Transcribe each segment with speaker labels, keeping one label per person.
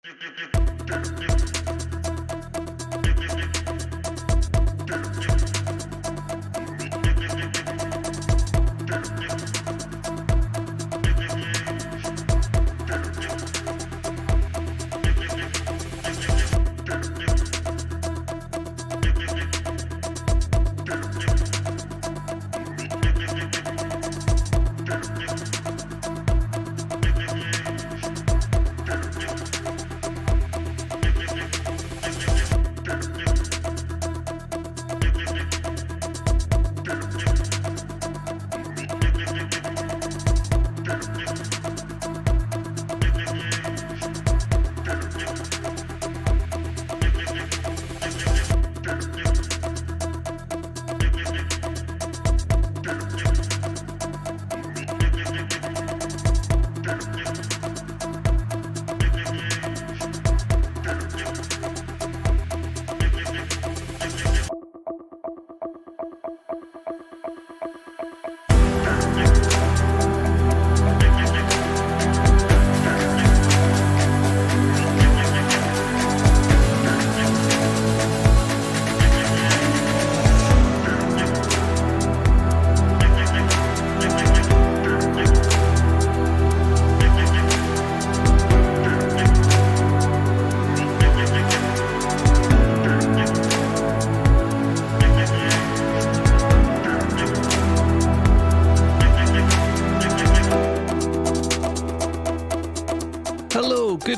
Speaker 1: Good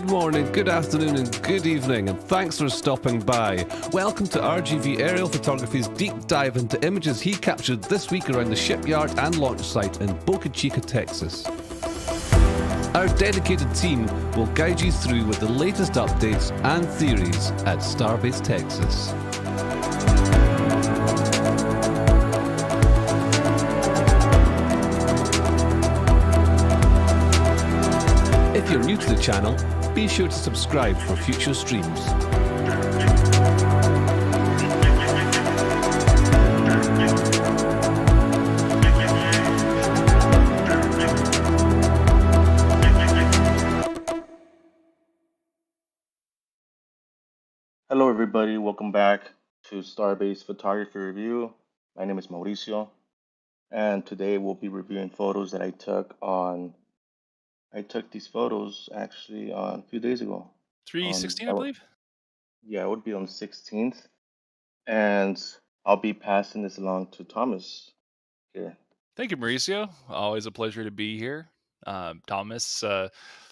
Speaker 1: morning, good afternoon, and good evening, and thanks for stopping by. Welcome to RGV Aerial Photography's deep dive into images he captured this week around the shipyard and launch site in Boca Chica, Texas. Our dedicated team will guide you through with the latest updates and theories at Starbase, Texas. If you're new to the channel, be sure to subscribe for future streams.
Speaker 2: Hello everybody, welcome back to Starbase Photography Review. My name is Mauricio, and today we'll be reviewing photos that I took these photos actually a few days ago.
Speaker 3: 3/16, I believe?
Speaker 2: Yeah, it would be on the 16th. And I'll be passing this along to Thomas here.
Speaker 3: Thank you, Mauricio. Always a pleasure to be here. Thomas,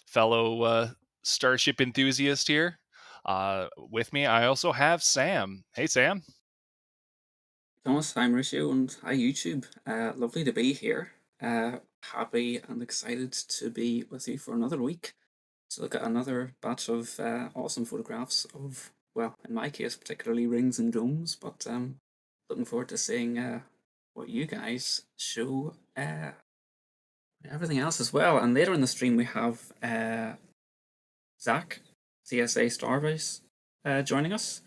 Speaker 3: fellow Starship enthusiast here. With me, I also have Sam. Hey, Sam.
Speaker 4: Thomas, hi Mauricio, and hi YouTube. Lovely to be here. Happy and excited to be with you for another week to look at another batch of awesome photographs of, well, in my case, particularly rings and domes, but looking forward to seeing what you guys show everything else as well. And later in the stream, we have Zach, CSA Starbase, joining us.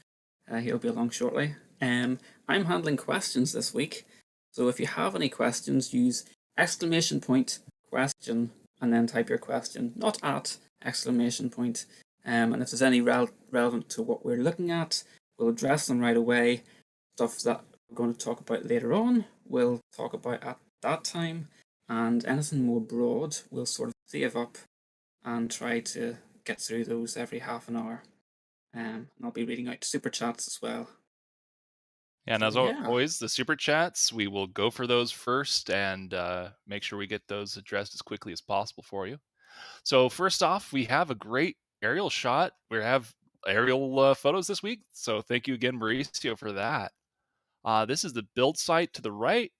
Speaker 4: He'll be along shortly. I'm handling questions this week, so if you have any questions, use exclamation point question and then type your question, not at exclamation point. And if there's any relevant to what we're looking at, we'll address them right away. Stuff that we're going to talk about later on, we'll talk about at that time, and anything more broad, we'll sort of save up and try to get through those every half an hour. And I'll be reading out super chats as well.
Speaker 3: And as always, the super chats, we will go for those first and make sure we get those addressed as quickly as possible for you. So first off, we have a great aerial shot. We have aerial photos this week, so thank you again, Mauricio, for that. This is the build site to the right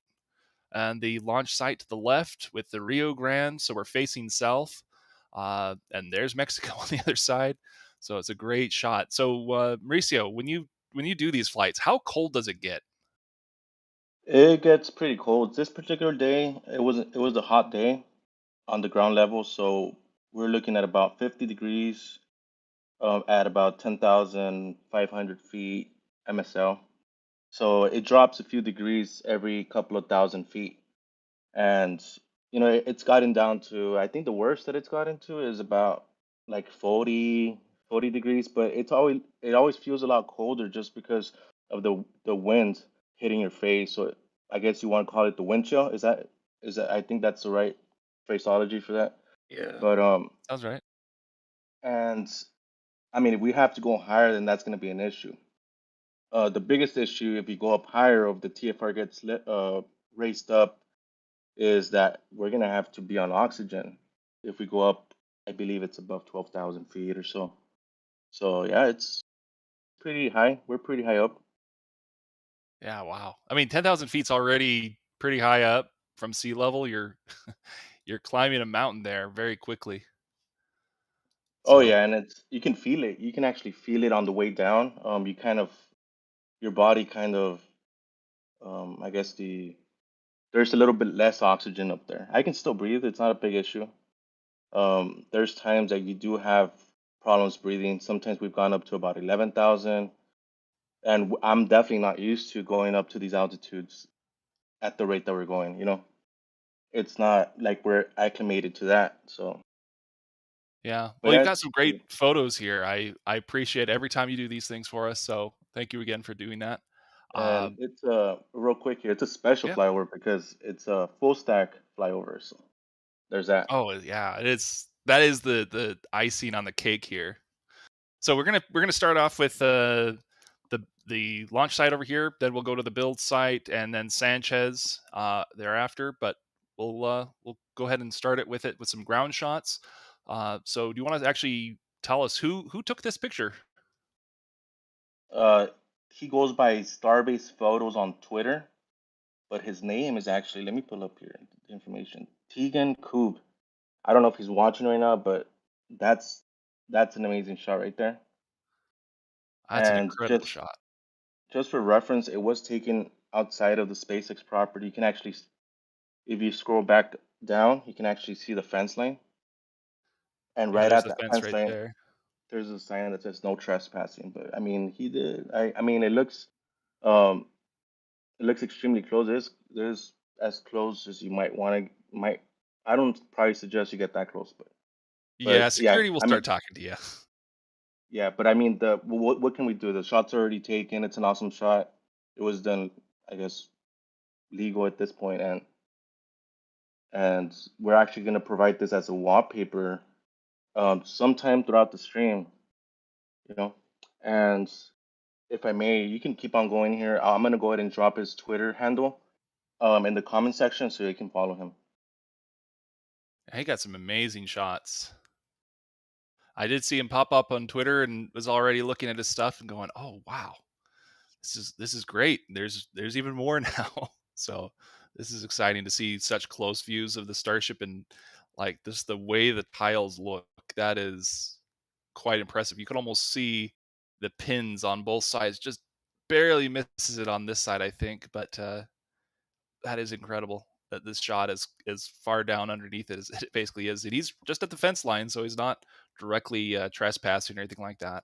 Speaker 3: and the launch site to the left with the Rio Grande, so we're facing south. And there's Mexico on the other side, so it's a great shot. So Mauricio, when you do these flights, how cold does it get?
Speaker 2: It gets pretty cold. This particular day, it was a hot day on the ground level, so we're looking at about 50 degrees at about 10,500 feet MSL. So it drops a few degrees every couple of thousand feet. And, you know, it's gotten down to, I think the worst that it's gotten to is about like 40, 40 degrees, but it always feels a lot colder just because of the wind hitting your face. So I guess you want to call it the wind chill. Is that I think that's the right phraseology for that.
Speaker 4: Yeah.
Speaker 2: But
Speaker 3: Sounds right.
Speaker 2: and I mean, if we have to go higher, then that's going to be an issue. The biggest issue if you go up higher, if the TFR gets raised up, is that we're going to have to be on oxygen. If we go up, I believe it's above 12,000 feet or so. So yeah, it's pretty high. We're pretty high up.
Speaker 3: Yeah, wow. I mean, 10,000 feet's already pretty high up from sea level. You're you're climbing a mountain there very quickly.
Speaker 2: Oh
Speaker 3: So
Speaker 2: yeah, and you can feel it. You can actually feel it on the way down. You kind of your body kind of I guess there's a little bit less oxygen up there. I can still breathe. It's not a big issue. There's times that you do have problems breathing. Sometimes we've gone up to about 11,000, and I'm definitely not used to going up to these altitudes at the rate that we're going. It's not like we're acclimated to that. So,
Speaker 3: yeah.
Speaker 2: but
Speaker 3: Well, you've
Speaker 2: yeah,
Speaker 3: got
Speaker 2: it's
Speaker 3: some
Speaker 2: pretty.
Speaker 3: great photos here. I appreciate every time you do these things for us. So thank you again for doing that.
Speaker 2: And
Speaker 3: Um,
Speaker 2: it's real quick here. It's a special
Speaker 3: yeah.
Speaker 2: flyover because it's a full stack flyover. So there's that.
Speaker 3: Oh, yeah. That is the icing on the cake here. So we're gonna start off with the launch site over here. Then we'll go to the build site and then Sanchez thereafter. But we'll go ahead and start it with some ground shots. So do you want to actually tell us who took this picture?
Speaker 2: Uh, he goes by Starbase Photos on Twitter, but his name is actually, let me pull up here the information. Tegan Koob. I don't know if he's watching right now, but that's that's an amazing shot right there.
Speaker 3: That's an
Speaker 2: And
Speaker 3: incredible
Speaker 2: just
Speaker 3: shot.
Speaker 2: just for reference, it was taken outside of the SpaceX property. You can actually, if you scroll back down, you can actually see the fence line. And
Speaker 3: Yeah,
Speaker 2: right
Speaker 3: there's
Speaker 2: at
Speaker 3: the
Speaker 2: that
Speaker 3: fence
Speaker 2: fence
Speaker 3: right
Speaker 2: line,
Speaker 3: there.
Speaker 2: there's a sign that says no trespassing. But I mean, he did. I mean, um, it looks extremely close. There's as close as you might want to. Might I don't probably suggest you get that close,
Speaker 3: Yeah,
Speaker 2: but yeah,
Speaker 3: security will
Speaker 2: I mean,
Speaker 3: start talking to you.
Speaker 2: yeah, but I mean, what can we do? The shot's already taken. It's an awesome shot. It was done, I guess, legal at this point, and we're actually going to provide this as a wallpaper sometime throughout the stream, you know. And if I may, you can keep on going here. I'm going to go ahead and drop his Twitter handle in the comment section so you can follow him.
Speaker 3: He got some amazing shots. I did see him pop up on Twitter and was already looking at his stuff and going, "Oh wow, this is great. There's even more now." So this is exciting to see such close views of the Starship and like this the way the tiles look. That is quite impressive. You can almost see the pins on both sides. Just barely misses it on this side, I think, but that is incredible. That this shot is as far down underneath it as it basically is, and he's just at the fence line, so he's not directly trespassing or anything like that.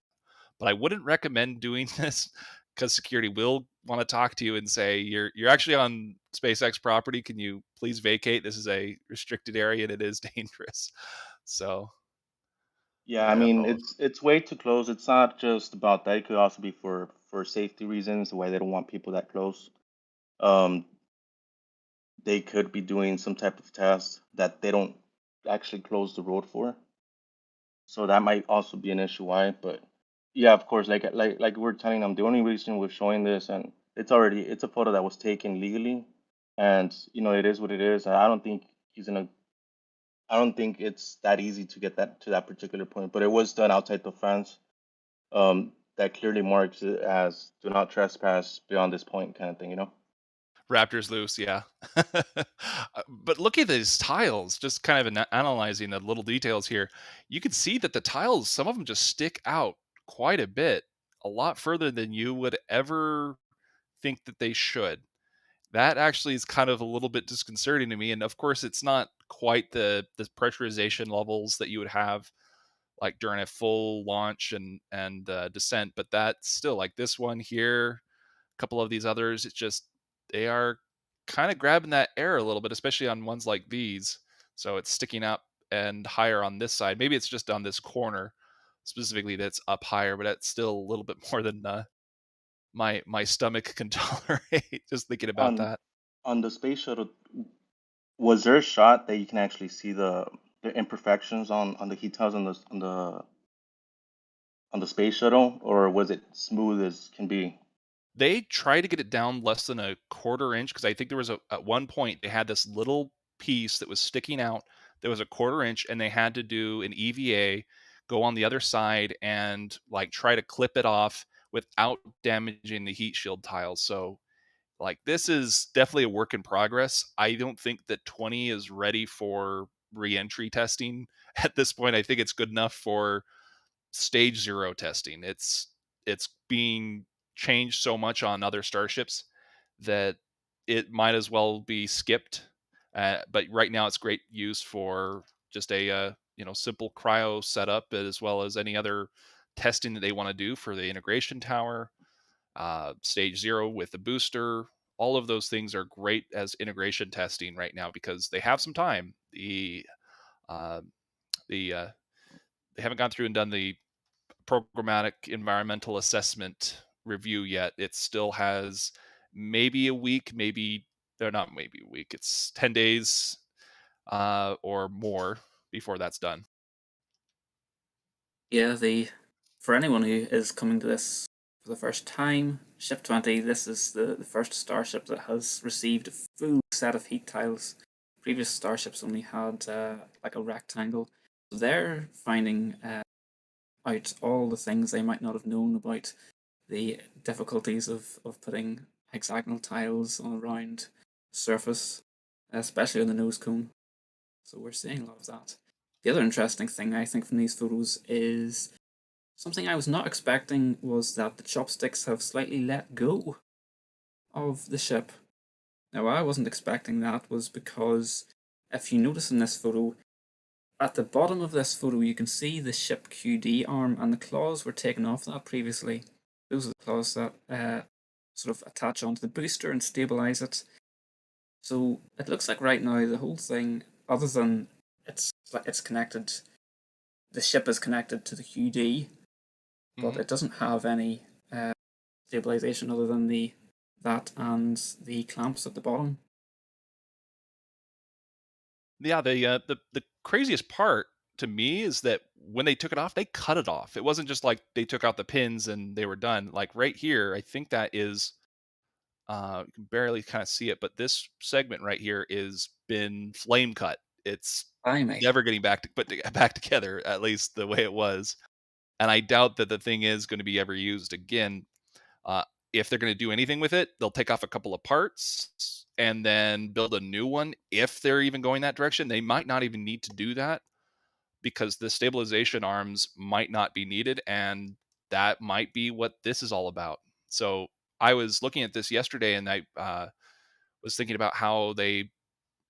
Speaker 3: But I wouldn't recommend doing this because security will want to talk to you and say you're actually on SpaceX property. Can you please vacate? This is a restricted area and it is dangerous. So
Speaker 2: Yeah, I
Speaker 3: yeah.
Speaker 2: mean,
Speaker 3: Oh,
Speaker 2: it's way too close. It's not just about that. It could also be for safety reasons, why they don't want people that close. Um, they could be doing some type of test that they don't actually close the road for. So that might also be an issue why. But yeah, of course, like we're telling them, the only reason we're showing this, and it's a photo that was taken legally, and it is what it is. I don't think it's that easy to get that to that particular point. But it was done outside the fence. That clearly marks it as do not trespass beyond this point kind of thing.
Speaker 3: Raptors loose, yeah. But look at these tiles, just kind of analyzing the little details here. You can see that the tiles, some of them just stick out quite a lot further than you would ever think that they should. That actually is kind of a little bit disconcerting to me. And of course, it's not quite the pressurization levels that you would have like during a full launch and descent, but that's still like this one here, a couple of these others. It's just they are kind of grabbing that air a little bit, especially on ones like these. So it's sticking up and higher on this side. Maybe it's just on this corner, specifically that's up higher, but that's still a little bit more than my stomach can tolerate. Just thinking about
Speaker 2: On
Speaker 3: that.
Speaker 2: on the space shuttle, was there a shot that you can actually see the imperfections on the heat tiles on the space shuttle, or was it smooth as can be?
Speaker 3: They try to get it down less than a quarter inch because I think there was at one point they had this little piece that was sticking out that was a quarter inch, and they had to do an EVA, go on the other side, and like try to clip it off without damaging the heat shield tiles. So like this is definitely a work in progress. I don't think that 20 is ready for re-entry testing at this point. I think it's good enough for stage 0 testing. It's being changed so much on other starships that it might as well be skipped. But right now, it's great use for just a simple cryo setup, as well as any other testing that they want to do for the integration tower, stage 0 with the booster. All of those things are great as integration testing right now because they have some time. Uh, they haven't gone through and done the programmatic environmental assessment review yet. It still has maybe a week, maybe they're not maybe a week. It's 10 days or more before that's done.
Speaker 4: Yeah, for anyone who is coming to this for the first time, Ship 20, this is the first starship that has received a full set of heat tiles. Previous starships only had like a rectangle. So they're finding out all the things they might not have known about the difficulties of putting hexagonal tiles on a round surface, especially on the nose cone. So we're seeing a lot of that. The other interesting thing I think from these photos is something I was not expecting was that the chopsticks have slightly let go of the ship. Now, why I wasn't expecting that was because if you notice in this photo, at the bottom of this photo, you can see the ship QD arm, and the claws were taken off that previously. Those are the claws that sort of attach onto the booster and stabilize it. So it looks like right now the whole thing, other than it's connected, the ship is connected to the QD, but it doesn't have any stabilization other than that and the clamps at the bottom.
Speaker 3: Yeah, the craziest part to me is that when they took it off, they cut it off. It wasn't just like they took out the pins and they were done. Like right here, I think that is you can barely kind of see it, but this segment right here is been flame cut. It's
Speaker 4: Blimey.
Speaker 3: never getting back together, at least the way it was. And I doubt that the thing is going to be ever used again. Uh, if they're going to do anything with it, they'll take off a couple of parts and then build a new one. If they're even going that direction, they might not even need to do that because the stabilization arms might not be needed. And that might be what this is all about. So I was looking at this yesterday and I was thinking about how they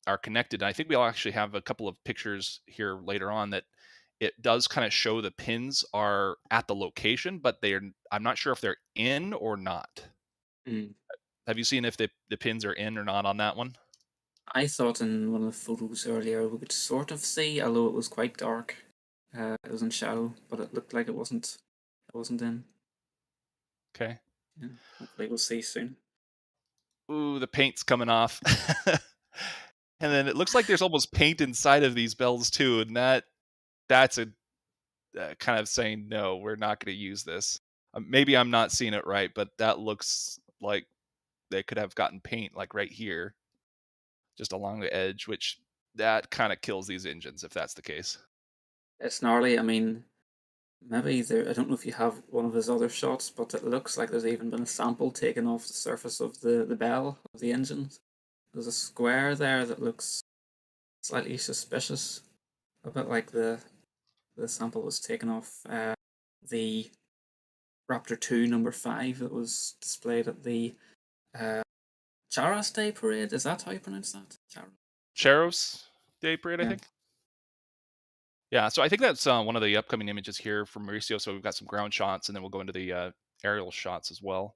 Speaker 3: are connected. I think we'll actually have a couple of pictures here later on that it does kind of show the pins are at the location, but I'm not sure if they're in or not.
Speaker 4: Mm.
Speaker 3: Have you seen if the pins are in or not on that one?
Speaker 4: I thought in one of the photos earlier we could sort of see, although it was quite dark. It was in shadow, but it looked like it wasn't in.
Speaker 3: Okay.
Speaker 4: Yeah, hopefully we'll see soon.
Speaker 3: Ooh, the paint's coming off. And then it looks like there's almost paint inside of these bells too, and that's a kind of saying no, we're not going to use this. Maybe I'm not seeing it right, but that looks like they could have gotten paint like right here, just along the edge, which that kind of kills these engines if that's the case.
Speaker 4: It's gnarly. I mean, maybe there. I don't know if you have one of his other shots, but it looks like there's even been a sample taken off the surface of the bell of the engine. There's a square there that looks slightly suspicious, a bit like the sample was taken off the Raptor 2 number 5 that was displayed at the Charas Day Parade. Is that how you pronounce that?
Speaker 3: Charos Day Parade, I
Speaker 4: Yeah.
Speaker 3: think. Yeah, so I think that's one of the upcoming images here from Mauricio. So we've got some ground shots, and then we'll go into the aerial shots as well.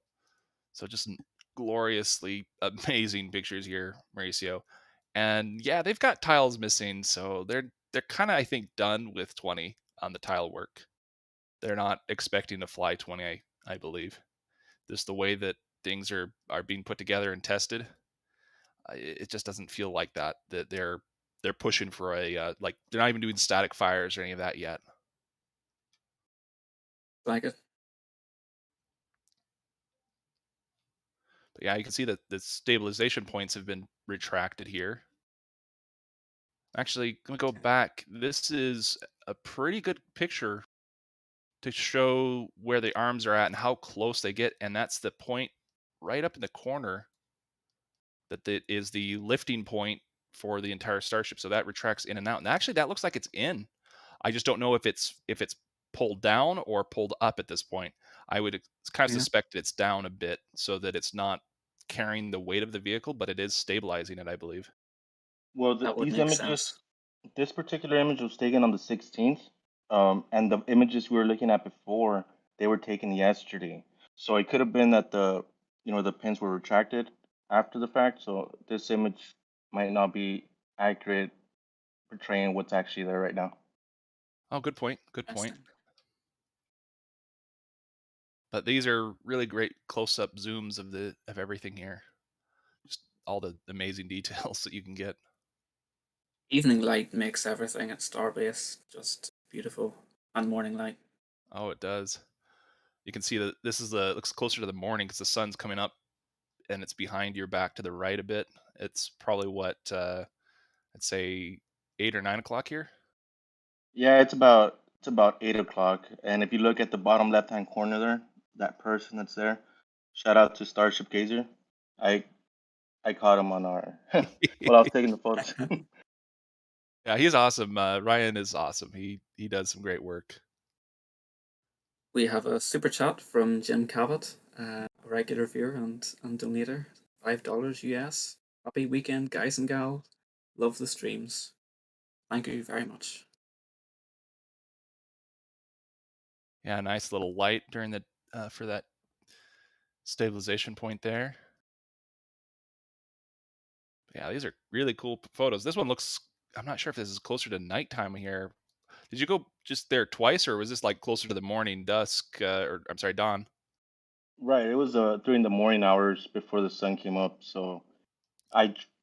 Speaker 3: So just gloriously amazing pictures here, Mauricio. And yeah, they've got tiles missing, so they're kind of I think done with 20 on the tile work. they're not expecting to fly 20, I believe. Just the way that things are being put together and tested, it just doesn't feel like that they're pushing for a like they're not even doing static fires or any of that yet.
Speaker 4: Like it.
Speaker 3: But yeah, you can see that the stabilization points have been retracted here. Actually, let me go back. This is a pretty good picture to show where the arms are at and how close they get, and that's the point right up in the corner that is the lifting point for the entire starship. So that retracts in and out, and actually that looks like it's in. I just don't know if it's pulled down or pulled up at this point. I would kind of suspect that it's down a bit so that it's not carrying the weight of the vehicle, but it is stabilizing it, I believe.
Speaker 2: Well,
Speaker 4: That would
Speaker 2: these
Speaker 4: make
Speaker 2: images,
Speaker 4: sense.
Speaker 2: this particular image was taken on the 16th, and the images we were looking at before, they were taken yesterday. So it could have been that the pins were retracted after the fact. So this image might not be accurate portraying what's actually there right now.
Speaker 3: Oh, good point. Good point.
Speaker 4: Interesting.
Speaker 3: But these are really great close-up zooms of everything here. Just all the amazing details that you can get.
Speaker 4: Evening light makes everything at Starbase just beautiful, and morning light.
Speaker 3: Oh, it does. You can see that this is looks closer to the morning because the sun's coming up and it's behind your back to the right a bit. It's probably what I'd say 8 or 9 o'clock here.
Speaker 2: Yeah, it's about 8 o'clock. And if you look at the bottom left-hand corner there, that person that's there, shout out to Starship Gazer. I caught him on our while I was taking the photos.
Speaker 3: Yeah, he's awesome. Ryan is awesome. He does some great work.
Speaker 4: We have a super chat from Jim Cabot, a regular viewer and donator, $5 US. Happy weekend, guys and gal. Love the streams. Thank you very much.
Speaker 3: Yeah, nice little light during the for that stabilization point there. Yeah, these are really cool photos. This one looks, I'm not sure if this is closer to nighttime here. Did you go just there twice, or was this like closer to the morning, dusk, or I'm sorry, dawn?
Speaker 2: Right, it was during the morning hours before the sun came up. So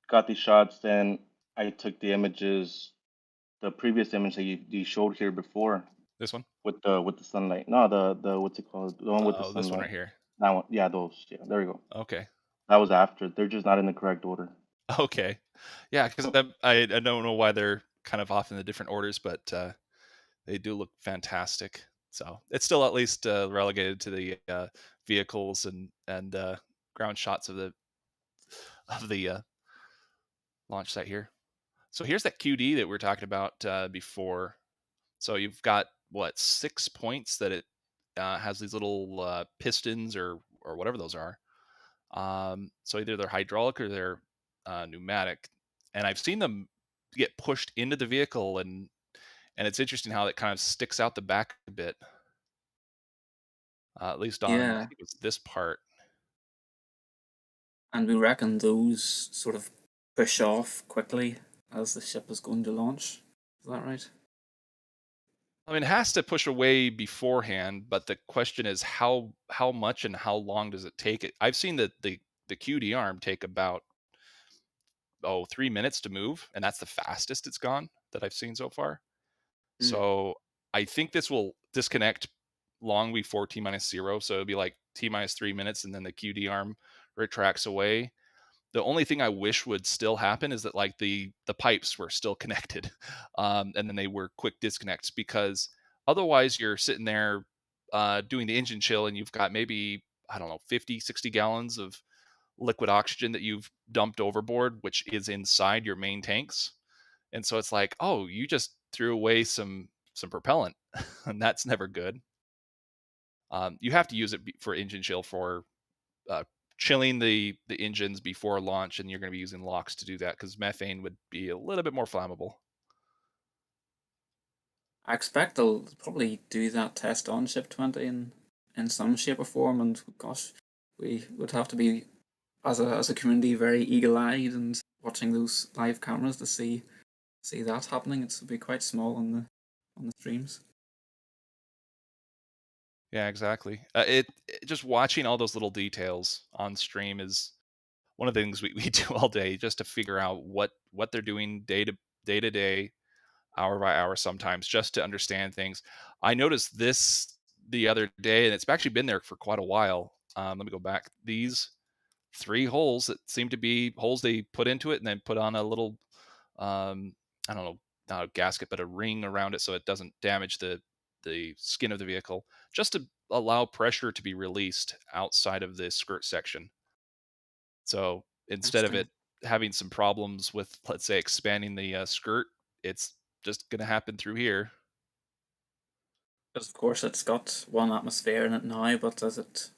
Speaker 2: got these shots, then I took the images, the previous image that you showed here before
Speaker 3: This one?
Speaker 2: with the sunlight. No, the what's it called? The one with the
Speaker 3: Oh, this one right
Speaker 2: sunlight.
Speaker 3: here.
Speaker 2: That one, yeah, those. Yeah, there we go.
Speaker 3: Okay.
Speaker 2: That was after. They're just not in the correct order.
Speaker 3: Okay. Yeah, because I don't know why they're kind of off in the different orders, but they do look fantastic. So it's still at least relegated to the vehicles and ground shots of the launch site here. So here's that QD that we were talking about before. So you've got 6 points that it has these little pistons or whatever those are. So either they're hydraulic or they're pneumatic, and I've seen them get pushed into the vehicle, and it's interesting how it kind of sticks out the back a bit. At least on, I think it was this part.
Speaker 4: And we reckon those sort of push off quickly as the ship is going to launch. Is that right?
Speaker 3: I mean, it has to push away beforehand, but the question is how much and how long does it take? I've seen the QD arm take about 3 minutes to move, and that's the fastest it's gone that I've seen so far. So I think this will disconnect long before T-0. So it'll be like T-3 minutes, and then the QD arm retracts away. The only thing I wish would still happen is that like the pipes were still connected, and then they were quick disconnects, because otherwise you're sitting there doing the engine chill, and you've got maybe, I don't know, 50, 60 gallons of liquid oxygen that you've dumped overboard, which is inside your main tanks. And so it's like, oh, you just threw away some propellant, and that's never good. You have to use it for engine chill for chilling the engines before launch, and you're going to be using LOX to do that because methane would be a little bit more flammable.
Speaker 4: I expect they'll probably do that test on Ship 20 in some shape or form, and gosh, we would have to be, as a community, very eagle-eyed and watching those live cameras to see that happening. It would be quite small on the streams.
Speaker 3: Yeah, exactly. Just watching all those little details on stream is one of the things we do all day, just to figure out what they're doing day to day, hour by hour sometimes, just to understand things. I noticed this the other day, and it's actually been there for quite a while. Let me go back. These three holes that seem to be holes they put into it and then put on a little, um, I don't know, not a gasket, but a ring around it so it doesn't damage the skin of the vehicle, just to allow pressure to be released outside of the skirt section. So instead of
Speaker 4: Interesting.
Speaker 3: it having some problems with, let's say, expanding the skirt, it's just going to happen through here.
Speaker 4: Because of course it's got one atmosphere in it now, but as it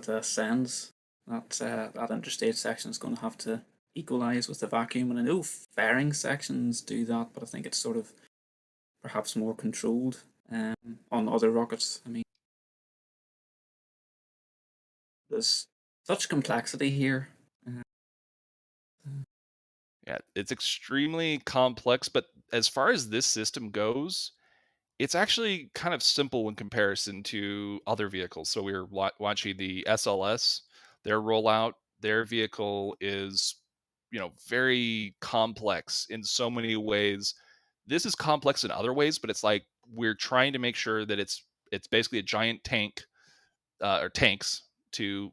Speaker 4: ascends, that interstate section is going to have to equalize with the vacuum. And I know fairing sections do that, but I think it's sort of perhaps more controlled on other rockets. I mean, there's such complexity here.
Speaker 3: Yeah, it's extremely complex, but as far as this system goes, it's actually kind of simple in comparison to other vehicles. So we were watching the SLS, their rollout. Their vehicle is, very complex in so many ways. This is complex in other ways, but it's like we're trying to make sure that it's basically a giant tank, or tanks, to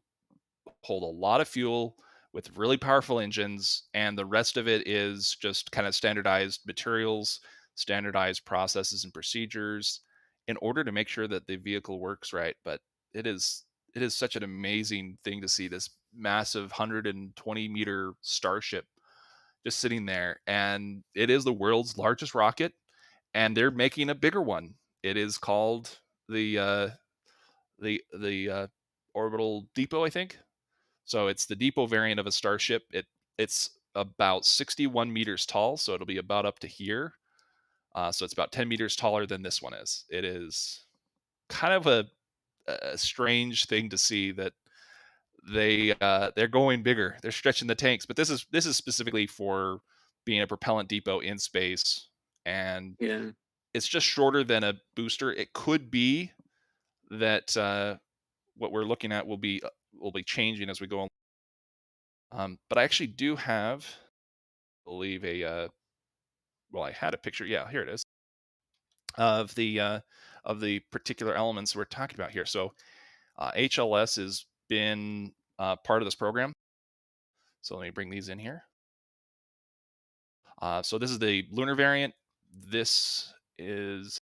Speaker 3: hold a lot of fuel with really powerful engines, and the rest of it is just kind of standardized materials, standardized processes and procedures in order to make sure that the vehicle works right. But it is it is such an amazing thing to see this massive 120-meter starship just sitting there, and it is the world's largest rocket, and they're making a bigger one. It is called the Orbital Depot, I think. So it's the depot variant of a Starship. It's about 61 meters tall, so it'll be about up to here. So it's about 10 meters taller than this one is. It is kind of a strange thing to see that they're going bigger. They're stretching the tanks, but this is specifically for being a propellant depot in space, and
Speaker 4: Yeah.
Speaker 3: it's just shorter than a booster. It could be that what we're looking at will be changing as we go on. But I actually do have, I believe, well, I had a picture. Yeah, here it is of the particular elements we're talking about here. So HLS has been part of this program. So let me bring these in here. So this is the lunar variant. This is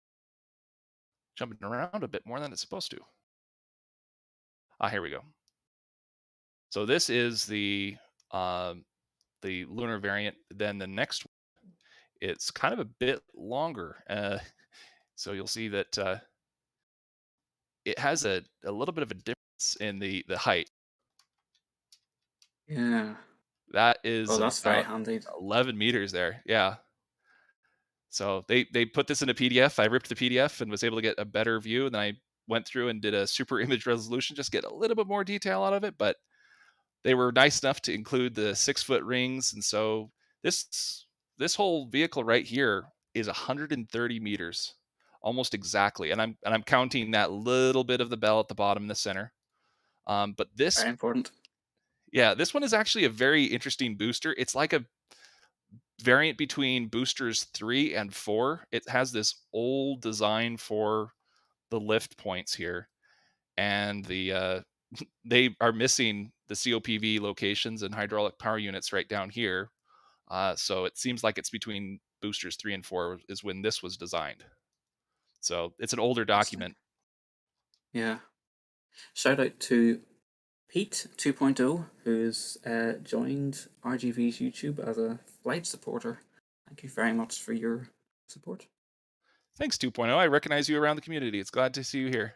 Speaker 3: jumping around a bit more than it's supposed to. Here we go. So this is the lunar variant. Then the next one, it's kind of a bit longer. So you'll see that it has a little bit of a difference in the height.
Speaker 4: Yeah.
Speaker 3: That is
Speaker 4: Oh, that's very
Speaker 3: about
Speaker 4: handy.
Speaker 3: 11 meters there. Yeah. So they put this in a PDF. I ripped the PDF and was able to get a better view. And then I went through and did a super image resolution, just get a little bit more detail out of it. But they were nice enough to include the 6-foot rings. And so this whole vehicle right here is 130 meters, almost exactly. And I'm counting that little bit of the bell at the bottom in the center. But
Speaker 4: Very important.
Speaker 3: this one is actually a very interesting booster. It's like a variant between boosters 3 and 4. It has this old design for the lift points here, and they are missing the COPV locations and hydraulic power units right down here. So it seems like it's between boosters 3 and 4 is when this was designed. So it's an older document.
Speaker 4: Yeah. Shout out to Pete 2.0, who's joined RGV's YouTube as a flight supporter. Thank you very much for your support.
Speaker 3: Thanks, 2.0. I recognize you around the community. It's glad to see you here.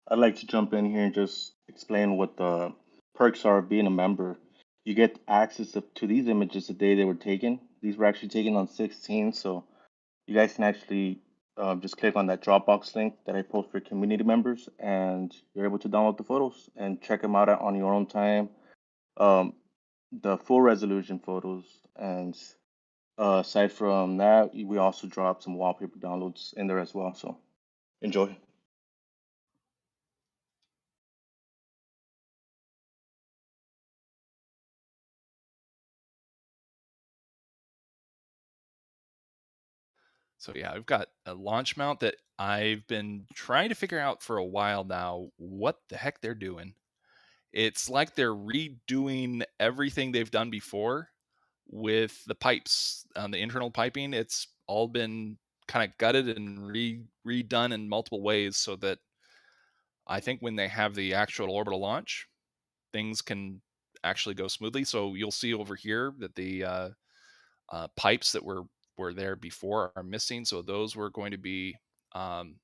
Speaker 2: I'd like to jump in here and just explain what the perks are of being a member. You get access to these images the day they were taken. These were actually taken on 16, so you guys can actually just click on that Dropbox link that I post for community members, and you're able to download the photos and check them out on your own time. The full resolution photos, and aside from that, we also drop some wallpaper downloads in there as well. So enjoy.
Speaker 3: So yeah, we've got a launch mount that I've been trying to figure out for a while now what the heck they're doing. It's like they're redoing everything they've done before with the pipes, the internal piping. It's all been kind of gutted and redone in multiple ways so that I think when they have the actual orbital launch, things can actually go smoothly. So you'll see over here that the pipes that were there before are missing. So those were going to be um,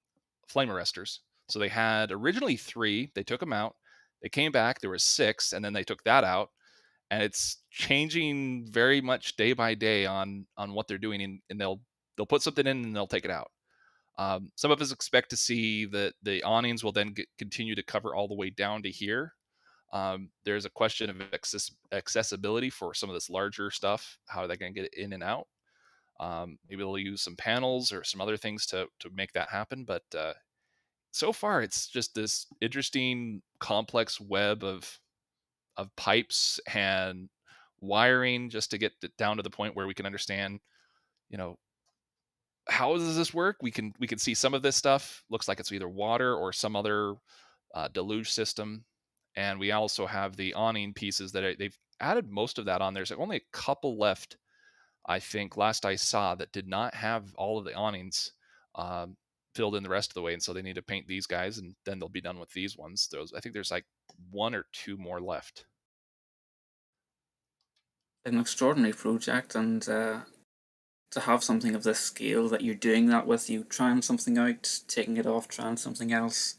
Speaker 3: flame arresters. So they had originally 3. They took them out. They came back. There was 6, and then they took that out. And it's changing very much day by day on what they're doing, and they'll put something in and they'll take it out. Some of us expect to see that the awnings will then continue to cover all the way down to here. There's a question of accessibility for some of this larger stuff. How are they going to get it in and out? Maybe they'll use some panels or some other things to make that happen. But so far, it's just this interesting, complex web of pipes and wiring just to get it down to the point where we can understand, you know, how does this work? We can see some of this stuff. Looks like it's either water or some other deluge system. And we also have the awning pieces that they've added most of that on. There's only a couple left, I think, last I saw, that did not have all of the awnings filled in the rest of the way. And so they need to paint these guys, and then they'll be done with these ones. Those, I think there's like 1 or 2 more left.
Speaker 4: An extraordinary project, and to have something of this scale that you're doing that with, you trying something out, taking it off, trying something else.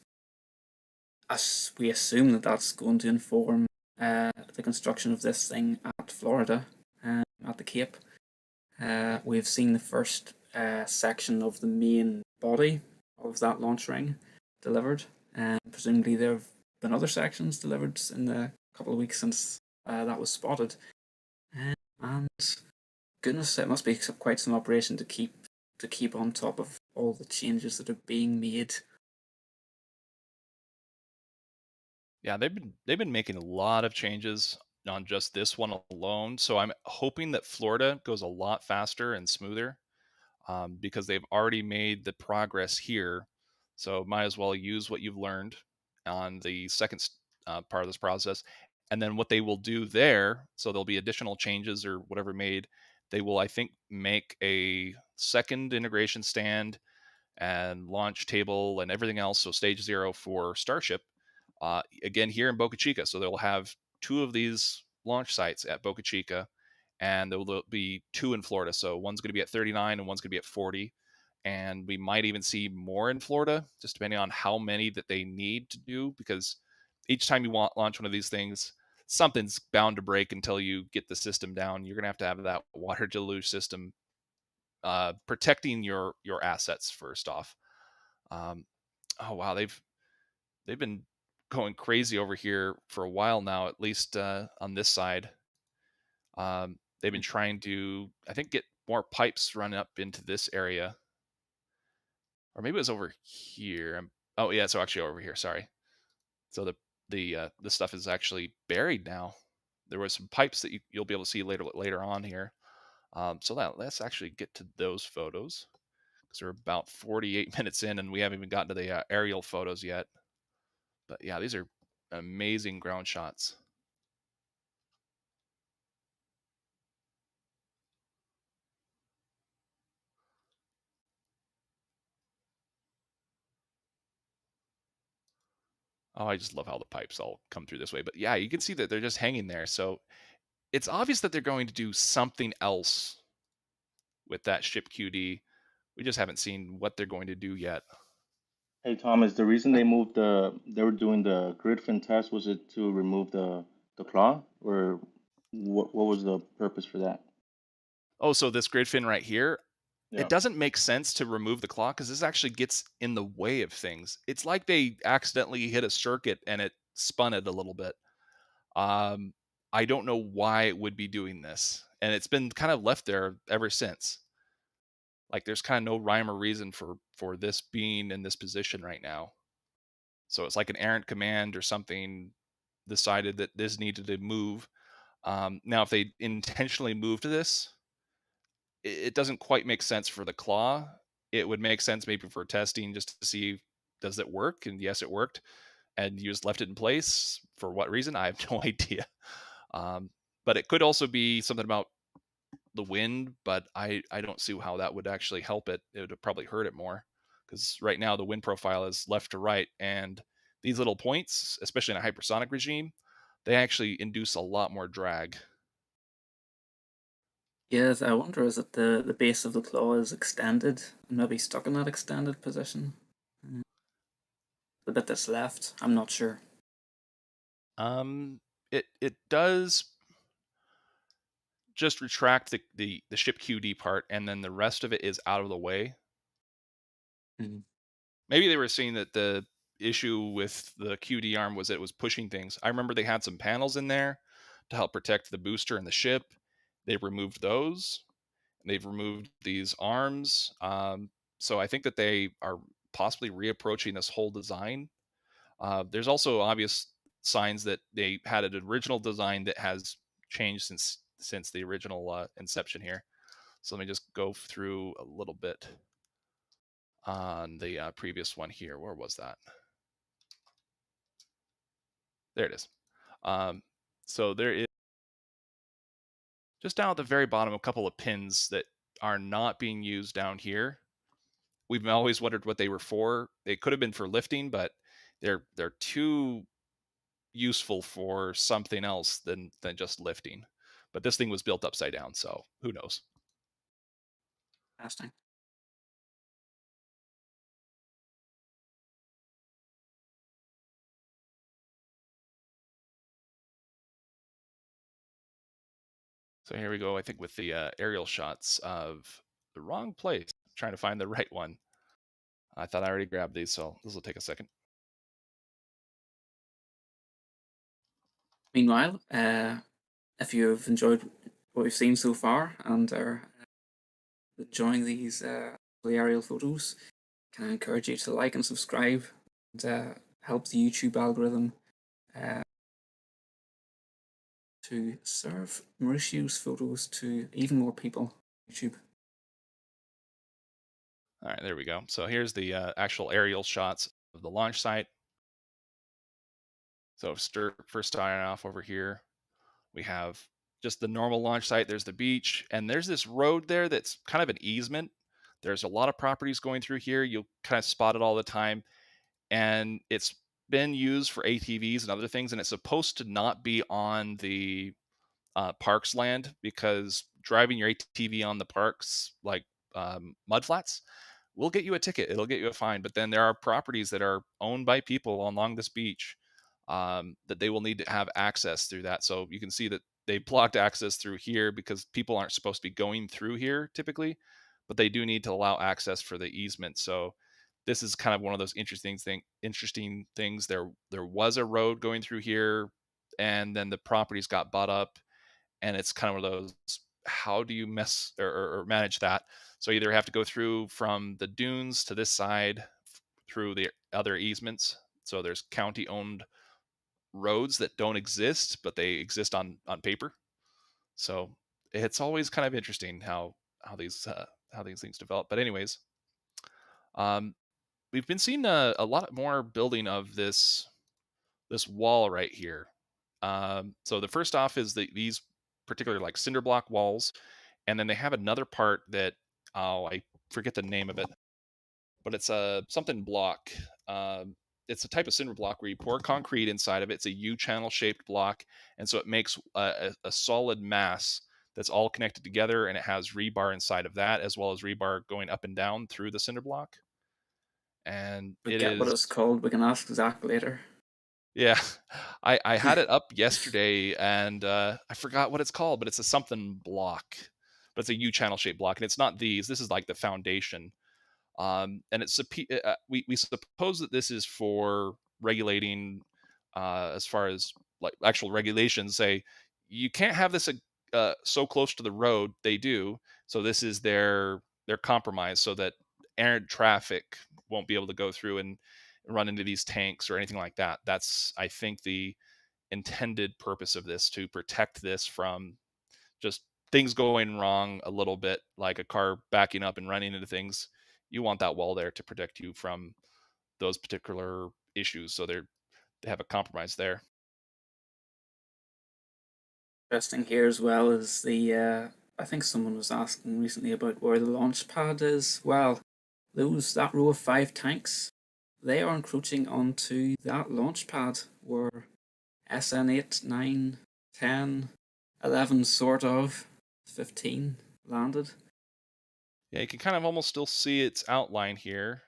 Speaker 4: As we assume that that's going to inform the construction of this thing at Florida, at the Cape. We've seen the first section of the main body of that launch ring delivered, and presumably there have been other sections delivered in the couple of weeks since that was spotted. And goodness, it must be quite some operation to keep on top of all the changes that are being made.
Speaker 3: Yeah, they've been making a lot of changes on just this one alone. So I'm hoping that Florida goes a lot faster and smoother because they've already made the progress here. So might as well use what you've learned on the second part of this process, and then what they will do there. So there'll be additional changes or whatever made. They will, I think, make a second integration stand and launch table and everything else. So stage 0 for Starship, again here in Boca Chica. So they'll have 2 of these launch sites at Boca Chica, and there will be 2 in Florida. So one's going to be at 39 and one's going to be at 40. And we might even see more in Florida, just depending on how many that they need to do, because each time you launch one of these things, something's bound to break until you get the system down. You're going to have that water deluge system protecting your assets first off. Oh wow, they've been going crazy over here for a while now, at least on this side. They've been trying to, I think, get more pipes run up into this area, or maybe it was over here. Oh yeah, so actually over here. Sorry. So the stuff is actually buried now. There was some pipes that you'll be able to see later on here. So let's actually get to those photos, because we're about 48 minutes in and we haven't even gotten to the aerial photos yet. But yeah, these are amazing ground shots. Oh, I just love how the pipes all come through this way. But yeah, you can see that they're just hanging there. So it's obvious that they're going to do something else with that ship QD. We just haven't seen what they're going to do yet.
Speaker 2: Hey Thomas, the reason they were doing the grid fin test, was it to remove the claw, or what was the purpose for that?
Speaker 3: Oh, so this grid fin right here,
Speaker 2: Yeah.
Speaker 3: it doesn't make sense to remove the claw because this actually gets in the way of things. It's like they accidentally hit a circuit and it spun it a little bit. I don't know why it would be doing this, and it's been kind of left there ever since. Like there's kind of no rhyme or reason for this being in this position right now. So it's like an errant command or something decided that this needed to move. Now, if they intentionally moved this, it doesn't quite make sense for the claw it would make sense maybe for testing just to see, does it work? And yes, it worked. And you just left it in place. For what reason? I have no idea. Um, but it could also be something about the wind, but I don't see how that would actually help it. It would probably hurt it more, because right now the wind profile is left to right, and these little points, especially in a hypersonic regime, they actually induce a lot more drag.
Speaker 4: Yes, I wonder, is it the base of the claw is extended and maybe stuck in that extended position? The bit that's left, I'm not sure.
Speaker 3: It does just retract the ship QD part, and then the rest of it is out of the way.
Speaker 4: Mhm.
Speaker 3: Maybe they were seeing that the issue with the QD arm was that it was pushing things. I remember they had some panels in there to help protect the booster and the ship. They've removed those. They've removed these arms. So I think that they are possibly reapproaching this whole design. There's also obvious signs that they had an original design that has changed since the original inception here. So let me just go through a little bit on the previous one here. Where was that? There it is. So there is, just down at the very bottom, a couple of pins that are not being used down here. We've always wondered what they were for. They could have been for lifting, but they're too useful for something else than just lifting. But this thing was built upside down, so who knows?
Speaker 4: Interesting.
Speaker 3: So here we go, I think, with the aerial shots of the wrong place. I'm trying to find the right one. I thought I already grabbed these, so this will take a second.
Speaker 4: Meanwhile, if you've enjoyed what we've seen so far and are enjoying these aerial photos, can I encourage you to like and subscribe and help the YouTube algorithm to serve Mauricio's photos to even more people on YouTube.
Speaker 3: All right, there we go. So here's the actual aerial shots of the launch site. So first starting off over here, we have just the normal launch site. There's the beach, and there's this road there that's kind of an easement. There's a lot of properties going through here. You'll kind of spot it all the time, and it's been used for ATVs and other things, and it's supposed to not be on the parks land, because driving your ATV on the parks, like mud flats, will get you a ticket. It'll get you a fine. But then there are properties that are owned by people along this beach that they will need to have access through that. So you can see that they blocked access through here because people aren't supposed to be going through here typically, but they do need to allow access for the easement. So this is kind of one of those interesting things. There was a road going through here, and then the properties got bought up, and it's kind of one of those, how do you mess or manage that? So either have to go through from the dunes to this side through the other easements. So there's county owned roads that don't exist, but they exist on paper. So it's always kind of interesting how these things develop. But anyways, we've been seeing a lot more building of this wall right here. So the first off is these particular like cinder block walls, and then they have another part that, oh, I forget the name of it, but it's a something block. It's a type of cinder block where you pour concrete inside of it. It's a U-channel shaped block, and so it makes a solid mass that's all connected together, and it has rebar inside of that, as well as rebar going up and down through the cinder block. And
Speaker 4: We
Speaker 3: it
Speaker 4: get what
Speaker 3: is,
Speaker 4: it's called. We can ask Zach later.
Speaker 3: yeah, I had it up yesterday, and I forgot what it's called, but it's a something block, but it's a U-channel shaped block, and it's not these. This is like the foundation. And we suppose that this is for regulating, as far as like actual regulations say, you can't have this so close to the road. They do, so this is their compromise, so that errant traffic won't be able to go through and run into these tanks or anything like that. That's, I think, the intended purpose of this, to protect this from just things going wrong a little bit, like a car backing up and running into things. you want that wall there to protect you from those particular issues. So they have a compromise there.
Speaker 4: Interesting here as well is I think someone was asking recently about where the launch pad is. Well, that row of 5 tanks, they are encroaching onto that launch pad where SN8, 9, 10, 11 sort of, 15 landed.
Speaker 3: Yeah, you can kind of almost still see its outline here.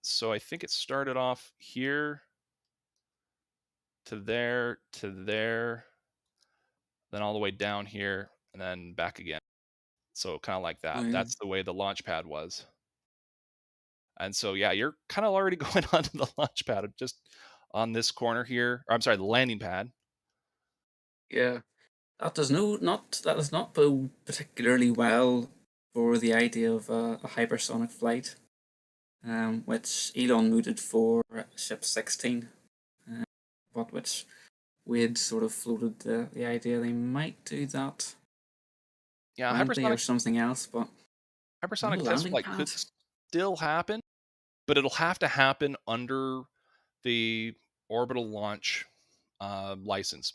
Speaker 3: So I think it started off here to there, then all the way down here, and then back again. So kind of like that.
Speaker 4: Yeah.
Speaker 3: That's the way the launch pad was. And so, yeah, you're kind of already going onto the launch pad just on this corner here. Or, I'm sorry, the landing pad.
Speaker 4: Yeah, that does not bode particularly well for the idea of a hypersonic flight, which Elon mooted for Ship 16, but which we'd sort of floated the idea they might do that.
Speaker 3: Yeah,
Speaker 4: Friendly or something else, but
Speaker 3: hypersonic test flight could still happen, but it'll have to happen under the orbital launch license.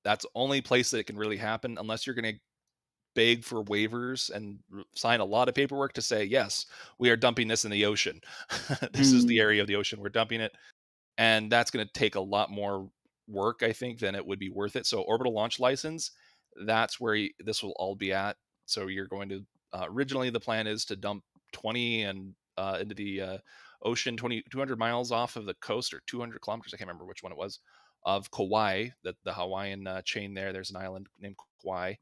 Speaker 3: That's the only place that it can really happen, unless you're going to beg for waivers and sign a lot of paperwork to say, yes, we are dumping this in the ocean. This is the area of the ocean we're dumping it. And that's going to take a lot more work, I think, than it would be worth it. So orbital launch license, that's where this will all be at. So you're going to, originally the plan is to dump 20 and into the ocean, 200 miles off of the coast, or 200 kilometers, I can't remember which one it was, of Kauai, the Hawaiian chain there. There's an island named Kauai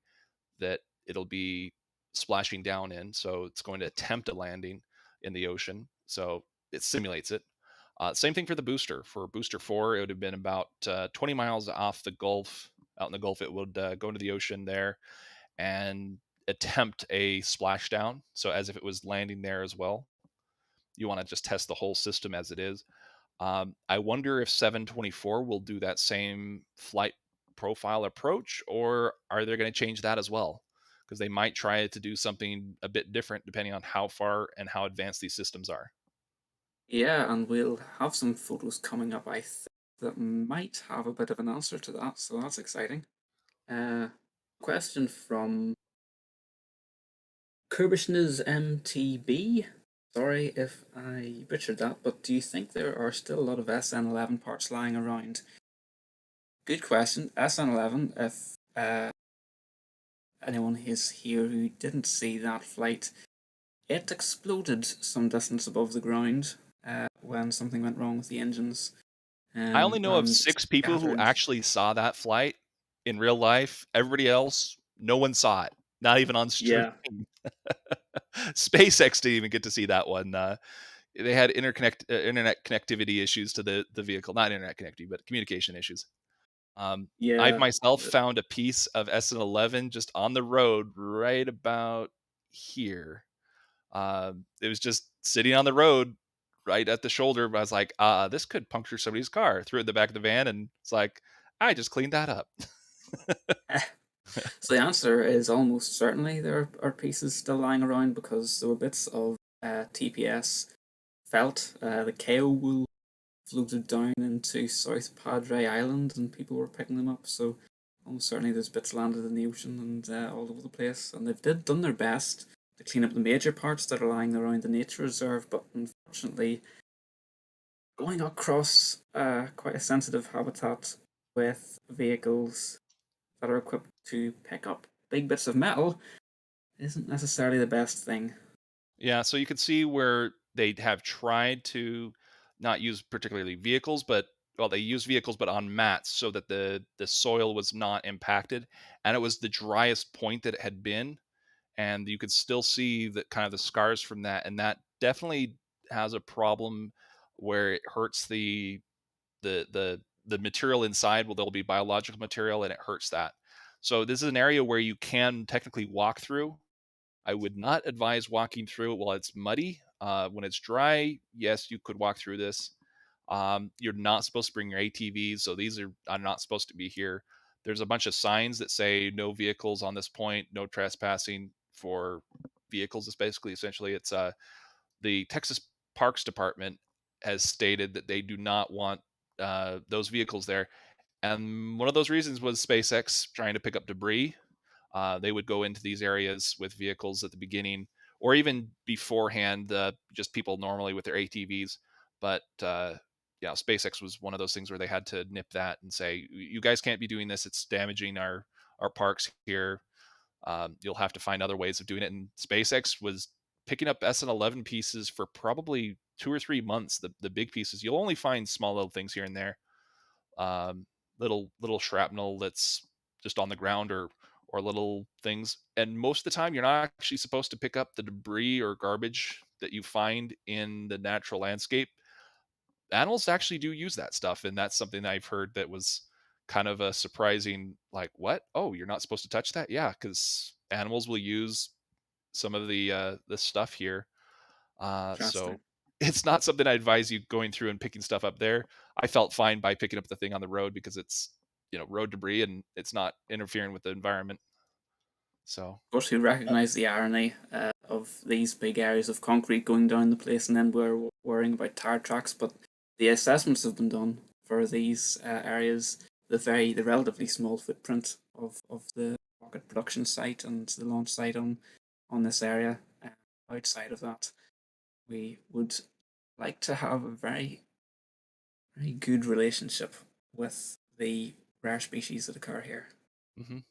Speaker 3: that it'll be splashing down in. So it's going to attempt a landing in the ocean. So it simulates it. Same thing for the booster. For booster 4, it would have been about 20 miles off the Gulf. Out in the Gulf, it would go into the ocean there and attempt a splashdown. So as if it was landing there as well. You want to just test the whole system as it is. I wonder if 724 will do that same flight profile approach, or are they going to change that as well? Because they might try to do something a bit different depending on how far and how advanced these systems are.
Speaker 4: Yeah, and we'll have some photos coming up, I think, that might have a bit of an answer to that, so that's exciting. Question from Kirbishnes MTB. Sorry if I butchered that, but do you think there are still a lot of SN11 parts lying around? Good question. SN11, if anyone is here who didn't see that flight, it exploded some distance above the ground when something went wrong with the engines.
Speaker 3: I only know of 6 people who actually saw that flight in real life. Everybody else, no one saw it, not even on stream. Yeah. SpaceX didn't even get to see that one. They had internet connectivity issues to the vehicle, not internet connectivity, but communication issues.
Speaker 4: Yeah,
Speaker 3: I myself found a piece of SN11 just on the road right about here. It was just sitting on the road right at the shoulder. But I was like, this could puncture somebody's car. Threw it in the back of the van, and it's like, I just cleaned that up.
Speaker 4: So the answer is almost certainly there are pieces still lying around, because there were bits of TPS felt. The KO wool floated down into South Padre Island and people were picking them up. So almost certainly there's bits landed in the ocean and all over the place. And they've done their best to clean up the major parts that are lying around the nature reserve, but unfortunately going across quite a sensitive habitat with vehicles that are equipped to pick up big bits of metal isn't necessarily the best thing.
Speaker 3: Yeah, so you can see where they have tried to not use particularly vehicles, but they use vehicles but on mats so that the soil was not impacted, and it was the driest point that it had been, and you could still see the kind of the scars from that, and that definitely has a problem where it hurts the material inside. Well, there'll be biological material, and it hurts that. So this is an area where you can technically walk through. I would not advise walking through it while it's muddy. When it's dry, yes, you could walk through this. You're not supposed to bring your ATVs, so these are not supposed to be here. There's a bunch of signs that say no vehicles on this point, no trespassing for vehicles. It's basically essentially it's the Texas Parks Department has stated that they do not want those vehicles there, and one of those reasons was SpaceX trying to pick up debris. They would go into these areas with vehicles at the beginning or even beforehand, just people normally with their ATVs. But yeah, SpaceX was one of those things where they had to nip that and say, "You guys can't be doing this. It's damaging our parks here. You'll have to find other ways of doing it." And SpaceX was picking up SN11 pieces for probably 2 or 3 months. The big pieces, you'll only find small little things here and there, um, little shrapnel that's just on the ground or little things. And most of the time, you're not actually supposed to pick up the debris or garbage that you find in the natural landscape. Animals actually do use that stuff, and that's something I've heard that was kind of a surprising, like, what? Oh, you're not supposed to touch that? Yeah, because animals will use some of the stuff here. So
Speaker 4: Interesting.
Speaker 3: it's not something I advise you going through and picking stuff up there. I felt fine by picking up the thing on the road because it's, road debris and it's not interfering with the environment. So
Speaker 4: Of course, we recognise the irony of these big areas of concrete going down the place, and then we're worrying about tire tracks. But the assessments have been done for these areas. The relatively small footprint of the rocket production site and the launch site on this area. Outside of that, we would like to have a very very good relationship with the rare species that occur here.
Speaker 3: mhm.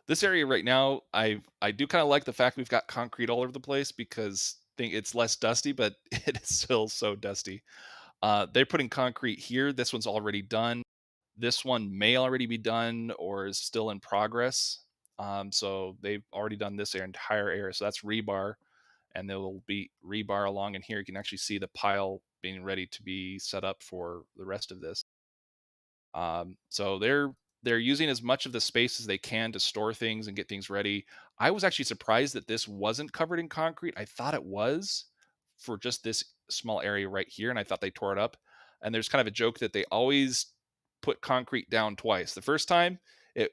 Speaker 3: This area right now, I do kind of like the fact we've got concrete all over the place because I think it's less dusty, but it is still so dusty. They're putting concrete here. This one's already done. This one may already be done or is still in progress. So they've already done this entire area. So that's rebar, and there will be rebar along in here. You can actually see the pile being ready to be set up for the rest of this. So they're using as much of the space as they can to store things and get things ready. I was actually surprised that this wasn't covered in concrete. I thought it was for just this small area right here, and I thought they tore it up. And there's kind of a joke that they always put concrete down twice. The first time it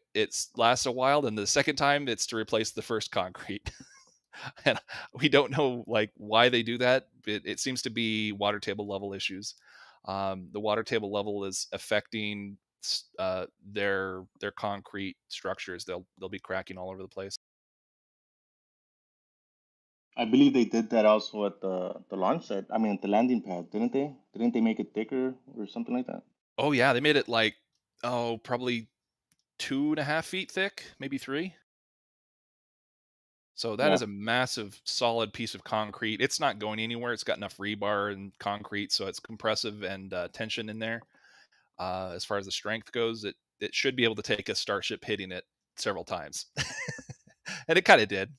Speaker 3: lasts a while, and the second time it's to replace the first concrete. And we don't know like why they do that. It seems to be water table level issues. The water table level is affecting their concrete structures. They'll be cracking all over the place.
Speaker 2: I believe they did that also at the launch site. I mean, at the landing pad, didn't they? Didn't they make it thicker or something like that?
Speaker 3: Oh yeah, they made it like probably 2.5 feet thick, maybe 3. So that
Speaker 2: Yeah.
Speaker 3: is a massive, solid piece of concrete. It's not going anywhere. It's got enough rebar and concrete, so it's compressive and tension in there. As far as the strength goes, it should be able to take a Starship hitting it several times, and it kind of did.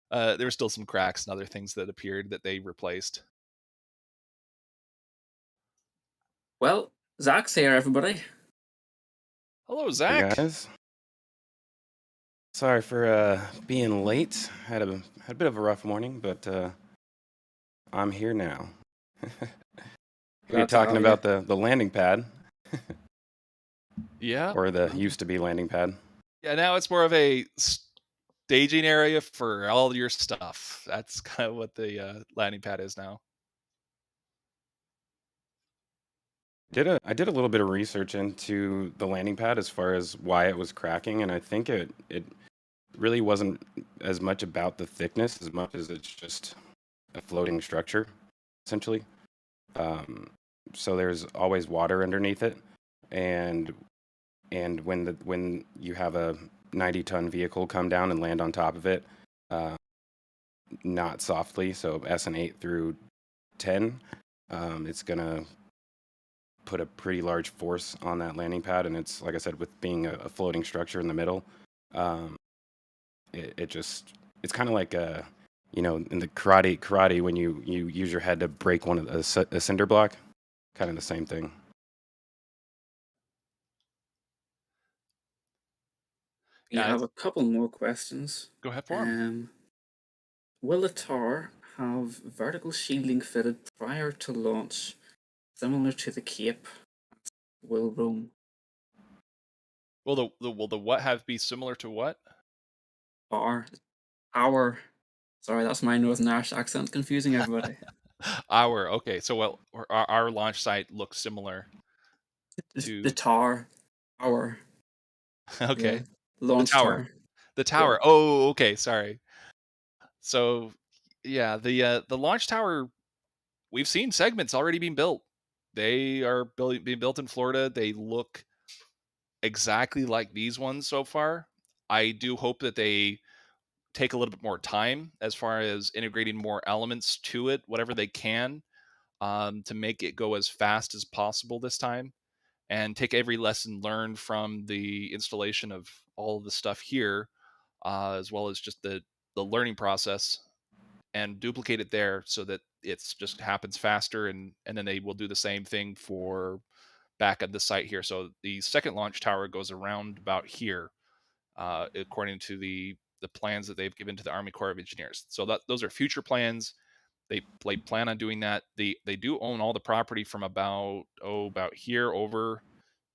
Speaker 3: There were still some cracks and other things that appeared that they replaced.
Speaker 4: Well, Zach's here, everybody.
Speaker 3: Hello,
Speaker 5: Hey
Speaker 3: Zach.
Speaker 5: guys. Sorry for being late. Had a bit of a rough morning, but I'm here now. We're
Speaker 4: Glad to
Speaker 5: talking
Speaker 4: have
Speaker 5: about the landing pad,
Speaker 3: Yeah,
Speaker 5: or the used to be landing pad.
Speaker 3: yeah. Now it's more of a staging area for all your stuff. That's kind of what the landing pad is now.
Speaker 5: I did a little bit of research into the landing pad as far as why it was cracking, and I think it really wasn't as much about the thickness as much as it's just a floating structure, essentially. So there's always water underneath it, and when you have a 90-ton vehicle come down and land on top of it, not softly, so SN8 through 10, it's gonna put a pretty large force on that landing pad, and it's like I said, with being a floating structure in the middle, it's kind of like in the karate when you use your head to break one of a cinder block, kind of the same thing.
Speaker 4: We
Speaker 3: Yeah,
Speaker 4: have a couple more questions.
Speaker 3: go ahead for 'em.
Speaker 4: Will the tower have vertical shielding fitted prior to launch, similar to the Cape will roam?
Speaker 3: Will the what have be similar to what?
Speaker 4: Our Sorry, that's my Northern Irish accent confusing everybody.
Speaker 3: Okay. So well, our launch site looks similar
Speaker 4: The
Speaker 3: to
Speaker 4: tower. Tower. Yeah.
Speaker 3: okay. The
Speaker 4: Launch
Speaker 3: tower.
Speaker 4: tower.
Speaker 3: The
Speaker 4: Yeah.
Speaker 3: tower. Oh, okay. Sorry. So yeah, the launch tower. We've seen segments already being built. They are being built in Florida. They look exactly like these ones so far. I do hope that they take a little bit more time as far as integrating more elements to it, whatever they can, to make it go as fast as possible this time, and take every lesson learned from the installation of all of the stuff here, as well as just the learning process, and duplicate it there so that it's just happens faster, and then they will do the same thing for back at the site here. So the second launch tower goes around about here, according to the plans that they've given to the Army Corps of Engineers. So that those are future plans. They plan on doing that. They do own all the property from about here over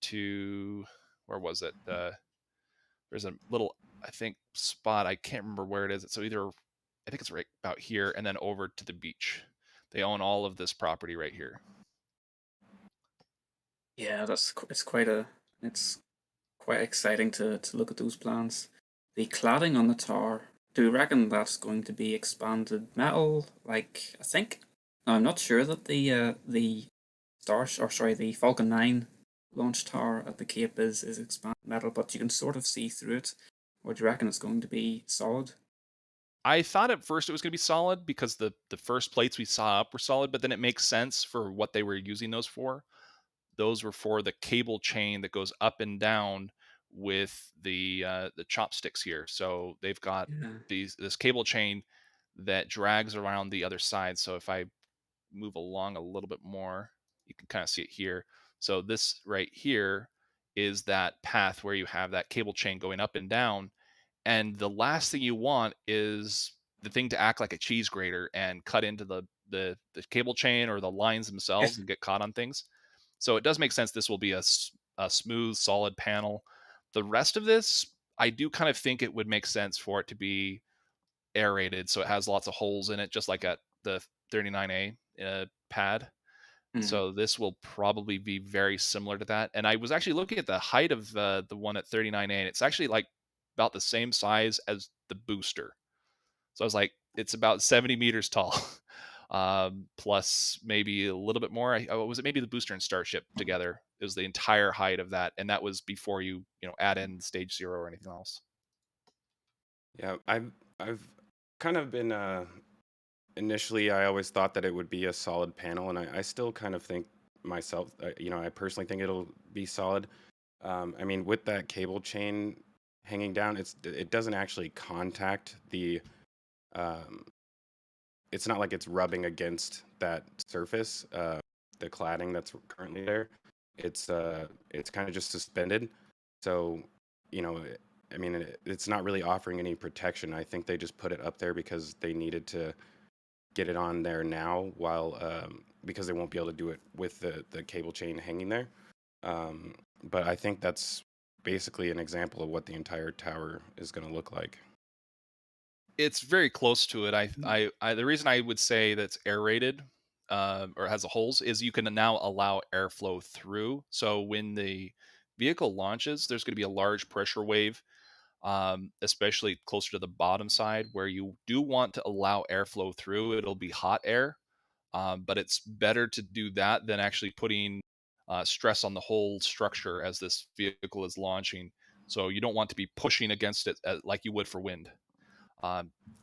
Speaker 3: to where was it? There's a little, I think, spot. I can't remember where it is. So either I think it's right about here and then over to the beach. They own all of this property right here.
Speaker 4: Yeah, it's quite exciting to look at those plans. The cladding on the tower. Do you reckon that's going to be expanded metal? Like I think. No, I'm not sure that the the Falcon 9 launch tower at the Cape is expanded metal, but you can sort of see through it. Or do you reckon it's going to be solid?
Speaker 3: I thought at first it was going to be solid because the first plates we saw up were solid, but then it makes sense for what they were using those for. Those were for the cable chain that goes up and down with the chopsticks here. So they've got
Speaker 4: Yeah.
Speaker 3: this cable chain that drags around the other side. So if I move along a little bit more, you can kind of see it here. So this right here is that path where you have that cable chain going up and down, and the last thing you want is the thing to act like a cheese grater and cut into the cable chain or the lines themselves and get caught on things. So it does make sense this will be a smooth, solid panel. The rest of this, I do kind of think it would make sense for it to be aerated, so it has lots of holes in it, just like at the 39A pad.
Speaker 4: Mm.
Speaker 3: So this will probably be very similar to that. And I was actually looking at the height of the one at 39A, and it's actually like about the same size as the booster. So I was like, it's about 70 meters tall, plus maybe a little bit more. Was it maybe the booster and Starship together? It was the entire height of that, and that was before you add in stage 0 or anything else.
Speaker 5: Yeah, I've kind of been initially I always thought that it would be a solid panel, and I still kind of think myself, I personally think it'll be solid. I mean, with that cable chain hanging down, it doesn't actually contact the. It's not like it's rubbing against that surface, the cladding that's currently there. It's kind of just suspended, so you know. I mean, it's not really offering any protection. I think they just put it up there because they needed to get it on there now while because they won't be able to do it with the cable chain hanging there. But I think that's basically an example of what the entire tower is going to look like.
Speaker 3: It's very close to it. The reason I would say that's aerated, or has the holes, is you can now allow airflow through. So when the vehicle launches, there's going to be a large pressure wave, especially closer to the bottom side where you do want to allow airflow through. It'll be hot air, but it's better to do that than actually putting stress on the whole structure as this vehicle is launching. So you don't want to be pushing against it like you would for wind.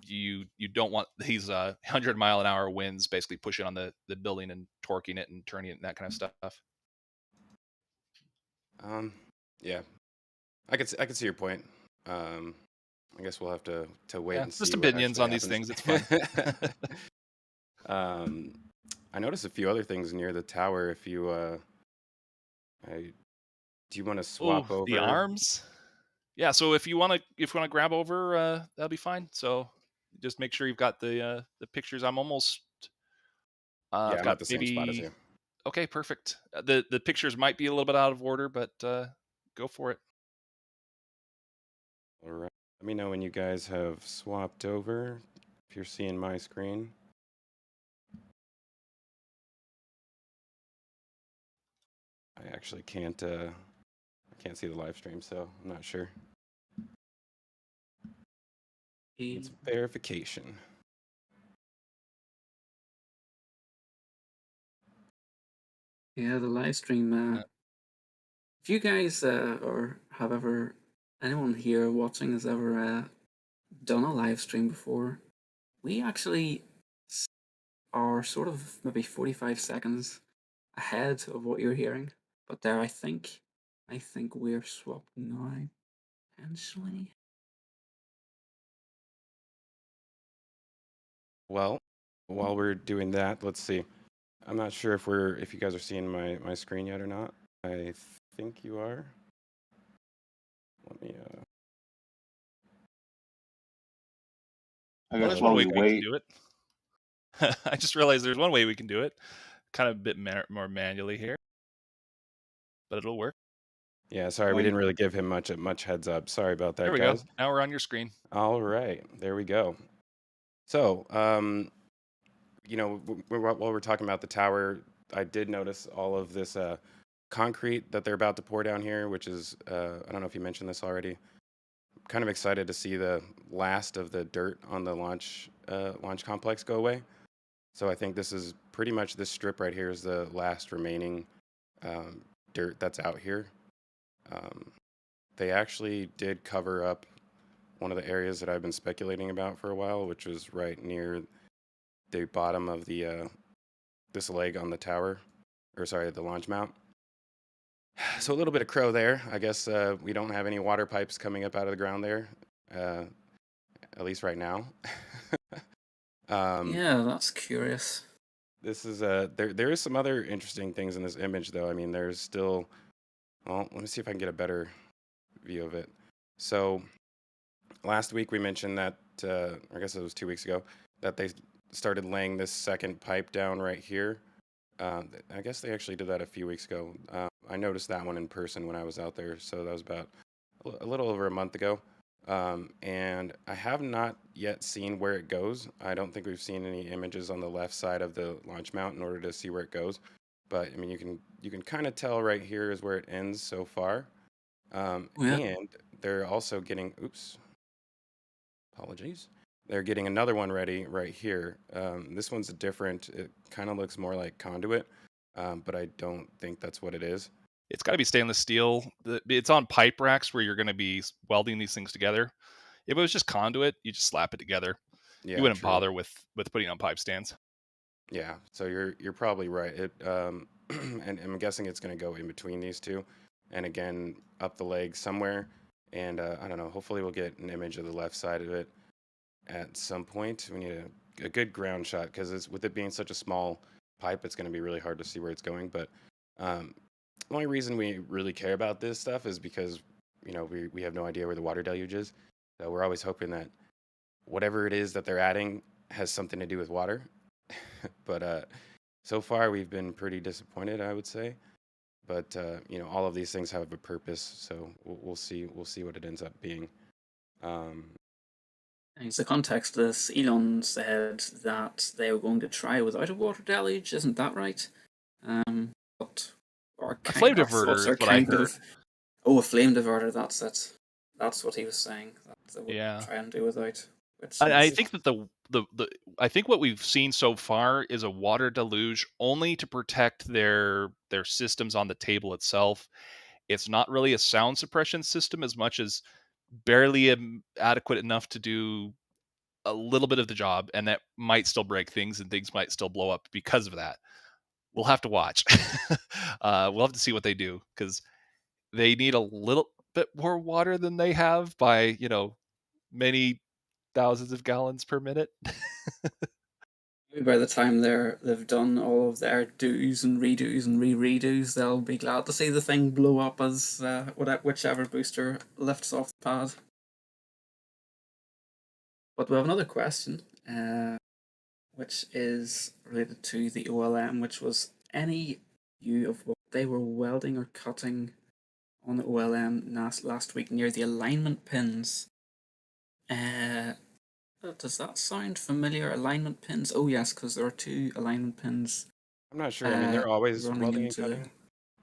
Speaker 3: You don't want these 100-mile-an-hour winds basically pushing on the building and torquing it and turning it and that kind of stuff.
Speaker 5: Yeah, I could see your point. I guess we'll have to wait and see.
Speaker 3: Just
Speaker 5: what
Speaker 3: opinions
Speaker 5: actually
Speaker 3: on these
Speaker 5: happens.
Speaker 3: things. It's fun.
Speaker 5: I noticed a few other things near the tower. If you, do you want to swap over
Speaker 3: the arms? Yeah. So if you want to grab over, that'll be fine. So just make sure you've got the pictures. I'm almost.
Speaker 5: Yeah,
Speaker 3: I've
Speaker 5: I'm
Speaker 3: got
Speaker 5: at the same spot as you.
Speaker 3: Okay, perfect. The pictures might be a little bit out of order, but go for it.
Speaker 5: All right. Let me know when you guys have swapped over. if you're seeing my screen. I actually can't see the live stream, so I'm not sure. It's verification.
Speaker 4: Yeah, the live stream. If you guys or have ever, anyone here watching has ever done a live stream before, we actually are sort of maybe 45 seconds ahead of what you're hearing. But there, I think we're swapped now, potentially.
Speaker 5: Well, while we're doing that, let's see. I'm not sure if you guys are seeing my screen yet or not. I think you are. Let me
Speaker 2: I
Speaker 3: Well,
Speaker 2: guess
Speaker 3: there's one
Speaker 2: while
Speaker 3: way
Speaker 2: we
Speaker 3: we can
Speaker 2: wait,
Speaker 3: do it. I just realized there's one way we can do it. Kind of a bit more manually here, but it'll work.
Speaker 5: Yeah, sorry, we didn't really give him much heads up. Sorry about that,
Speaker 3: There we
Speaker 5: guys.
Speaker 3: go. Now we're on your screen.
Speaker 5: All right, there we go. So, while we're talking about the tower, I did notice all of this concrete that they're about to pour down here, which is, I don't know if you mentioned this already. I'm kind of excited to see the last of the dirt on the launch complex go away. So I think this is pretty much this strip right here is the last remaining dirt that's out here. They actually did cover up one of the areas that I've been speculating about for a while, which was right near the bottom of the this leg on the tower, or sorry, the launch mount. So a little bit of crow there. I guess we don't have any water pipes coming up out of the ground there, at least right now.
Speaker 4: Yeah, that's curious.
Speaker 5: This is there is some other interesting things in this image, though. I mean, there's still. Well, let me see if I can get a better view of it. So last week we mentioned that, I guess it was 2 weeks ago, that they started laying this second pipe down right here. I guess they actually did that a few weeks ago. I noticed that one in person when I was out there, so that was about a little over a month ago. And I have not yet seen where it goes. I don't think we've seen any images on the left side of the launch mount in order to see where it goes. But I mean, you can kind of tell right here is where it ends so far. And they're also getting, oops, apologies. They're getting another one ready right here. This one's different. It kind of looks more like Conduit, but I don't think that's what it is.
Speaker 3: It's got to be stainless steel. It's on pipe racks where you're going to be welding these things together. If it was just Conduit, you just slap it together.
Speaker 5: Yeah,
Speaker 3: you wouldn't
Speaker 5: true.
Speaker 3: bother with putting on pipe stands.
Speaker 5: Yeah, so you're probably right. It and I'm guessing it's going to go in between these two, and again up the leg somewhere. And I don't know. Hopefully we'll get an image of the left side of it at some point. We need a good ground shot because with it being such a small pipe, it's going to be really hard to see where it's going. But the only reason we really care about this stuff is because we have no idea where the water deluge is. So we're always hoping that whatever it is that they're adding has something to do with water. But so far we've been pretty disappointed, I would say. But all of these things have a purpose, so we'll see what it ends up being.
Speaker 4: In the context of this, Elon said that they were going to try without a water deluge. Isn't that right? But
Speaker 3: a flame diverter is what I heard.
Speaker 4: A flame diverter. That's it. That's what he was saying. That they would try and do without.
Speaker 3: I think that I think what we've seen so far is a water deluge only to protect their systems on the table itself. It's not really a sound suppression system as much as barely adequate enough to do a little bit of the job, and that might still break things and things might still blow up because of that. We'll have to watch. We'll have to see what they do because they need a little bit more water than they have by many thousands of gallons per minute.
Speaker 4: By the time they've done all of their do's and redos and redos, they'll be glad to see the thing blow up as whichever booster lifts off the pad. But we have another question, which is related to the OLM, which was any view of what they were welding or cutting on the OLM last week near the alignment pins. Does that sound familiar? Alignment pins? Oh yes, because there are two alignment pins
Speaker 5: I'm not sure. I mean, they're always
Speaker 4: running
Speaker 5: welding and
Speaker 4: into.
Speaker 5: cutting.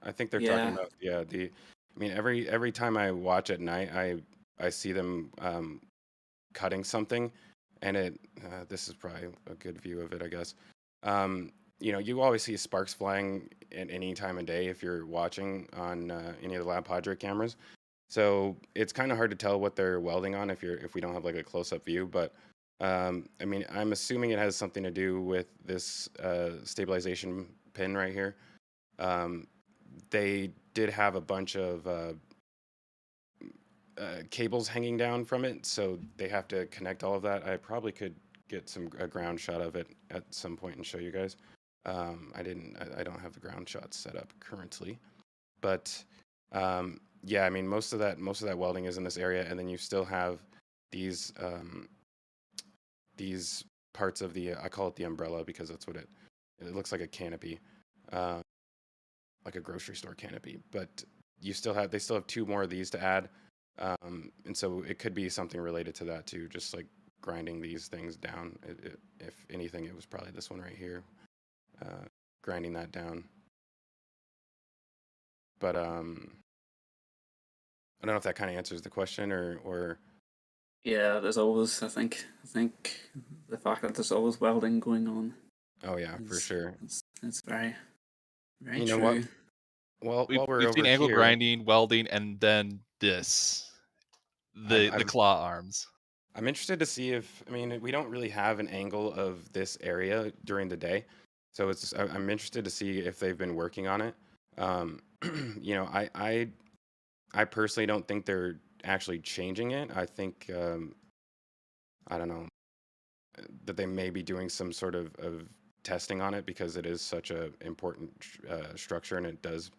Speaker 5: I think they're talking
Speaker 4: Yeah.
Speaker 5: about, yeah, the. I mean, every time I watch at night, I see them cutting something, and this is probably a good view of it, I guess. You always see sparks flying at any time of day if you're watching on any of the Lab Padre cameras. So it's kind of hard to tell what they're welding on if we don't have like a close-up view. But I mean, I'm assuming it has something to do with this stabilization pin right here. They did have a bunch of cables hanging down from it, so they have to connect all of that. I probably could get a ground shot of it at some point and show you guys. I don't have the ground shots set up currently, but yeah, I mean most of that welding is in this area, and then you still have these parts of the I call it the umbrella because that's what it looks like, a canopy, uh, like a grocery store canopy, but they still have two more of these to add. And so it could be something related to that too, just like grinding these things down. If anything, it was probably this one right here, grinding that down. But I don't know if that kind of answers the question or.
Speaker 4: Yeah, there's always. I think the fact that there's always welding going on.
Speaker 5: Oh yeah, for sure.
Speaker 4: It's very, very
Speaker 5: You know
Speaker 4: true.
Speaker 5: what? Well, while we're
Speaker 3: We've
Speaker 5: over
Speaker 3: seen angle
Speaker 5: here,
Speaker 3: grinding, welding, and then the claw arms.
Speaker 5: I'm interested to see if, I mean, we don't really have an angle of this area during the day, so I'm interested to see if they've been working on it. I personally don't think they're actually changing it. I think I don't know, that they may be doing some sort of testing on it because it is such a important structure, and it does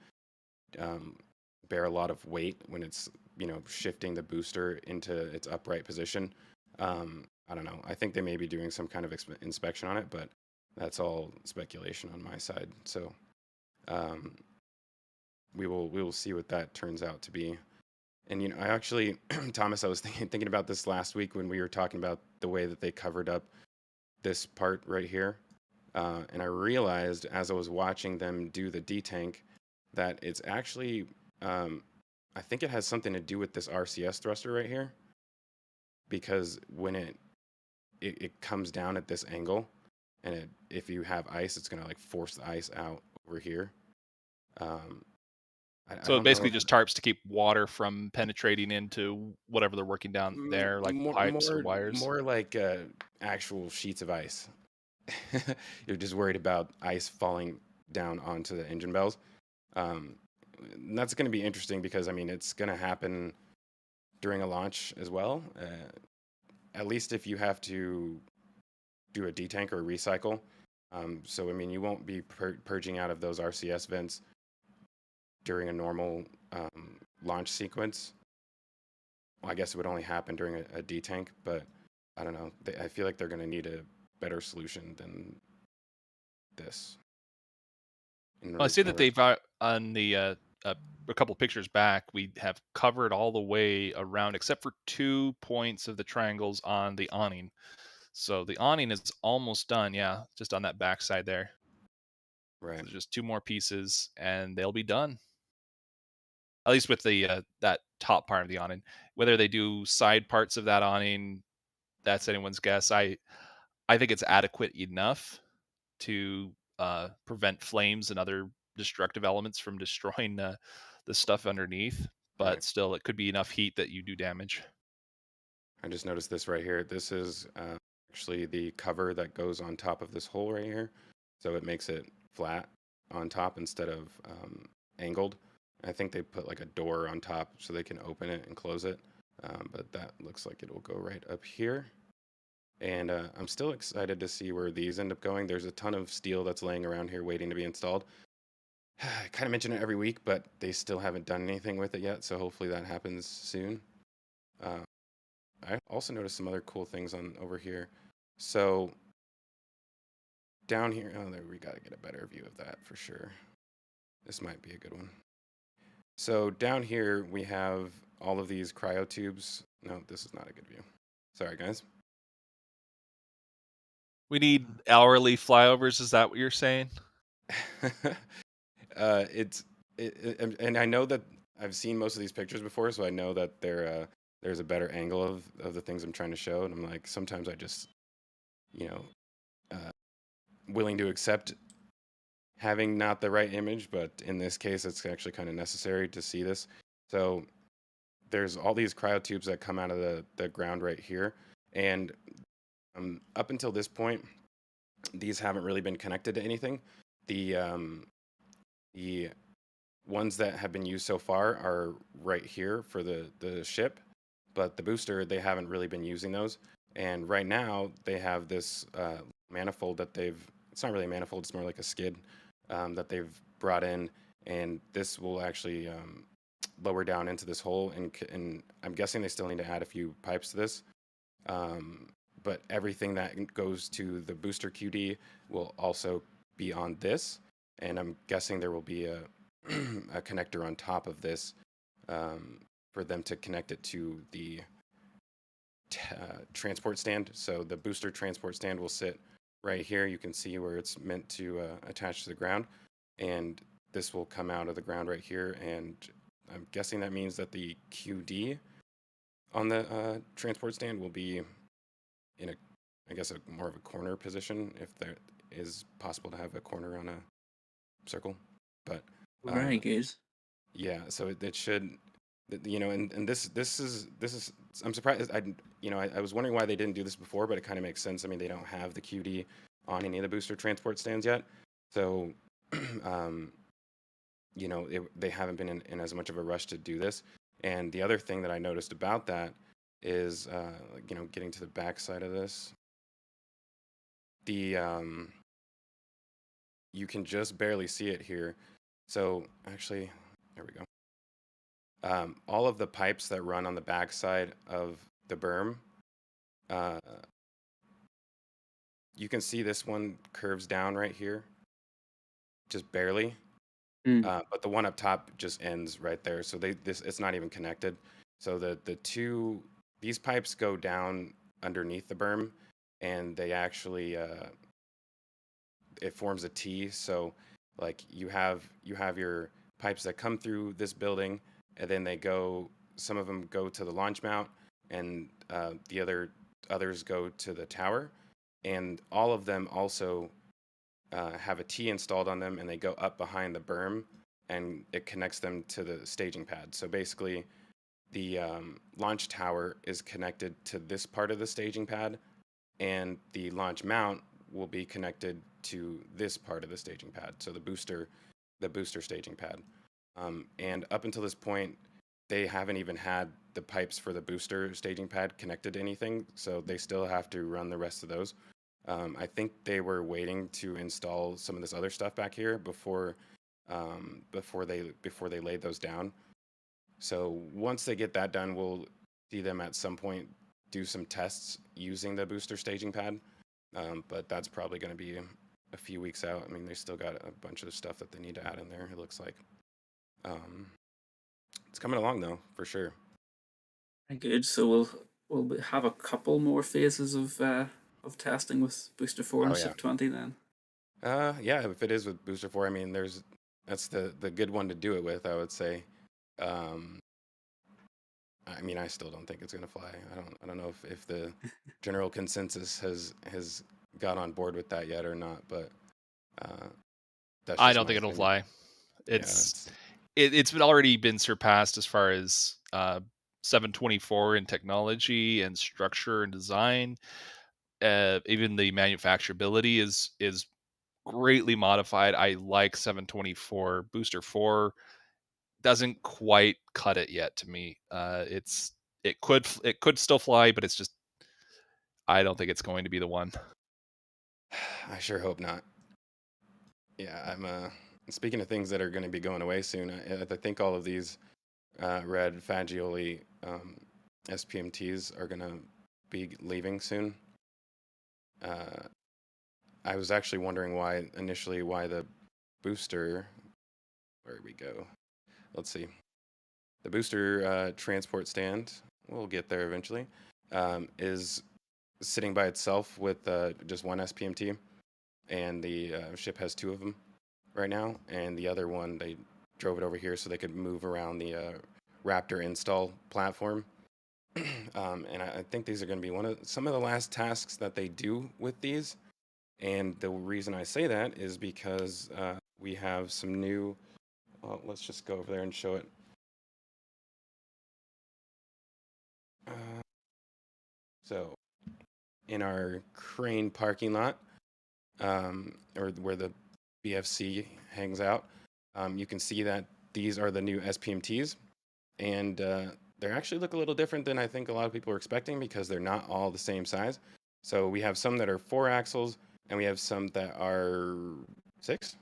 Speaker 5: bear a lot of weight when it's shifting the booster into its upright position. I don't know. I think they may be doing some kind of inspection on it, but that's all speculation on my side. So we will see what that turns out to be. And I actually, Thomas, I was thinking about this last week when we were talking about the way that they covered up this part right here, and I realized as I was watching them do the detank that it's actually, I think it has something to do with this RCS thruster right here, because when it comes down at this angle, and if you have ice, it's gonna like force the ice out over here. I
Speaker 3: So
Speaker 5: don't know
Speaker 3: basically
Speaker 5: if
Speaker 3: just tarps to keep water from penetrating into whatever they're working down there, like pipes or wires.
Speaker 5: more like actual sheets of ice. You're just worried about ice falling down onto the engine bells. And that's going to be interesting because I mean it's going to happen during a launch as well. At least if you have to do a detank or a recycle. So I mean you won't be purging out of those RCS vents during a normal launch sequence. Well, I guess it would only happen during a detank, but I don't know. I feel like they're going to need a better solution than this.
Speaker 3: Well, I see that they've on the a couple pictures back, we have covered all the way around except for 2 points of the triangles on the awning. So the awning is almost done, yeah, just on that back side there.
Speaker 5: Right.
Speaker 3: So just 2 more pieces and they'll be done. At least with the that top part of the awning. Whether they do side parts of that awning, that's anyone's guess. I think it's adequate enough to prevent flames and other destructive elements from destroying the stuff underneath. But
Speaker 5: Right.
Speaker 3: still, it could be enough heat that you do damage.
Speaker 5: I just noticed this right here. This is actually the cover that goes on top of this hole right here. So it makes it flat on top instead of angled. I think they put like a door on top so they can open it and close it. But that looks like it will go right up here. And I'm still excited to see where these end up going. There's a ton of steel that's laying around here waiting to be installed. I kind of mention it every week, but they still haven't done anything with it yet. So hopefully that happens soon. I also noticed some other cool things on over here. So down here, oh, there, we got to get a better view of that for sure. This might be a good one. So down here we have all of these cryo tubes. No, this is not a good view. Sorry, guys.
Speaker 3: We need hourly flyovers. Is that what you're saying?
Speaker 5: And I know that I've seen most of these pictures before, so I know that there's a better angle of the things I'm trying to show, and I'm like, sometimes I just, you know, willing to accept having not the right image, but in this case, it's actually kind of necessary to see this. So there's all these cryo tubes that come out of the ground right here, and up until this point, these haven't really been connected to anything. The ones that have been used so far are right here for the ship, but the booster, they haven't really been using those. And right now they have this manifold that it's not really a manifold, it's more like a skid that they've brought in, and this will actually lower down into this hole, and I'm guessing they still need to add a few pipes to this. But everything that goes to the booster QD will also be on this, and I'm guessing there will be a connector on top of this for them to connect it to the transport stand. So the booster transport stand will sit right here. You can see where it's meant to attach to the ground, and this will come out of the ground right here, and I'm guessing that means that the QD on the transport stand will be in I guess more of a corner position, if there is possible to have a corner on a circle. But
Speaker 4: Very good.
Speaker 5: yeah, so it should, and this is I'm surprised. I was wondering why they didn't do this before, but it kind of makes sense. I mean, they don't have the QD on any of the booster transport stands yet, so they haven't been in as much of a rush to do this. And the other thing that I noticed about that is, getting to the back side of this, you can just barely see it here. So actually, there we go. All of the pipes that run on the back side of the berm, you can see this one curves down right here, just barely. But the one up top just ends right there. So it's not even connected. So these pipes go down underneath the berm, and they actually it forms a T. So like you have your pipes that come through this building, and then some of them go to the launch mount, and the others go to the tower, and all of them also have a T installed on them, and they go up behind the berm, and it connects them to the staging pad. So basically, the launch tower is connected to this part of the staging pad, and the launch mount will be connected to this part of the staging pad. So the booster staging pad. And up until this point, they haven't even had the pipes for the booster staging pad connected to anything, so they still have to run the rest of those. I think they were waiting to install some of this other stuff back here before they laid those down. So once they get that done, we'll see them at some point do some tests using the booster staging pad. But that's probably going to be a few weeks out. I mean, they still got a bunch of stuff that they need to add in there, it looks like. It's coming along though, for sure.
Speaker 4: Very good. So we'll have a couple more phases of testing with Booster 4 and Ship 20 then.
Speaker 5: Yeah, if it is with Booster 4, I mean, that's the good one to do it with, I would say. I mean, I still don't think it's gonna fly. I don't know if the general consensus has got on board with that yet or not, but
Speaker 3: I don't think it'll fly. It's already been surpassed as far as 724 in technology and structure and design. Even the manufacturability is greatly modified. I like 724. Booster 4 doesn't quite cut it yet to me. It could still fly, but it's just, I don't think it's going to be the one.
Speaker 5: I sure hope not. Yeah, I'm speaking of things that are going to be going away soon, I think all of these red Fagioli SPMTs are going to be leaving soon. I was actually wondering why the booster, where we go, let's see, the booster transport stand, we'll get there eventually, is sitting by itself with just one SPMT, and the ship has two of them right now, and the other one they drove it over here so they could move around the Raptor install platform. And I think these are going to be some of the last tasks that they do with these. And the reason I say that is because we have some new. Well, let's just go over there and show it. So, in our crane parking lot, or where the BFC hangs out, you can see that these are the new SPMTs, and they actually look a little different than I think a lot of people are expecting because they're not all the same size. So we have some that are 4 axles, and we have some that are 6.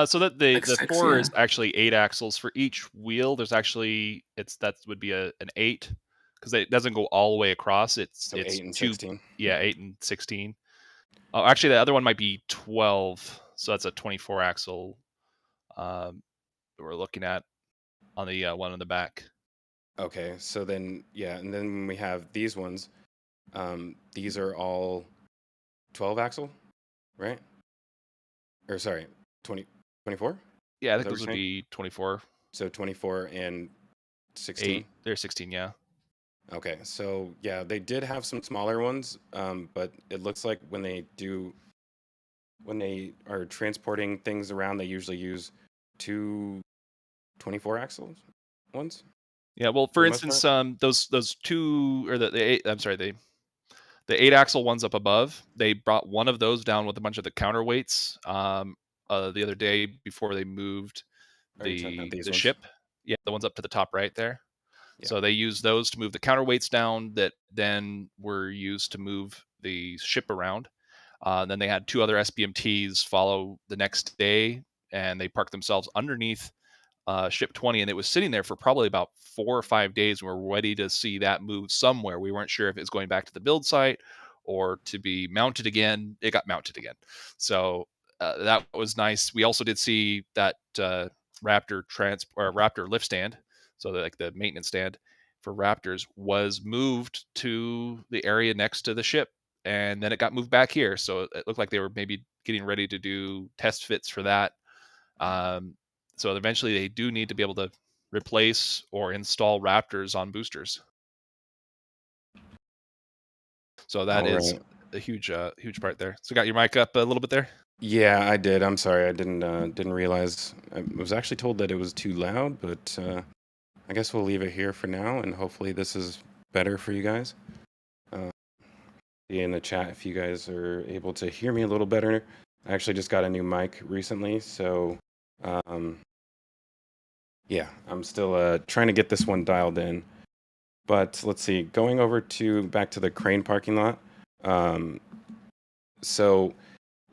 Speaker 3: So that the
Speaker 4: Like 6,
Speaker 3: 4
Speaker 4: yeah.
Speaker 3: is actually 8 axles for each wheel. There's actually that would be an 8 because it doesn't go all the way across. It's
Speaker 5: So 8 and
Speaker 3: 2,
Speaker 5: 16.
Speaker 3: yeah, 8 and 16. Oh, actually, the other one might be 12. So that's a 24 axle that we're looking at on the one in the back.
Speaker 5: Okay, so then yeah, and then when we have these ones, these are all 12 axle, right? Or sorry, 24?
Speaker 3: Yeah, I
Speaker 5: Is
Speaker 3: think
Speaker 5: that what
Speaker 3: those
Speaker 5: you're
Speaker 3: would
Speaker 5: saying?
Speaker 3: be 24.
Speaker 5: So 24 and 16.
Speaker 3: 8. They're 16, yeah.
Speaker 5: Okay, so yeah, they did have some smaller ones, but it looks like when they are transporting things around, they usually use 2 24 axles ones.
Speaker 3: Yeah, well,
Speaker 5: For
Speaker 3: for
Speaker 5: the most
Speaker 3: instance, those two or the 8. I'm sorry, the 8 axle ones up above. They brought one of those down with a bunch of the counterweights the other day before they moved
Speaker 5: Are you talking about
Speaker 3: the
Speaker 5: these ones?
Speaker 3: ship. Yeah, the ones up to the top right there.
Speaker 5: Yeah.
Speaker 3: So they used those to move the counterweights down that then were used to move the ship around. Then they had 2 other SBMTs follow the next day, and they parked themselves underneath ship 20, and it was sitting there for probably about 4 or 5 days. We were ready to see that move somewhere. We weren't sure if it was going back to the build site or to be mounted again. It got mounted again. So that was nice. We also did see that Raptor lift stand, so like the maintenance stand for Raptors, was moved to the area next to the ship, and then it got moved back here. So it looked like they were maybe getting ready to do test fits for that. So eventually they do need to be able to replace or install Raptors on boosters. So that is a huge part there. So got your mic up a little bit there?
Speaker 5: Yeah, I did. I'm sorry, I didn't realize. I was actually told that it was too loud, but I guess we'll leave it here for now, and hopefully this is better for you guys. In the chat if you guys are able to hear me a little better. I actually just got a new mic recently, so yeah, I'm still trying to get this one dialed in. But let's see, going over back to the crane parking lot. So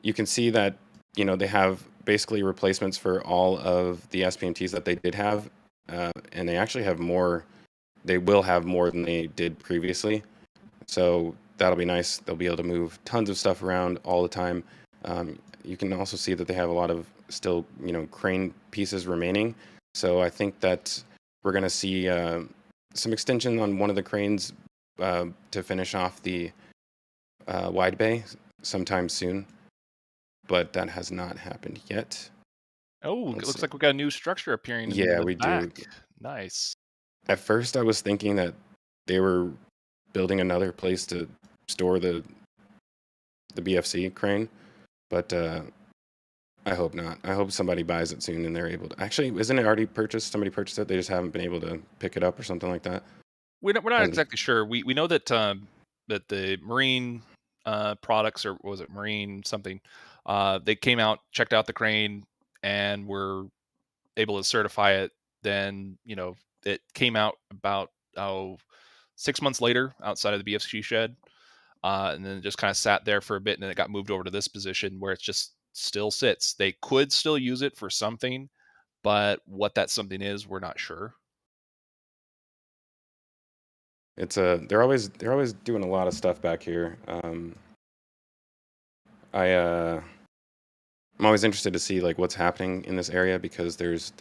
Speaker 5: you can see that, they have basically replacements for all of the SPMTs that they did have, and they actually have more. They will have more than they did previously. So that'll be nice. They'll be able to move tons of stuff around all the time. You can also see that they have a lot of still, crane pieces remaining. So I think that we're going to see some extension on one of the cranes to finish off the Widebay sometime soon. But that has not happened yet.
Speaker 3: Oh, it looks like we got a new structure appearing.
Speaker 5: Yeah,
Speaker 3: in the
Speaker 5: we
Speaker 3: back.
Speaker 5: do.
Speaker 3: Nice.
Speaker 5: At first, I was thinking that they were building another place to store the BFC crane, but I hope not. I hope somebody buys it soon and they're able to. Actually, isn't it already purchased? Somebody purchased it. They just haven't been able to pick it up or something like that.
Speaker 3: We're not exactly sure. We know that that the marine products, or was it marine something? They came out, checked out the crane, and were able to certify it. Then it came out about 6 months later outside of the BFC shed, and then it just kind of sat there for a bit, and then it got moved over to this position where it just still sits. They could still use it for something, but what that something is, we're not sure.
Speaker 5: It's they're always doing a lot of stuff back here. I'm always interested to see like what's happening in this area because there's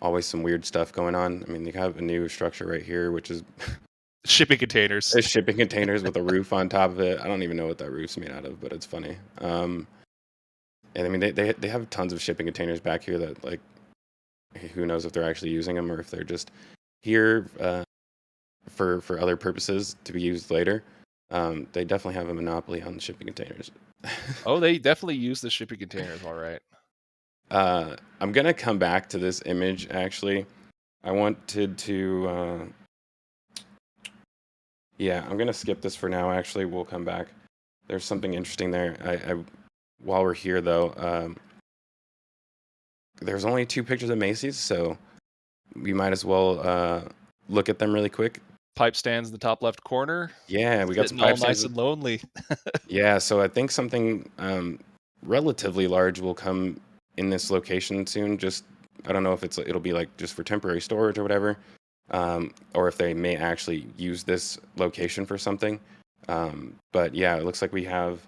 Speaker 5: always some weird stuff going on. I mean, they have a new structure right here, which is
Speaker 3: Shipping containers.
Speaker 5: There's shipping containers with a roof on top of it. I don't even know what that roof's made out of, but it's funny. And I mean, they have tons of shipping containers back here that, like, who knows if they're actually using them or if they're just here for other purposes to be used later. They definitely have a monopoly on shipping containers.
Speaker 3: Oh, they definitely use the shipping containers, all right.
Speaker 5: I'm gonna come back to this image. Actually, I wanted to. Yeah, I'm gonna skip this for now. Actually, we'll come back. There's something interesting there. I while we're here though, there's only 2 pictures of Masseys, so we might as well look at them really quick.
Speaker 3: Pipe stands in the top left corner.
Speaker 5: Yeah, we got some
Speaker 3: Sitting all
Speaker 5: pipe stands.
Speaker 3: nice and lonely.
Speaker 5: Yeah, so I think something relatively large will come in this location soon. Just I don't know if it'll be like just for temporary storage or whatever, or if they may actually use this location for something. But yeah, it looks like we have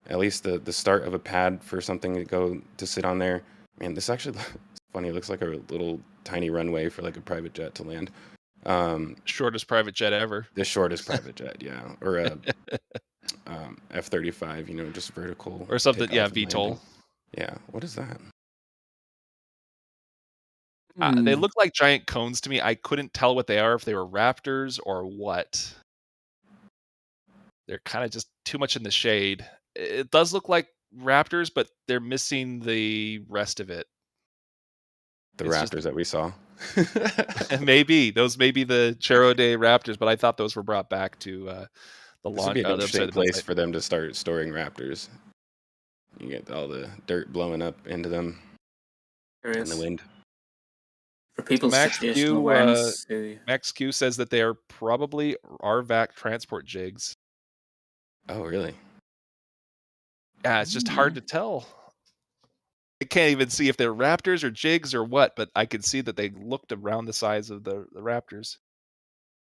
Speaker 5: at least the start of a pad for something to go to sit on there. Man, this actually it's funny. It looks like a little tiny runway for like a private jet to land.
Speaker 3: Shortest private jet ever.
Speaker 5: The shortest private jet, yeah, or a F-35, you know, just vertical
Speaker 3: or something. Yeah,
Speaker 5: takeoff and
Speaker 3: VTOL.
Speaker 5: landing. Yeah, what is that?
Speaker 3: They look like giant cones to me. I couldn't tell what they are, if they were raptors or what. They're kind of just too much in the shade. It does look like raptors, but they're missing the rest of it.
Speaker 5: The
Speaker 3: It's
Speaker 5: raptors that we saw.
Speaker 3: Maybe those may be the Chero Day raptors, but I thought those were brought back to the
Speaker 5: This would
Speaker 3: launch.
Speaker 5: be an
Speaker 3: The
Speaker 5: interesting
Speaker 3: website.
Speaker 5: place for them to start storing raptors. You get all the dirt blowing up into them
Speaker 4: There
Speaker 5: in
Speaker 4: is.
Speaker 5: the wind.
Speaker 4: For people's
Speaker 3: Max
Speaker 4: situational
Speaker 3: Q,
Speaker 4: awareness,
Speaker 3: Max Q says that they are probably RVAC transport jigs.
Speaker 5: Oh, really?
Speaker 3: Yeah, it's just hard to tell. I can't even see if they're raptors or jigs or what, but I could see that they looked around the size of the raptors.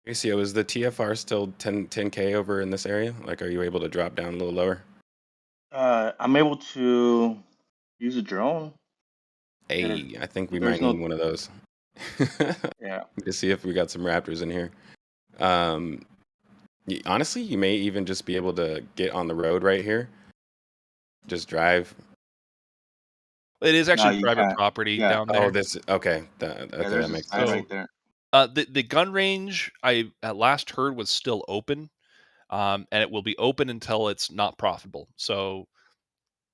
Speaker 5: ACO, is the TFR still 10K over in this area? Like, are you able to drop down a little lower?
Speaker 2: I'm able to use a drone.
Speaker 5: Hey, I think we
Speaker 2: there's
Speaker 5: might need
Speaker 2: no-
Speaker 5: one of those.
Speaker 2: Yeah.
Speaker 5: To see if we got some raptors in here. Honestly, you may even just be able to get on the road right here. Just drive.
Speaker 3: It is
Speaker 2: No,
Speaker 3: actually
Speaker 2: you
Speaker 3: private
Speaker 2: can't.
Speaker 3: property
Speaker 2: Yeah.
Speaker 3: down there.
Speaker 5: Oh, this okay. That
Speaker 2: there's a
Speaker 5: makes
Speaker 2: sign
Speaker 5: sense.
Speaker 2: right there.
Speaker 3: The gun range I at last heard was still open, and it will be open until it's not profitable. So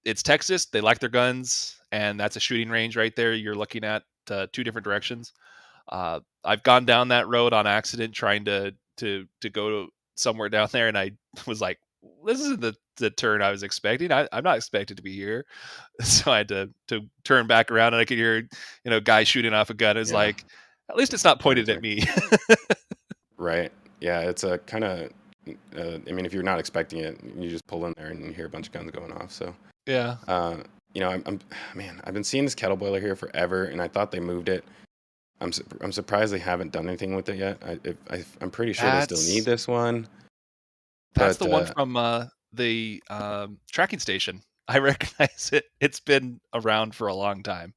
Speaker 3: it's Texas; they like their guns, and that's a shooting range right there. You're looking at 2 different directions. I've gone down that road on accident trying to go to somewhere down there, and I was like, "This isn't the turn I was expecting. I'm not expected to be here." So I had to turn back around, and I could hear guy shooting off a gun. It was
Speaker 5: Yeah.
Speaker 3: like, at least it's not pointed
Speaker 5: Turns
Speaker 3: at me.
Speaker 5: Right. Yeah, it's a kind of. I mean, if you're not expecting it, you just pull in there and you hear a bunch of guns going off. So
Speaker 3: Yeah.
Speaker 5: I've been seeing this kettle boiler here forever, and I thought they moved it. I'm surprised they haven't done anything with it yet. I'm pretty sure they still need this one.
Speaker 3: That's
Speaker 5: But,
Speaker 3: the one from the tracking station. I recognize it. It's been around for a long time.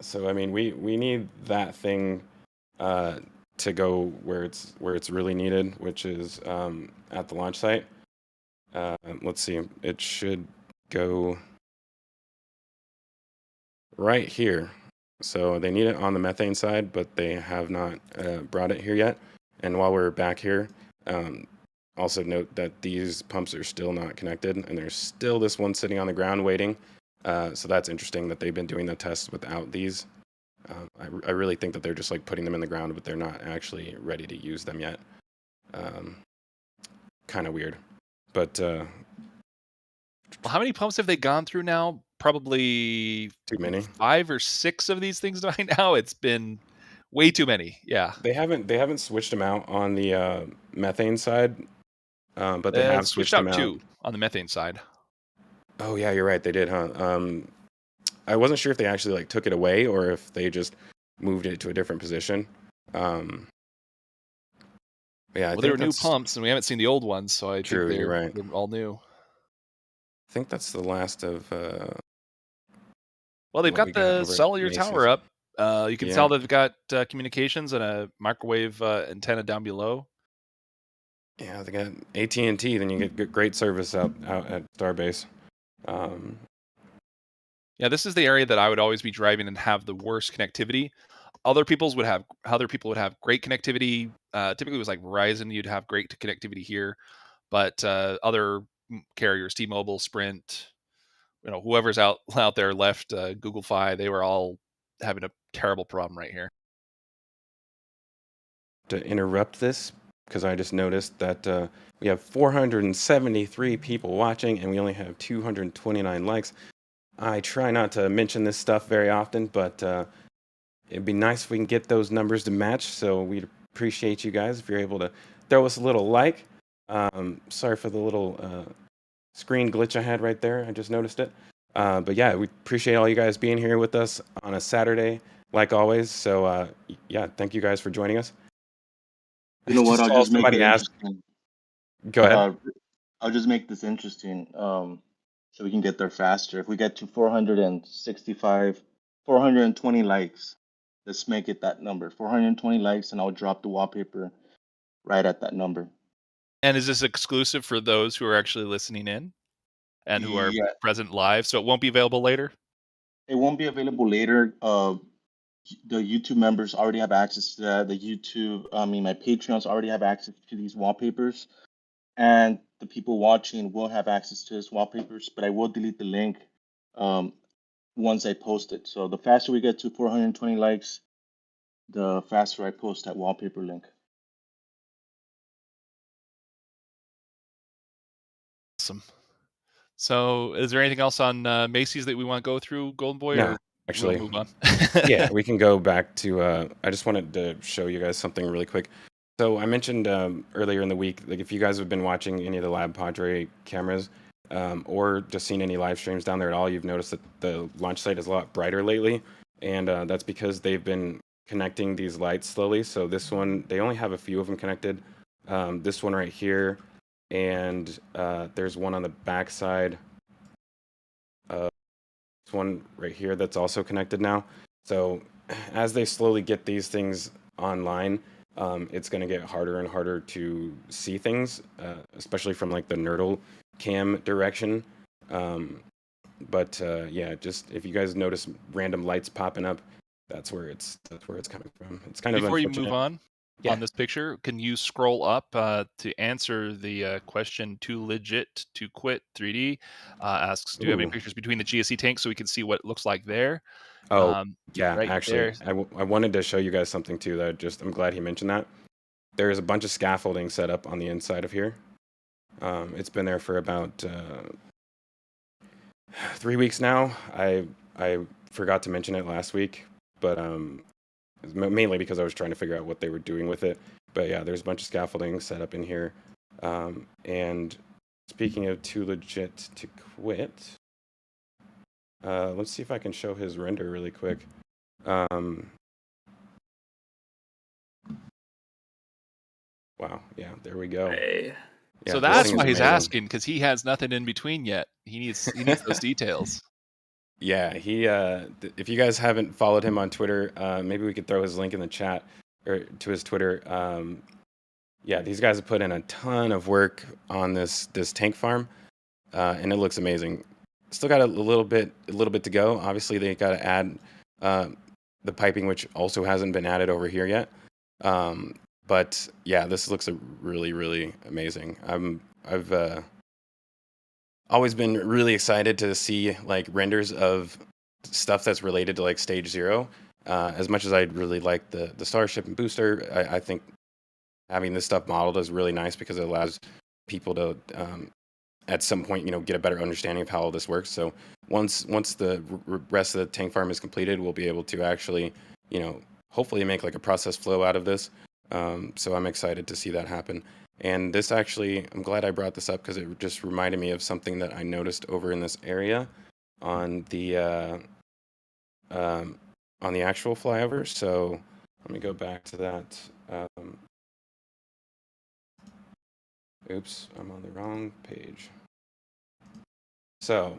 Speaker 5: So I mean, we need that thing to go where it's really needed, which is at the launch site. Let's see. It should go right here. So they need it on the methane side, but they have not brought it here yet. And while we're back here, also note that these pumps are still not connected, and there's still this one sitting on the ground waiting. So that's interesting that they've been doing the tests without these. I really think that they're just like putting them in the ground, but they're not actually ready to use them yet. Kind of weird. But
Speaker 3: Well, how many pumps have they gone through now? Probably
Speaker 5: too many.
Speaker 3: 5 or 6 of these things by now. It's been way too many. Yeah.
Speaker 5: They haven't switched them out on the methane side, but they have switched them out
Speaker 3: 2 on the methane side.
Speaker 5: Oh yeah, you're right. They did, huh? I wasn't sure if they actually like took it away or if they just moved it to a different position. Yeah,
Speaker 3: Well, they were new pumps, and we haven't seen the old ones, so I
Speaker 5: True,
Speaker 3: think
Speaker 5: you're right.
Speaker 3: they're all new.
Speaker 5: I think that's the last of.
Speaker 3: Well, they've
Speaker 5: what we
Speaker 3: got
Speaker 5: got
Speaker 3: the
Speaker 5: over at
Speaker 3: cellular tower
Speaker 5: Masseys.
Speaker 3: up. You can tell they've got communications and a microwave antenna down below.
Speaker 5: Yeah, they got AT&T, then you get great service out at Starbase.
Speaker 3: Yeah, this is the area that I would always be driving and have the worst connectivity. Other people would have great connectivity. Typically, it was like Verizon. You'd have great connectivity here, but other carriers, T-Mobile, Sprint, whoever's out there left, Google Fi, they were all having a terrible problem right here.
Speaker 5: To interrupt this, because I just noticed that we have 473 people watching and we only have 229 likes. I try not to mention this stuff very often, but it'd be nice if we can get those numbers to match. So we'd appreciate you guys if you're able to throw us a little like. Sorry for the little screen glitch I had right there. I just noticed it. But yeah, we appreciate all you guys being here with us on a Saturday, like always. So yeah, thank you guys for joining us.
Speaker 2: You know what? I'll just make it
Speaker 5: ask.
Speaker 2: interesting.
Speaker 5: Go ahead.
Speaker 2: I'll just make this interesting, so we can get there faster. If we get to 465, 420 likes, let's make it that number. 420 likes, and I'll drop the wallpaper right at that number.
Speaker 3: And is this exclusive for those who are actually listening in and who are
Speaker 2: Yeah,
Speaker 3: present live? So it won't be available later?
Speaker 2: it won't be available later. The YouTube members already have access to that. My Patreons already have access to these wallpapers, and the people watching will have access to these wallpapers. But I will delete the link once I post it. So the faster we get to 420 likes, the faster I post that wallpaper link.
Speaker 3: Awesome. So is there anything else on Macy's that we want to go through, Golden Boy?
Speaker 5: No,
Speaker 3: or
Speaker 5: actually,
Speaker 3: we'll move on?
Speaker 5: yeah, we can go back to. I just wanted to show you guys something really quick. So I mentioned earlier in the week, like if you guys have been watching any of the Lab Padre cameras, or just seen any live streams down there at all, you've noticed that the launch site is a lot brighter lately, and that's because they've been connecting these lights slowly. So this one, they only have a few of them connected. This one right here, and there's one on the back side. This one right here that's also connected now. So as they slowly get these things online, it's going to get harder and harder to see things, especially from like the Nerdle cam direction. But yeah, just if you guys notice random lights popping up, that's where it's coming from. It's kind of
Speaker 3: Before you
Speaker 5: unfortunate.
Speaker 3: move on,
Speaker 5: Yeah.
Speaker 3: on this picture, can you scroll up to answer the question, too legit to quit 3D? Asks, do you have any
Speaker 5: Ooh.
Speaker 3: pictures between the GSC tanks so we can see what it looks like there?
Speaker 5: Oh, yeah,
Speaker 3: right
Speaker 5: actually,
Speaker 3: there.
Speaker 5: I wanted to show you guys something too that I'm glad he mentioned that. There's a bunch of scaffolding set up on the inside of here. It's been there for about 3 weeks now. I forgot to mention it last week, but mainly because I was trying to figure out what they were doing with it. But yeah, there's a bunch of scaffolding set up in here. And speaking of too legit to quit, let's see if I can show his render really quick. Wow, yeah, there we go.
Speaker 4: Hey.
Speaker 5: Yeah,
Speaker 3: So
Speaker 5: this
Speaker 3: that's
Speaker 5: thing
Speaker 3: why
Speaker 5: is
Speaker 3: he's
Speaker 5: amazing.
Speaker 3: asking, because he has nothing in between yet. He needs those details.
Speaker 5: Yeah, he. If you guys haven't followed him on Twitter, maybe we could throw his link in the chat or to his Twitter. Yeah, these guys have put in a ton of work on this tank farm, and it looks amazing. Still got a little bit to go. Obviously, they got to add the piping, which also hasn't been added over here yet. But yeah, this looks really, really amazing. I've always been really excited to see like renders of stuff that's related to like Stage 0. As much as I'd really like the Starship and booster, I think having this stuff modeled is really nice because it allows people to at some point, get a better understanding of how all this works. So once the rest of the tank farm is completed, we'll be able to actually, hopefully make like a process flow out of this. So I'm excited to see that happen. And this actually, I'm glad I brought this up because it just reminded me of something that I noticed over in this area on the actual flyover. So let me go back to that. Oops, I'm on the wrong page. So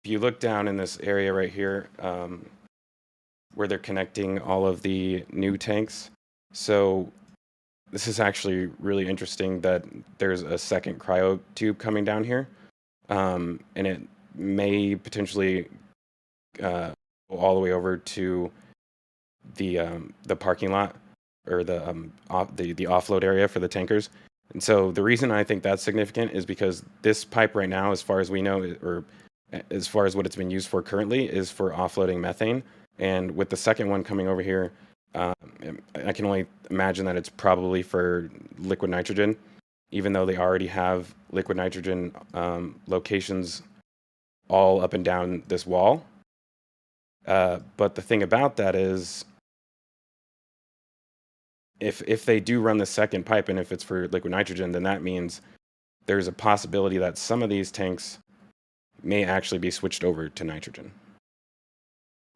Speaker 5: if you look down in this area right here, where they're connecting all of the new tanks. So this is actually really interesting that there's a second cryo tube coming down here, and it may potentially go all the way over to the parking lot or the offload area for the tankers. And so the reason I think that's significant is because this pipe right now, as far as we know, or as far as what it's been used for currently, is for offloading methane. And with the second one coming over here, I can only imagine that it's probably for liquid nitrogen, even though they already have liquid nitrogen locations all up and down this wall. But the thing about that is, if they do run the second pipe, and if it's for liquid nitrogen, then that means there's a possibility that some of these tanks may actually be switched over to nitrogen.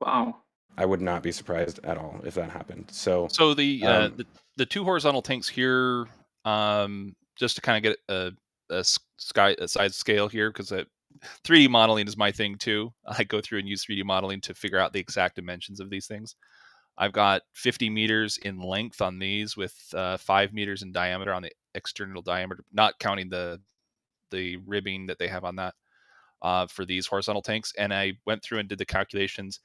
Speaker 4: Wow.
Speaker 5: I would not be surprised at all if that happened. So
Speaker 3: the two horizontal tanks here, just to kind of get a size scale here, because 3D modeling is my thing too. I go through and use 3D modeling to figure out the exact dimensions of these things. I've got 50 meters in length on these, with 5 meters in diameter on the external diameter, not counting the ribbing that they have on that for these horizontal tanks. And I went through and did the calculations.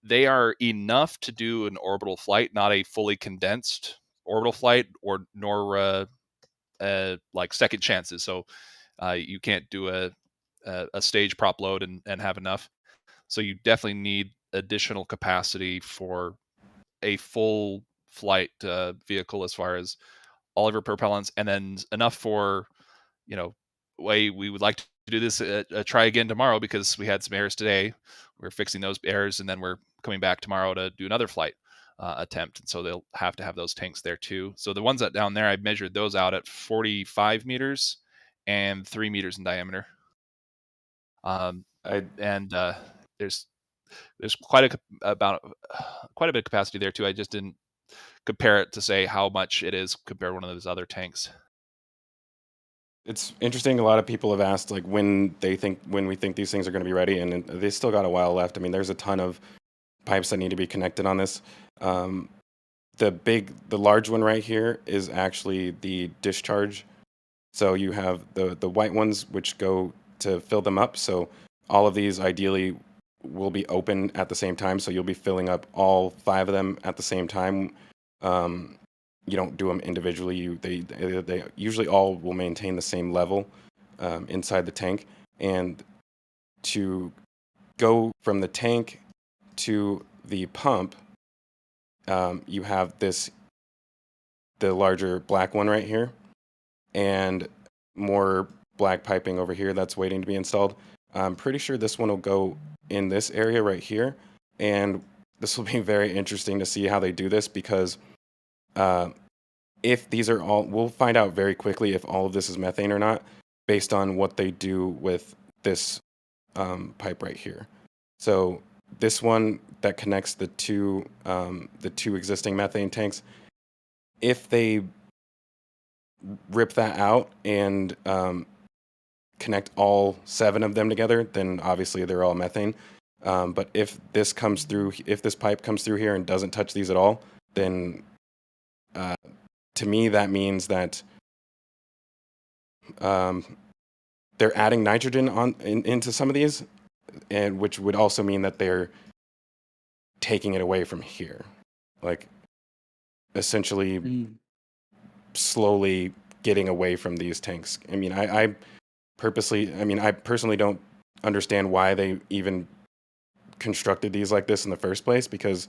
Speaker 3: They are enough to do an orbital flight, not a fully condensed orbital flight, nor like second chances. So you can't do a stage prop load and have enough. So you definitely need additional capacity for a full flight vehicle, as far as all of your propellants, and then enough for, way we would like to do this try again tomorrow, because we had some errors today. We're fixing those errors, and then we're coming back tomorrow to do another flight attempt. And so they'll have to have those tanks there too. So the ones that down there, I measured those out at 45 meters and 3 meters in diameter. There's quite a bit of capacity there too. I just didn't compare it to say how much it is compared to one of those other tanks.
Speaker 5: It's interesting. A lot of people have asked like when we think these things are going to be ready, and they still got a while left. I mean, there's a ton of pipes that need to be connected on this. The large one right here is actually the discharge. So you have the white ones which go to fill them up. So all of these ideally will be open at the same time. So you'll be filling up all 5 of them at the same time. You don't do them individually. They usually all will maintain the same level inside the tank. And to go from the tank to the pump, you have the larger black one right here, and more black piping over here that's waiting to be installed. I'm pretty sure this one will go in this area right here, and this will be very interesting to see how they do this, because if these are all, we'll find out very quickly if all of this is methane or not, based on what they do with this pipe right here. So this one that connects the two existing methane tanks, if they rip that out and connect all 7 of them together, then obviously they're all methane. But if this pipe comes through here and doesn't touch these at all, then to me that means that they're adding nitrogen into some of these, and which would also mean that they're taking it away from here, like essentially slowly getting away from these tanks. I mean, I personally don't understand why they even constructed these like this in the first place, because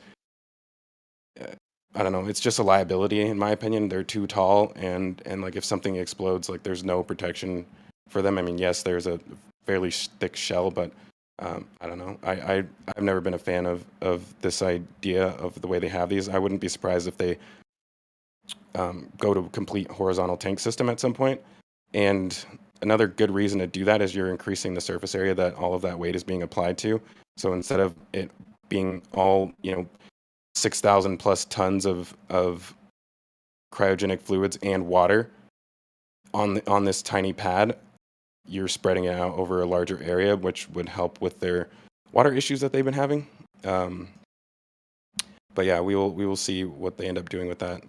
Speaker 5: I don't know, it's just a liability in my opinion. They're too tall, and like if something explodes, like there's no protection for them. I mean, yes, there's a fairly thick shell, but I don't know. I've never been a fan of this idea of the way they have these. I wouldn't be surprised if they go to a complete horizontal tank system at some point. And another good reason to do that is you're increasing the surface area that all of that weight is being applied to. So instead of it being all, 6,000 plus tons of cryogenic fluids and water on this tiny pad, you're spreading it out over a larger area, which would help with their water issues that they've been having. But yeah, we will see what they end up doing with that.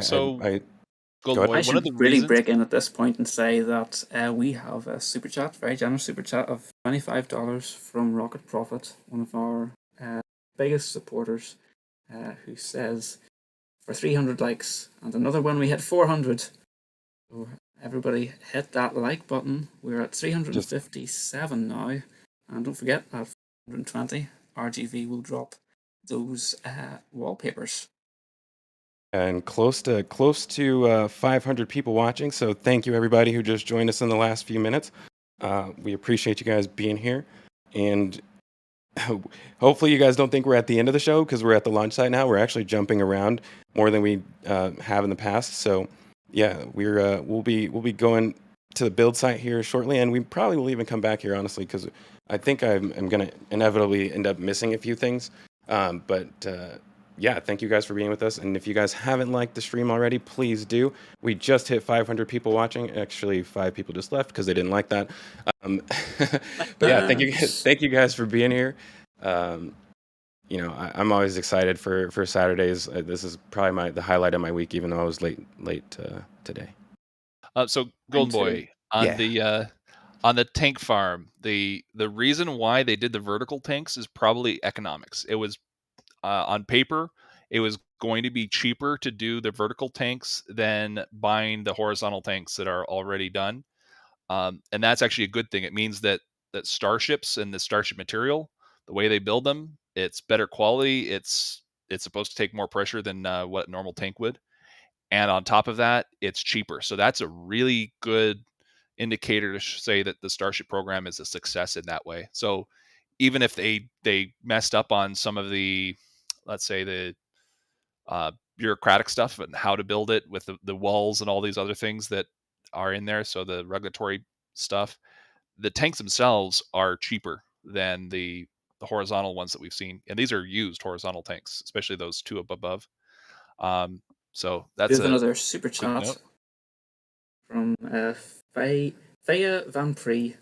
Speaker 3: So,
Speaker 5: Go
Speaker 3: Golden Boy,
Speaker 4: I
Speaker 5: ahead.
Speaker 3: one of
Speaker 4: should
Speaker 3: the
Speaker 4: really
Speaker 3: reasons.
Speaker 4: break in at this point and say that we have a super chat, very generous super chat of $25 from Rocket Profit, one of our biggest supporters, who says, for 300 likes, and another one we hit 400. So everybody hit that like button. We're at 357 now, and don't forget, at 420, RGV will drop those wallpapers.
Speaker 5: And close to 500 people watching. So thank you everybody who just joined us in the last few minutes. We appreciate you guys being here, and hopefully you guys don't think we're at the end of the show because we're at the launch site now. We're actually jumping around more than we have in the past. So yeah, we'll be going to the build site here shortly, and we probably will even come back here honestly because I think I'm going to inevitably end up missing a few things. Yeah, thank you guys for being with us. And if you guys haven't liked the stream already, please do. We just hit 500 people watching. Actually, 5 people just left because they didn't like that. But yeah, thank you guys for being here. You know, I'm always excited for Saturdays. This is probably the highlight of my week, even though I was late today.
Speaker 3: So Golden Boy, on
Speaker 5: Yeah.
Speaker 3: the tank farm, the reason why they did the vertical tanks is probably economics. It was on paper, it was going to be cheaper to do the vertical tanks than buying the horizontal tanks that are already done. And that's actually a good thing. It means that starships and the starship material, the way they build them, it's better quality. It's supposed to take more pressure than what a normal tank would. And on top of that, it's cheaper. So that's a really good indicator to say that the Starship program is a success in that way. So even if they messed up on some of the, let's say, the bureaucratic stuff and how to build it with the walls and all these other things that are in there, so the regulatory stuff, the tanks themselves are cheaper than the horizontal ones that we've seen. And these are used horizontal tanks, especially those two up above. So that's
Speaker 4: another super
Speaker 3: good
Speaker 4: chat
Speaker 3: note
Speaker 4: from Thea Van Pree.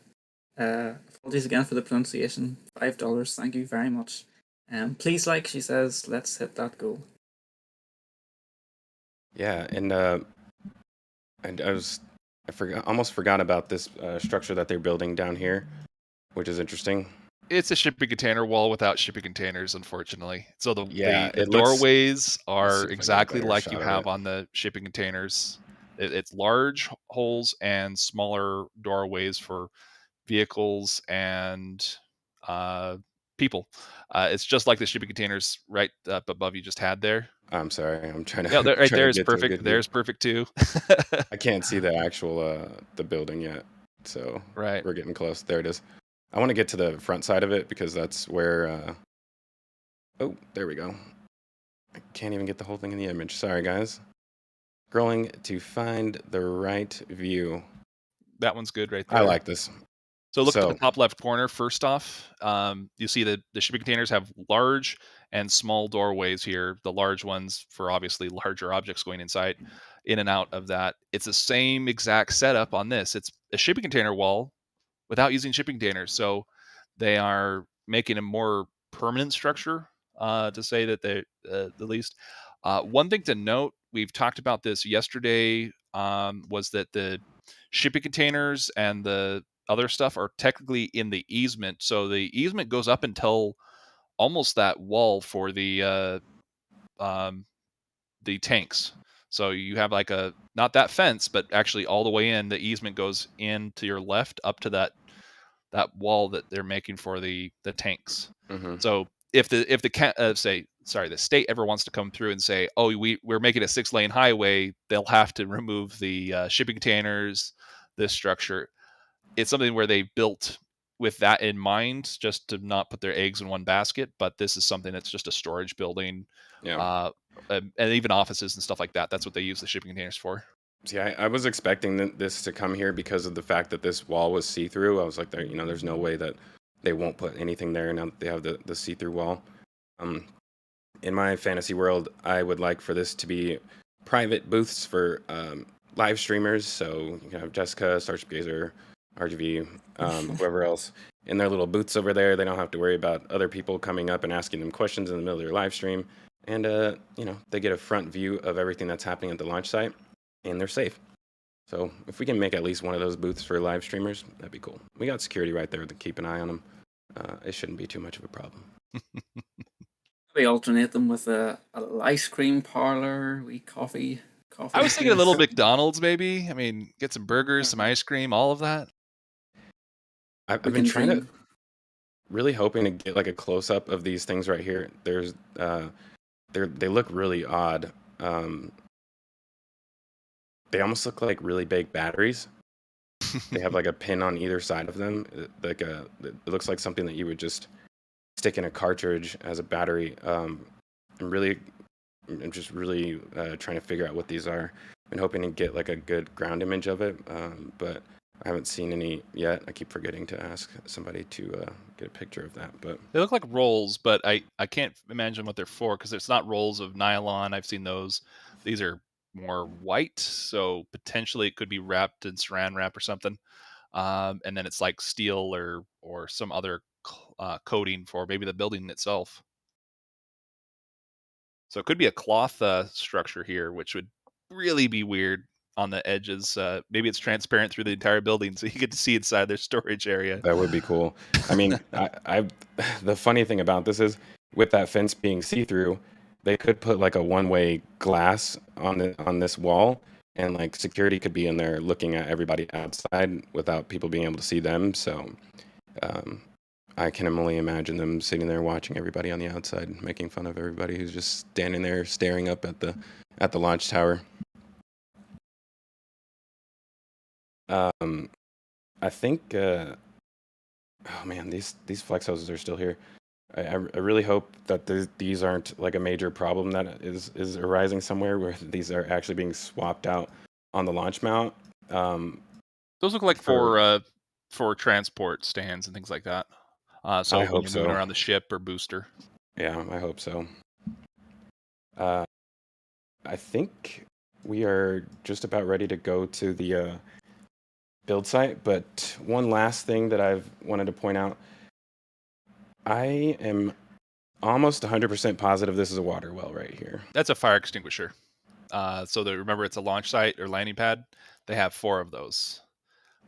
Speaker 4: Apologies again for the pronunciation. $5. Thank you very much. Please like, she says, let's hit that goal.
Speaker 5: Yeah, and I almost forgot about this structure that they're building down here, which is interesting.
Speaker 3: It's a shipping container wall without shipping containers, unfortunately. So the
Speaker 5: it
Speaker 3: doorways
Speaker 5: looks,
Speaker 3: are exactly like you have on the shipping containers. It's large holes and smaller doorways for vehicles and people. It's just like the shipping containers right up above you just had there.
Speaker 5: I'm sorry, I'm trying to.
Speaker 3: Yeah, right there is perfect. There's perfect too.
Speaker 5: I can't see the actual the building yet, so
Speaker 3: right,
Speaker 5: we're getting close. There it is. I want to get to the front side of it because that's where. Oh, there we go. I can't even get the whole thing in the image. Sorry, guys. Scrolling to find the right view.
Speaker 3: That one's good right there.
Speaker 5: I like this.
Speaker 3: So look at the top left corner. First off, you see the shipping containers have large and small doorways here. The large ones for obviously larger objects going inside, in and out of that. It's the same exact setup on this. It's a shipping container wall without using shipping containers. So they are making a more permanent structure, to say that they, the least. One thing to note, we've talked about this yesterday, was that the shipping containers and the other stuff are technically in the easement. So the easement goes up until almost that wall for the tanks. So you have like not that fence, but actually all the way in, the easement goes in to your left up to that wall that they're making for the tanks.
Speaker 5: Mm-hmm.
Speaker 3: So if the state ever wants to come through and say, oh, we're making a 6-lane highway, they'll have to remove the shipping containers, this structure. It's something where they built with that in mind, just to not put their eggs in one basket. But this is something that's just a storage building, and even offices and stuff like that. That's what they use the shipping containers for.
Speaker 5: See, I was expecting this to come here because of the fact that this wall was see-through. I was like, there's no way that they won't put anything there now that they have the see-through wall. In my fantasy world, I would like for this to be private booths for live streamers. So you can have Jessica, Starship Gazer, RGV, whoever else in their little booths over there. They don't have to worry about other people coming up and asking them questions in the middle of their live stream. and they get a front view of everything that's happening at the launch site, and they're safe. So if we can make at least one of those booths for live streamers, that'd be cool. We got security right there to keep an eye on them. It shouldn't be too much of a problem.
Speaker 4: We alternate them with a ice cream parlor, coffee.
Speaker 3: I was thinking a little McDonald's, maybe. I mean, get some burgers, some ice cream, all of that.
Speaker 5: I've been trying to, really hoping to get like a close up of these things right here. There's, they look really odd. They almost look like really big batteries. They have like a pin on either side of them. It looks like something that you would just stick in a cartridge as a battery. I'm just really trying to figure out what these are. I'm hoping to get like a good ground image of it, but I haven't seen any yet. I keep forgetting to ask somebody to get a picture of that. But
Speaker 3: they look like rolls, but I can't imagine what they're for, because it's not rolls of nylon. I've seen those. These are more white, so potentially it could be wrapped in saran wrap or something. And then it's like steel or some other coating for maybe the building itself. So it could be a cloth structure here, which would really be weird on the edges. Maybe it's transparent through the entire building, so you get to see inside their storage area.
Speaker 5: That would be cool. I mean, the funny thing about this is, with that fence being see-through, they could put like a one-way glass on this wall, and like security could be in there looking at everybody outside without people being able to see them. So I can only imagine them sitting there watching everybody on the outside, making fun of everybody who's just standing there staring up at the launch tower. I think oh man, these flex hoses are still here. I really hope that these aren't like a major problem that is arising somewhere, where these are actually being swapped out on the launch mount.
Speaker 3: Those look like for transport stands and things like that. So
Speaker 5: I
Speaker 3: when
Speaker 5: hope
Speaker 3: you're
Speaker 5: so.
Speaker 3: moving around the ship or booster.
Speaker 5: Yeah, I hope so. I think we are just about ready to go to the build site, but one last thing that I've wanted to point out. I am almost 100% positive this is a water well right here.
Speaker 3: That's a fire extinguisher. So remember, it's a launch site or landing pad. They have 4 of those.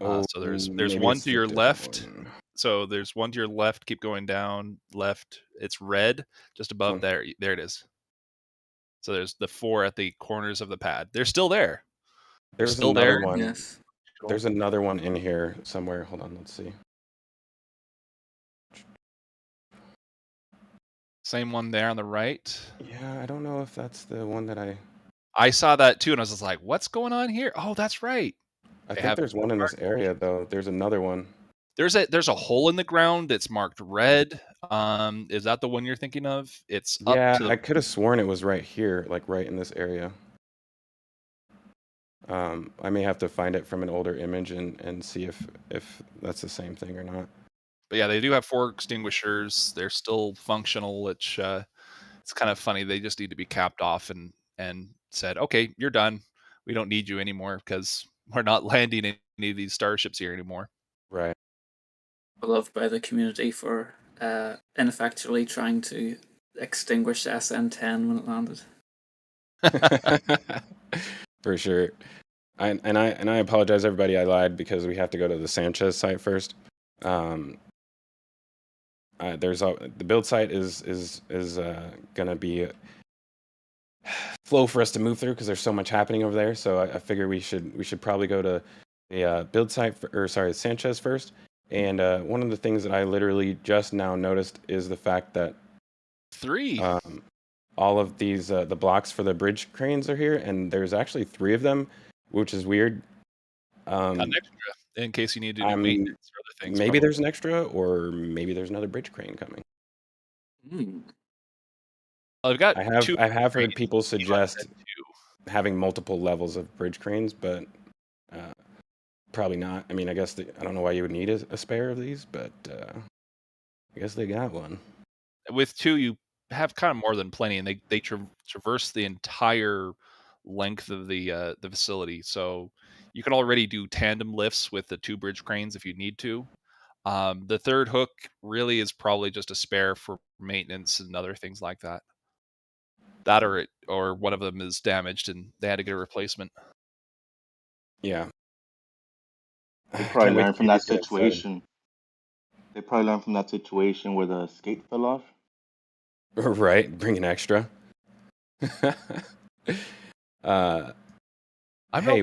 Speaker 3: So there's one to your left.
Speaker 5: One.
Speaker 3: So there's one to your left. Keep going down left. It's red just above there. There it is. So there's the 4 at the corners of the pad. They're still there.
Speaker 5: There's
Speaker 3: still
Speaker 5: another
Speaker 3: there.
Speaker 5: one.
Speaker 4: Yes.
Speaker 5: There's another one in here somewhere. Hold on, let's see.
Speaker 3: Same one there on the right.
Speaker 5: Yeah, I don't know if that's the one that
Speaker 3: I saw that too, and I was just like, "What's going on here?" Oh, that's right.
Speaker 5: I think there's one in this area though. There's another one.
Speaker 3: There's a hole in the ground that's marked red. Is that the one you're thinking of? It's up to
Speaker 5: I could have sworn it was right here, like right in this area. I may have to find it from an older image and see if that's the same thing or not.
Speaker 3: But yeah, they do have 4 extinguishers. They're still functional. It's kind of funny. They just need to be capped off and said, "Okay, you're done. We don't need you anymore because we're not landing any of these starships here anymore."
Speaker 5: Right.
Speaker 4: Beloved by the community for ineffectually trying to extinguish SN10 when it landed.
Speaker 5: For sure. I apologize, everybody. I lied because we have to go to the Sanchez site first. The build site is gonna be flow for us to move through because there's so much happening over there. So I figure we should probably go to the build site Sanchez first. And one of the things that I literally just now noticed is the fact that
Speaker 3: 3.
Speaker 5: All of these the blocks for the bridge cranes are here, and there's actually 3 of them, which is weird.
Speaker 3: An extra in case you need to do maintenance or other things.
Speaker 5: Maybe there's an extra, or maybe there's another bridge crane coming.
Speaker 3: I've got
Speaker 5: I have heard people suggest having multiple levels of bridge cranes, but probably not. I mean, I guess I don't know why you would need a spare of these, but I guess they got one.
Speaker 3: With 2, you have kind of more than plenty, and they traverse the entire length of the facility. So you can already do tandem lifts with the 2 bridge cranes if you need to. The 3rd hook really is probably just a spare for maintenance and other things like that. that or one of them is damaged and they had to get a replacement.
Speaker 5: Yeah.
Speaker 2: They probably
Speaker 5: Can't wait
Speaker 2: learned
Speaker 5: to
Speaker 2: from
Speaker 5: get
Speaker 2: that
Speaker 5: inside.
Speaker 2: situation. They probably learned from that situation where the skate fell off.
Speaker 5: Right, bring an extra. Hey,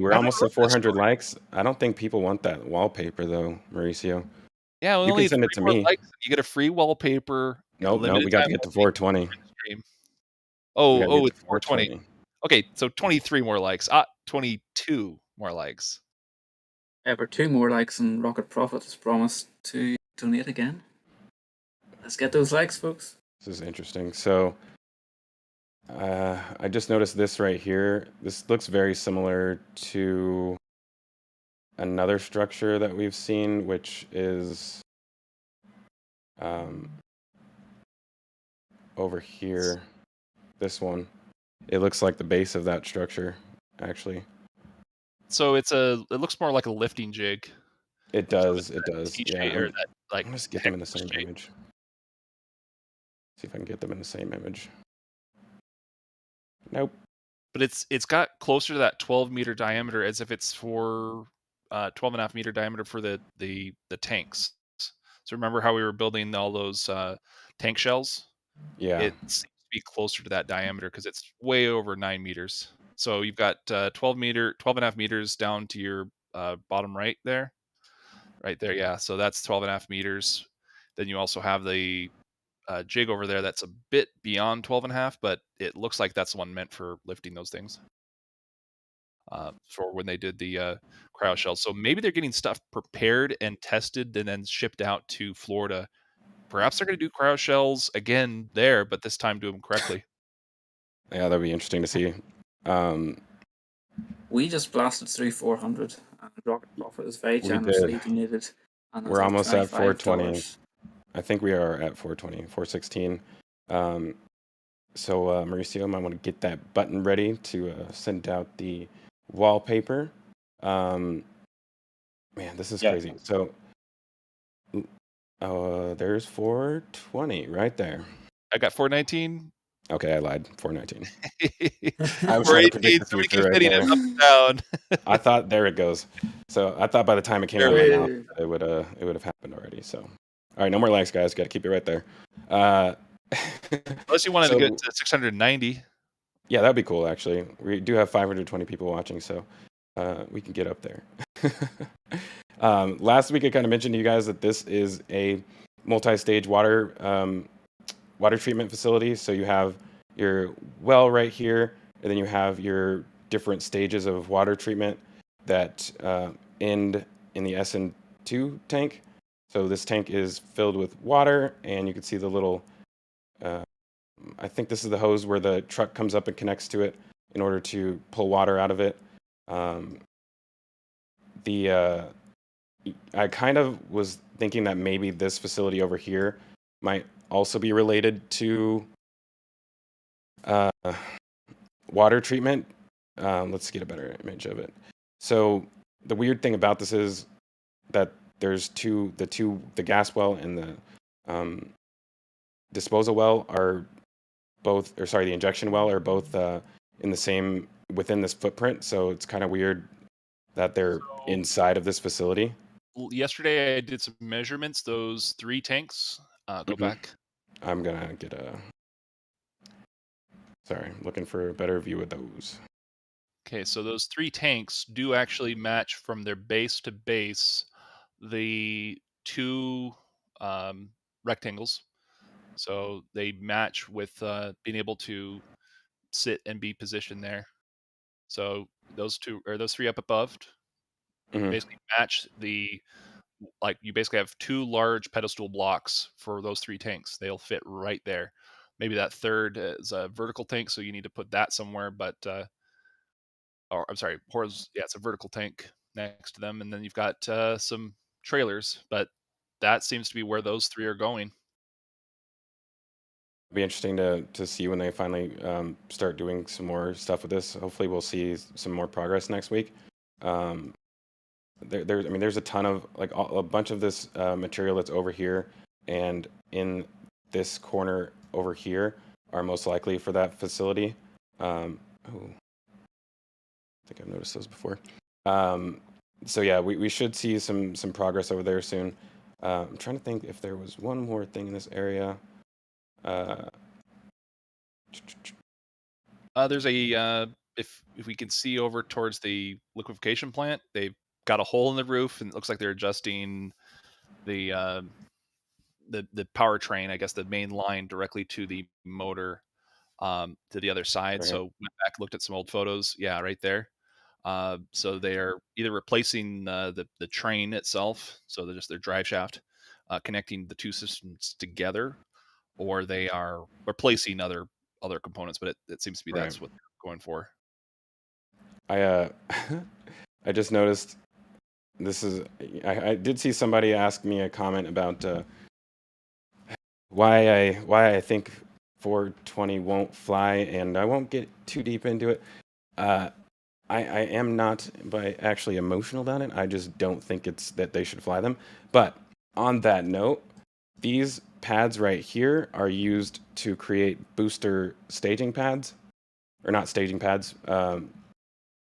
Speaker 5: we're almost at 400 likes. I don't think people want that wallpaper though, Mauricio.
Speaker 3: Yeah, we
Speaker 5: You
Speaker 3: only
Speaker 5: can send it to me.
Speaker 3: likes. You get a free wallpaper.
Speaker 5: Nope,
Speaker 3: Limited
Speaker 5: we got to
Speaker 3: time
Speaker 5: get to
Speaker 3: only
Speaker 5: 420.
Speaker 3: stream.
Speaker 5: We got to get
Speaker 3: It's
Speaker 5: to
Speaker 3: 420.
Speaker 5: 420.
Speaker 3: Okay, so 23 more likes. 22 more likes.
Speaker 4: Ever 2 more likes and Rocket Profit has promised to donate again. Let's get those likes, folks.
Speaker 5: This is interesting. So I just noticed this right here. This looks very similar to another structure that we've seen, which is over here. This one. It looks like the base of that structure, actually.
Speaker 3: So it looks more like a lifting jig.
Speaker 5: It does. It does.
Speaker 3: Yeah.
Speaker 5: Yeah.
Speaker 3: Or that, like,
Speaker 5: I'm just get them in the same image. See if I can get them in the same image. Nope.
Speaker 3: But it's got closer to that 12-meter diameter, as if it's for 12.5-meter diameter for the tanks. So remember how we were building all those tank shells?
Speaker 5: Yeah.
Speaker 3: It seems to be closer to that diameter because it's way over 9 meters. So you've got 12.5 meters down to your bottom right there. Yeah. So that's 12.5 meters. Then you also have the jig over there that's a bit beyond 12.5, but it looks like that's the one meant for lifting those things for when they did the cryo shells. So maybe they're getting stuff prepared and tested and then shipped out to Florida. Perhaps they're going to do cryo shells again there, but this time do them correctly.
Speaker 5: Yeah, that'd be interesting to see.
Speaker 4: We just blasted through 400, and Rocket Profit is very generously donated. And
Speaker 5: we're almost at 420.
Speaker 4: $25.
Speaker 5: I think we are at 420, 416. So Mauricio, might want to get that button ready to send out the wallpaper. Man, this is crazy. So there's 420 right there.
Speaker 3: I got 419.
Speaker 5: Okay, I lied. 419.
Speaker 3: I was trying to predict the future right there. It up and down.
Speaker 5: I thought there it goes. So I thought by the time it came out, it would have happened already. So all right, no more likes, guys. Got to keep it right there.
Speaker 3: Unless you wanted to get to 690.
Speaker 5: Yeah, that'd be cool. Actually, we do have 520 people watching, so we can get up there. Last week, I kind of mentioned to you guys that this is a multi-stage water treatment facility. So you have your well right here, and then you have your different stages of water treatment that end in the SN2 tank. So this tank is filled with water, and you can see the little, I think this is the hose where the truck comes up and connects to it in order to pull water out of it. I kind of was thinking that maybe this facility over here might also be related to water treatment. Let's get a better image of it. So the weird thing about this is that there's the gas well and the disposal well are both, or sorry, the injection well are both in the same, within this footprint. So it's kind of weird that they're inside of this facility.
Speaker 3: Yesterday I did some measurements. Those 3 tanks, go back.
Speaker 5: I'm gonna get sorry, looking for a better view of those.
Speaker 3: Okay, so those 3 tanks do actually match from their base to base the 2 rectangles. So they match with being able to sit and be positioned there. So those 3 up above basically match you basically have 2 large pedestal blocks for those 3 tanks. They'll fit right there. Maybe that third is a vertical tank, so you need to put that somewhere, but or I'm sorry, it's a vertical tank next to them, and then you've got some trailers, but that seems to be where those 3 are going.
Speaker 5: It'll be interesting to see when they finally start doing some more stuff with this. Hopefully we'll see some more progress next week. There's a ton of, like, a bunch of this material that's over here, and in this corner over here are most likely for that facility. I think I've noticed those before. So yeah, we should see some progress over there soon. I'm trying to think if there was one more thing in this area.
Speaker 3: There's a if we can see over towards the liquefaction plant, they've got a hole in the roof, and it looks like they're adjusting the powertrain, I guess the main line directly to the motor to the other side.
Speaker 5: Right.
Speaker 3: So went back, looked at some old photos. Yeah, right there. So they are either replacing the train itself, so they're just their drive shaft, connecting the two systems together, or they are replacing other components. But it seems to be that's what they're going for.
Speaker 5: I I just noticed this is I did see somebody ask me a comment about why I think 420 won't fly, and I won't get too deep into it. I am not actually emotional about it. I just don't think it's that they should fly them. But on that note, these pads right here are used to create booster staging pads, or not staging pads.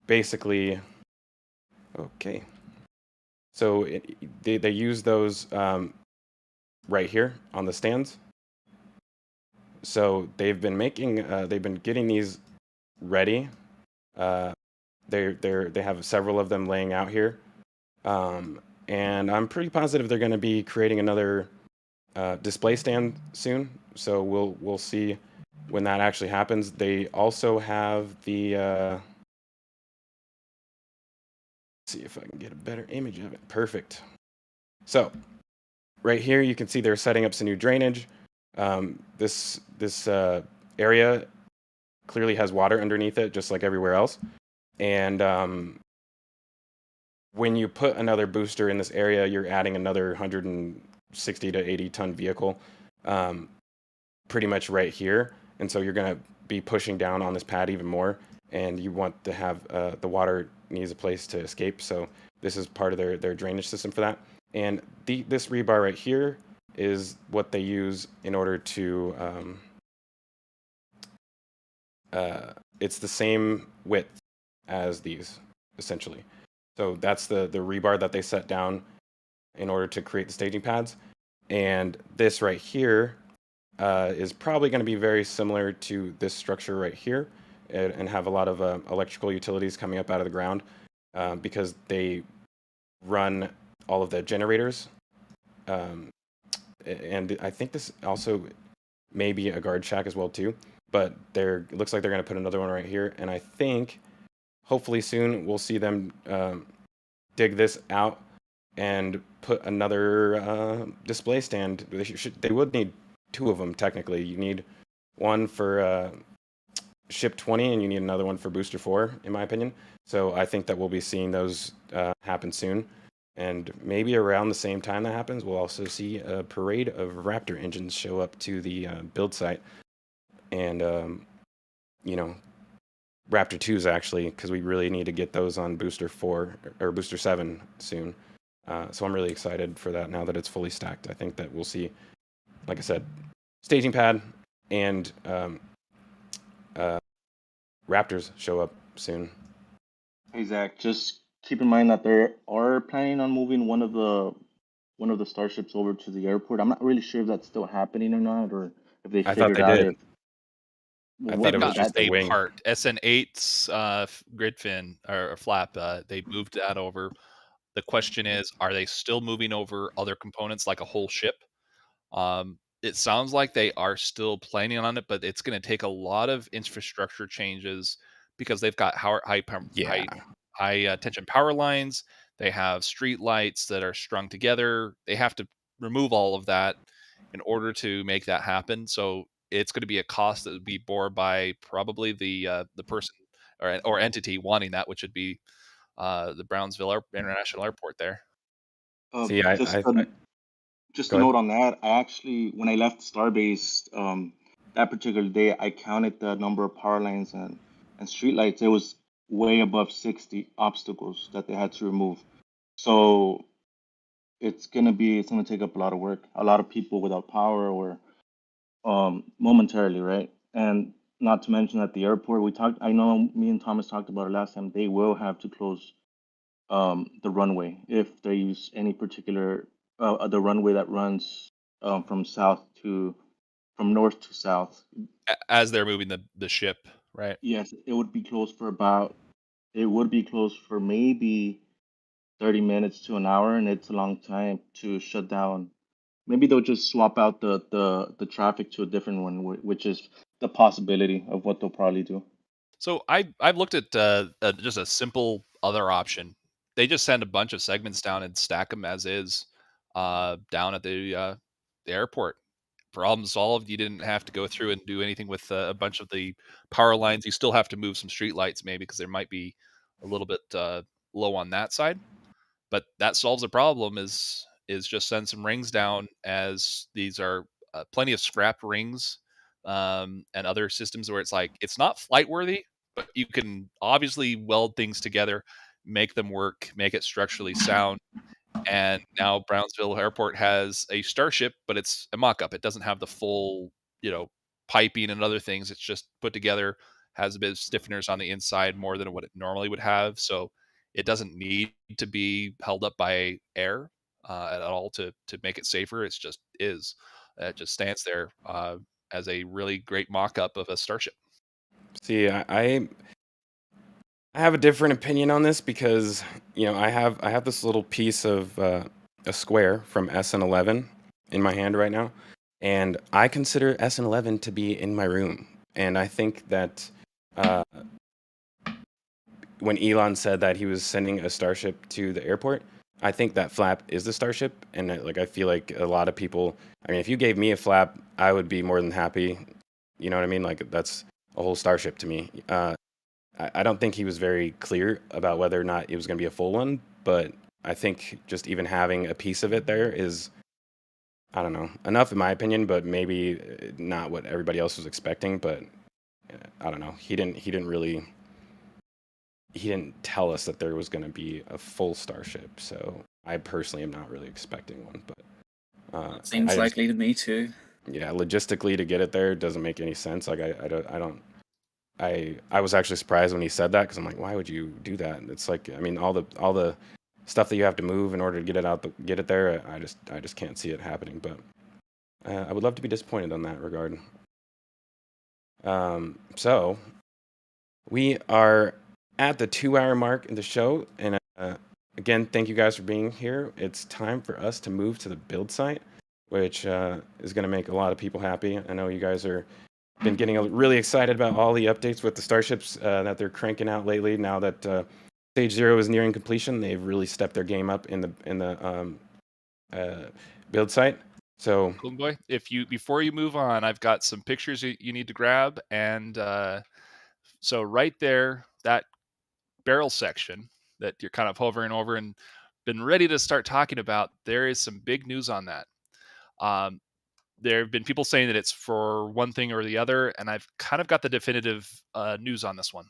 Speaker 5: Basically, okay. So they use those right here on the stands. So they've been getting these ready. They have several of them laying out here, and I'm pretty positive they're going to be creating another display stand soon. So we'll see when that actually happens. They also have the let's see if I can get a better image of it. Perfect. So right here you can see they're setting up some new drainage. This area clearly has water underneath it, just like everywhere else. And when you put another booster in this area, you're adding another 160 to 80 ton vehicle pretty much right here. And so you're going to be pushing down on this pad even more. And you want to have the water needs a place to escape. So this is part of their drainage system for that. And this rebar right here is what they use in order to it's the same width as these, essentially. So that's the rebar that they set down in order to create the staging pads. And this right here is probably going to be very similar to this structure right here, and have a lot of electrical utilities coming up out of the ground because they run all of the generators. And I think this also may be a guard shack as well too. But it looks like they're going to put another one right here. And I think hopefully soon we'll see them dig this out and put another display stand. They would need two of them technically. You need one for Ship 20 and you need another one for Booster 4, in my opinion. So I think that we'll be seeing those happen soon. And maybe around the same time that happens, we'll also see a parade of Raptor engines show up to the build site. And, Raptor 2s actually, because we really need to get those on Booster 4 or Booster 7 soon. So I'm really excited for that now that it's fully stacked. I think that we'll see, like I said, staging pad and Raptors show up soon.
Speaker 2: Hey Zach, just keep in mind that they are planning on moving one of the starships over to the airport. I'm not really sure if that's still happening or not, or if they figured out if
Speaker 5: I thought it was just
Speaker 3: a
Speaker 5: wing.
Speaker 3: part. SN8's grid fin or flap. They moved that over. The question is, are they still moving over other components like a whole ship? It sounds like they are still planning on it, but it's going to take a lot of infrastructure changes because they've got high tension power lines. They have street lights that are strung together. They have to remove all of that in order to make that happen. So it's going to be a cost that would be borne by probably the person or entity wanting that, which would be the Brownsville International Airport there.
Speaker 2: Just a note on that. I actually, when I left Starbase that particular day, I counted the number of power lines and streetlights. It was way above 60 obstacles that they had to remove. So it's gonna take up a lot of work. A lot of people without power or momentarily, right? And not to mention at the airport, I know me and Thomas talked about it last time, they will have to close the runway if they use any particular, the runway that runs from from north to south.
Speaker 3: As they're moving the ship, right?
Speaker 2: Yes, it would be closed for maybe 30 minutes to an hour, and it's a long time to shut down. Maybe they'll just swap out the traffic to a different one, which is the possibility of what they'll probably do.
Speaker 3: So I've looked at just a simple other option. They just send a bunch of segments down and stack them as is down at the airport. Problem solved. You didn't have to go through and do anything with a bunch of the power lines. You still have to move some street lights maybe because there might be a little bit low on that side. But that solves the problem. Is just send some rings down, as these are plenty of scrap rings and other systems where it's like it's not flight worthy, but you can obviously weld things together, make them work, make it structurally sound. And now Brownsville Airport has a Starship, but it's a mock-up. It doesn't have the full, piping and other things. It's just put together, has a bit of stiffeners on the inside more than what it normally would have. So it doesn't need to be held up by air at all to make it safer. It's just is. It just stands there as a really great mock-up of a Starship.
Speaker 5: See, I have a different opinion on this because I have this little piece of a square from SN11 in my hand right now, and I consider SN11 to be in my room. And I think that when Elon said that he was sending a Starship to the airport, I think that flap is the Starship, and I feel like a lot of people. I mean, if you gave me a flap, I would be more than happy. You know what I mean? Like that's a whole Starship to me. I don't think he was very clear about whether or not it was going to be a full one, but I think just even having a piece of it there is, I don't know, enough in my opinion, but maybe not what everybody else was expecting. But I don't know. He didn't tell us that there was going to be a full Starship. So I personally am not really expecting one. But
Speaker 4: seems likely to me too.
Speaker 5: Yeah, logistically to get it there doesn't make any sense. Like I was actually surprised when he said that because I'm like, why would you do that? It's like, I mean, all the stuff that you have to move in order to get it there. I just can't see it happening. But I would love to be disappointed on that regard. So we are at the 2-hour mark in the show, and again, thank you guys for being here. It's time for us to move to the build site, which is going to make a lot of people happy. I know you guys are been getting really excited about all the updates with the Starships that they're cranking out lately. Now that Stage 0 is nearing completion, they've really stepped their game up in the build site. So,
Speaker 3: Cool boy, before you move on, I've got some pictures you need to grab, and so right there, that barrel section that you're kind of hovering over and been ready to start talking about, there is some big news on that. There have been people saying that it's for one thing or the other, and I've kind of got the definitive news on this one.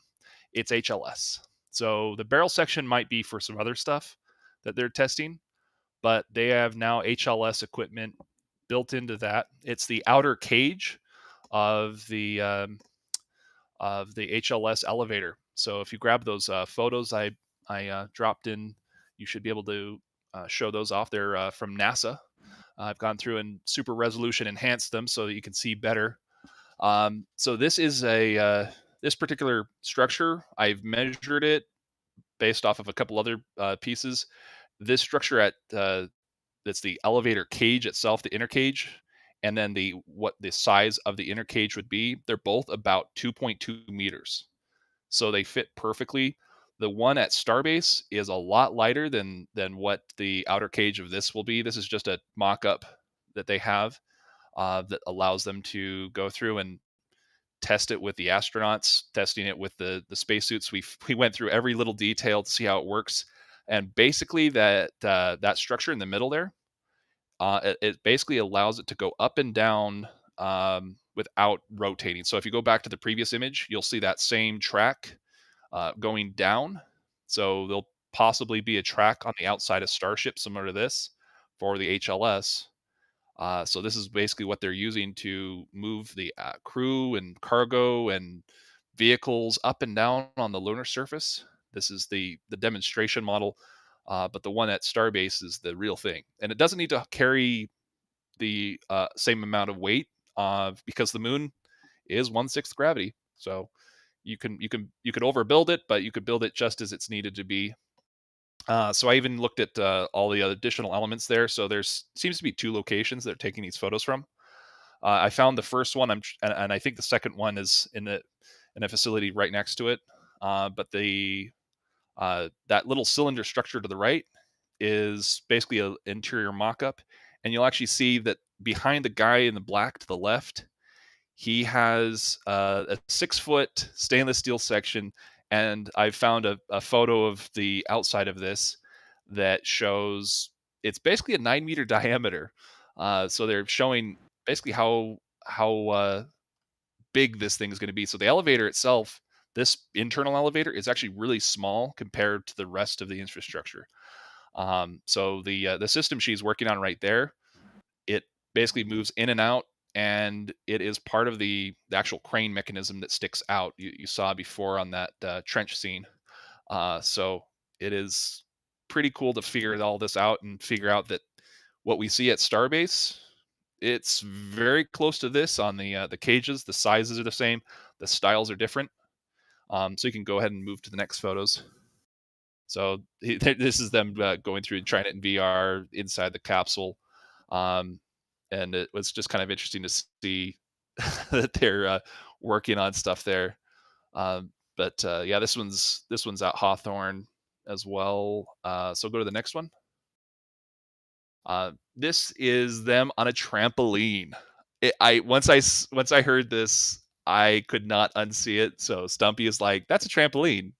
Speaker 3: It's HLS. So the barrel section might be for some other stuff that they're testing, but they have now HLS equipment built into that. It's the outer cage of the HLS elevator. So if you grab those photos I dropped in, you should be able to show those off. They're from NASA. I've gone through and super resolution enhanced them so that you can see better. So this is this particular structure. I've measured it based off of a couple other pieces. This structure that's the elevator cage itself, the inner cage, and then what the size of the inner cage would be. They're both about 2.2 meters, so they fit perfectly. The one at Starbase is a lot lighter than what the outer cage of this will be. This is just a mock-up that they have that allows them to go through and test it with the astronauts, testing it with the spacesuits. We went through every little detail to see how it works, and basically that structure in the middle there, it basically allows it to go up and down without rotating. So if you go back to the previous image, you'll see that same track going down. So there'll possibly be a track on the outside of Starship similar to this for the HLS. So this is basically what they're using to move the crew and cargo and vehicles up and down on the lunar surface. This is the demonstration model, but the one at Starbase is the real thing, and it doesn't need to carry the same amount of weight because the moon is 1/6 gravity. So you could overbuild it, but you could build it just as it's needed to be. So I even looked at all the additional elements there. So there's seems to be 2 locations they're taking these photos from. I found the first one, and I think the second one is in a facility right next to it. But that little cylinder structure to the right is basically an interior mock-up, and you'll actually see that behind the guy in the black to the left, he has a 6-foot stainless steel section, and I found a photo of the outside of this that shows it's basically a 9-meter diameter. So they're showing basically how big this thing is going to be. So the elevator itself, this internal elevator, is actually really small compared to the rest of the infrastructure. So the system she's working on right there, it basically moves in and out, and it is part of the actual crane mechanism that sticks out. You saw before on that trench scene. So it is pretty cool to figure all this out and figure out that what we see at Starbase, it's very close to this on the cages. The sizes are the same, the styles are different. So you can go ahead and move to the next photos. So this is them going through and trying it in VR inside the capsule. And it was just kind of interesting to see that they're working on stuff there. But yeah, this one's at Hawthorne as well. So go to the next one. This is them on a trampoline. Once I heard this, I could not unsee it. So Stumpy is like, "That's a trampoline,"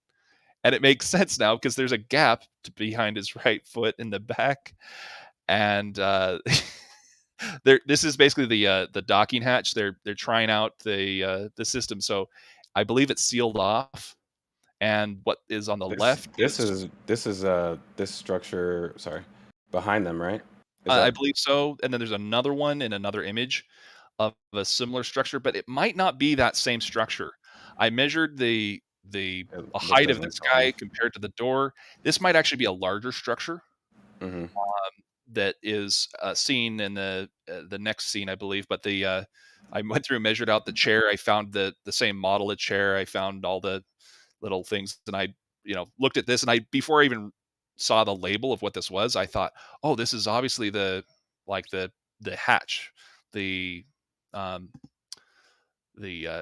Speaker 3: and it makes sense now because there's a gap behind his right foot in the back, and this is basically the docking hatch. They're trying out the system, so I believe it's sealed off. And what is on the left?
Speaker 5: This is this structure. Sorry, behind them, right?
Speaker 3: I believe so. And then there's another one in another image of a similar structure, but it might not be that same structure. I measured the height of this guy compared to the door. This might actually be a larger structure.
Speaker 5: Mm-hmm.
Speaker 3: That is seen in the next scene, I believe. But I went through and measured out the chair. I found the same model of chair. I found all the little things, and I looked at this, and before I even saw the label of what this was, I thought, oh, this is obviously the hatch, the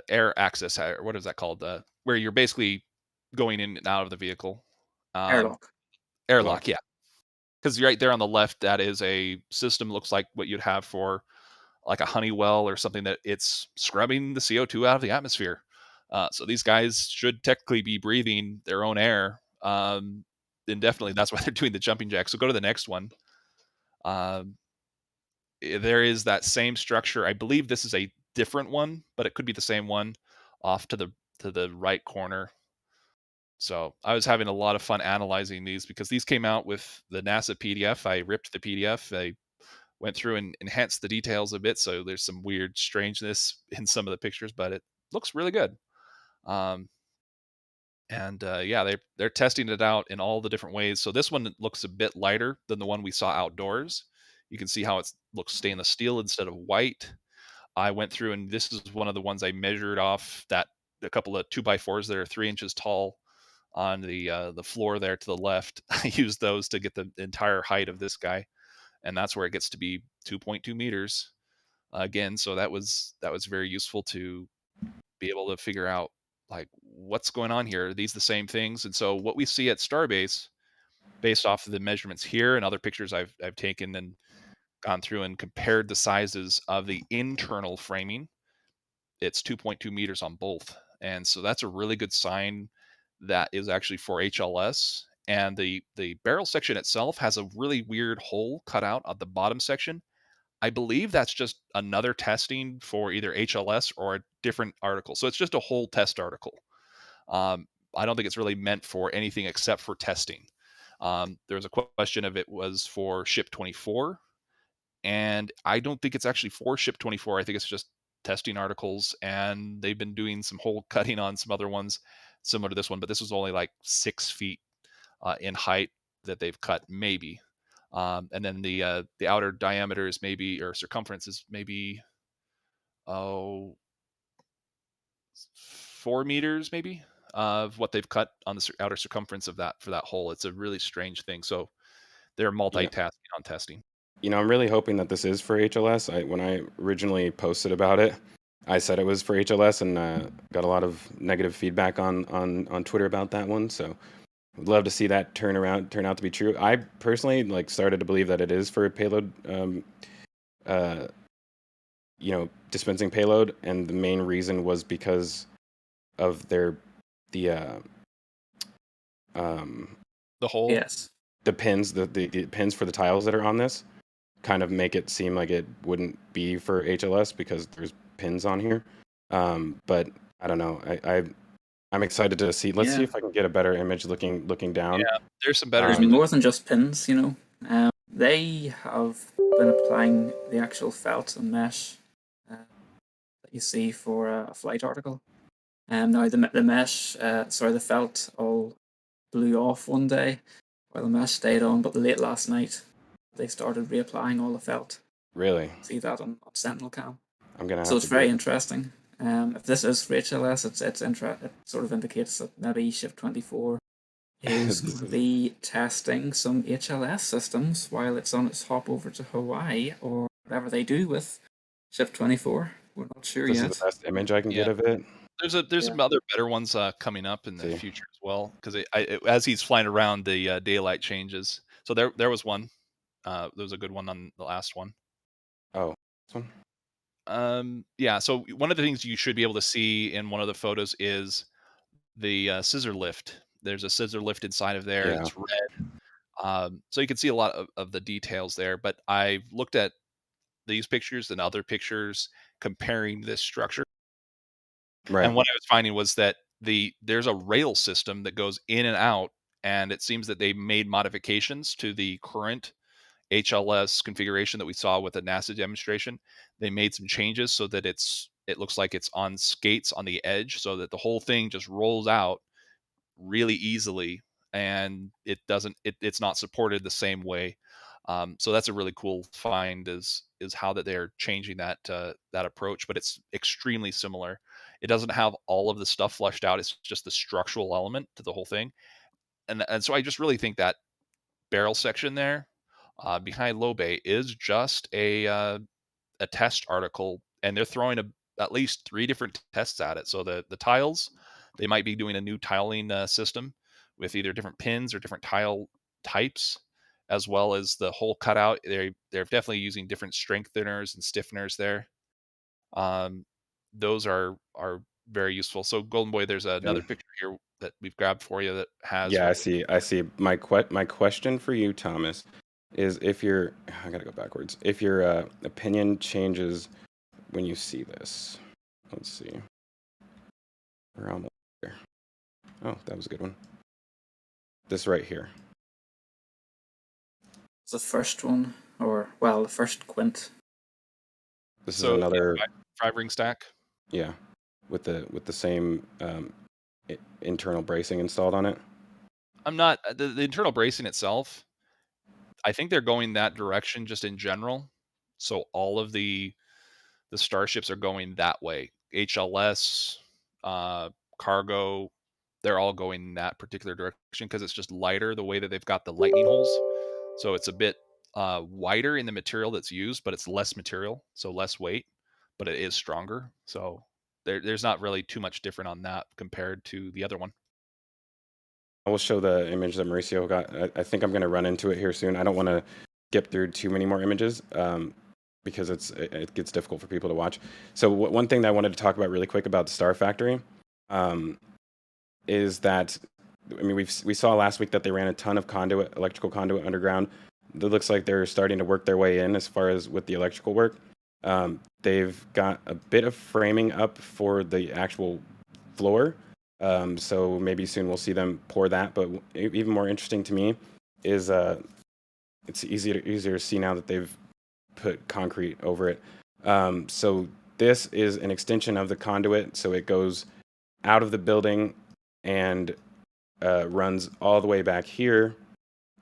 Speaker 3: air access, or what is that called? Where you're basically going in and out of the vehicle. Airlock, yeah. Because right there on the left, that is a system, looks like what you'd have for like a Honeywell or something, that it's scrubbing the CO2 out of the atmosphere. So these guys should technically be breathing their own air. Indefinitely, that's why they're doing the jumping jack. So go to the next one. There is that same structure. I believe this is a different one, but it could be the same one off to the right corner. So I was having a lot of fun analyzing these because these came out with the NASA PDF. I ripped the PDF. I went through and enhanced the details a bit. So there's some weird strangeness in some of the pictures, but it looks really good. Yeah, they're testing it out in all the different ways. So this one looks a bit lighter than the one we saw outdoors. You can see how it looks stainless steel instead of white. I went through, and this is one of the ones I measured off, that a couple of 2x4s that are 3 inches tall on the floor there to the left. I used those to get the entire height of this guy, and that's where it gets to be 2.2 meters again. So that was very useful to be able to figure out, like, what's going on here. Are these the same things? And so what we see at Starbase, based off of the measurements here and other pictures I've taken and gone through and compared the sizes of the internal framing, it's 2.2 meters on both. And so that's a really good sign that is actually for HLS. And the barrel section itself has a really weird hole cut out at the bottom section. I believe that's just another testing for either HLS or a different article. So it's just a whole test article. I don't think it's really meant for anything except for testing. There was a question of it was for Ship 24. and I don't think it's actually for Ship 24. I think it's just testing articles, and they've been doing some hole cutting on some other ones similar to this one, but this was only like 6 feet in height that they've cut, maybe. And then the outer diameter is maybe, or circumference is maybe 4 meters maybe of what they've cut on the outer circumference of that for that hole. It's a really strange thing. So they're multitasking on testing.
Speaker 5: You know, I'm really hoping that this is for HLS. When I originally posted about it, I said it was for HLS, and got a lot of negative feedback on Twitter about that one. So would love to see that turn out to be true. I personally started to believe that it is for a payload, dispensing payload, and the main reason was because of the
Speaker 3: hole.
Speaker 4: Yes.
Speaker 5: The pins, the pins for the tiles that are on this kind of make it seem like it wouldn't be for HLS because there's pins on here. But I don't know. I'm excited to see. Let's see if I can get a better image looking down.
Speaker 3: Yeah, there's some better.
Speaker 4: There's more than just pins, they have been applying the actual felt and mesh that you see for a flight article. Now the mesh, the felt all blew off one day while the mesh stayed on, but late last night they started reapplying all the felt.
Speaker 5: Really?
Speaker 4: See that on Sentinel Cam.
Speaker 5: I'm gonna.
Speaker 4: So it's very interesting. If this is for HLS, it sort of indicates that maybe Ship 24 is going to be testing some HLS systems while it's on its hop over to Hawaii, or whatever they do with Ship 24. We're not sure yet.
Speaker 5: This is the best image I can get of it.
Speaker 3: There's some other better ones coming up in the future as well, because as he's flying around, the daylight changes. So there was one. There was a good one on the last one.
Speaker 5: Oh, this one?
Speaker 3: Yeah, so one of the things you should be able to see in one of the photos is the scissor lift. There's a scissor lift inside of there. It's red. So you can see a lot of the details there, but I've looked at these pictures and other pictures comparing this structure.
Speaker 5: Right.
Speaker 3: And what I was finding was that there's a rail system that goes in and out, and it seems that they made modifications to the current HLS configuration that we saw with the NASA demonstration. They made some changes so that it looks like it's on skates on the edge, so that the whole thing just rolls out really easily, and it's not supported the same way. So that's a really cool find, is how that they're changing that approach, but it's extremely similar. It doesn't have all of the stuff fleshed out. It's just the structural element to the whole thing, and so I just really think that barrel section there behind low bay is just a test article, and they're throwing at least 3 different tests at it. So the tiles, they might be doing a new tiling system with either different pins or different tile types, as well as the hole cutout. They're definitely using different strengtheners and stiffeners there. Those are very useful. So Golden Boy, there's another picture here that we've grabbed for you that has.
Speaker 5: Yeah, I see. My question for you, Thomas, is I gotta go backwards. If your opinion changes when you see this. Let's see. We're almost there. Oh, that was a good one. This right here.
Speaker 4: It's the first one, the first quint.
Speaker 5: This is another
Speaker 3: 5-ring stack.
Speaker 5: Yeah, with the same internal bracing installed on it.
Speaker 3: I'm not the internal bracing itself. I think they're going that direction just in general. So all of the starships are going that way. HLS, cargo, they're all going that particular direction because it's just lighter the way that they've got the lightning holes. So it's a bit wider in the material that's used, but it's less material, so less weight, but it is stronger. So there's not really too much different on that compared to the other one.
Speaker 5: I will show the image that Mauricio got. I think I'm going to run into it here soon. I don't want to skip through too many more images because it gets difficult for people to watch. So one thing that I wanted to talk about really quick about the Starfactory is that, I mean, we saw last week that they ran a ton of electrical conduit underground. It looks like they're starting to work their way in as far as with the electrical work. They've got a bit of framing up for the actual floor. So maybe soon we'll see them pour that. But even more interesting to me is it's easier to see now that they've put concrete over it. So this is an extension of the conduit, so it goes out of the building and runs all the way back here,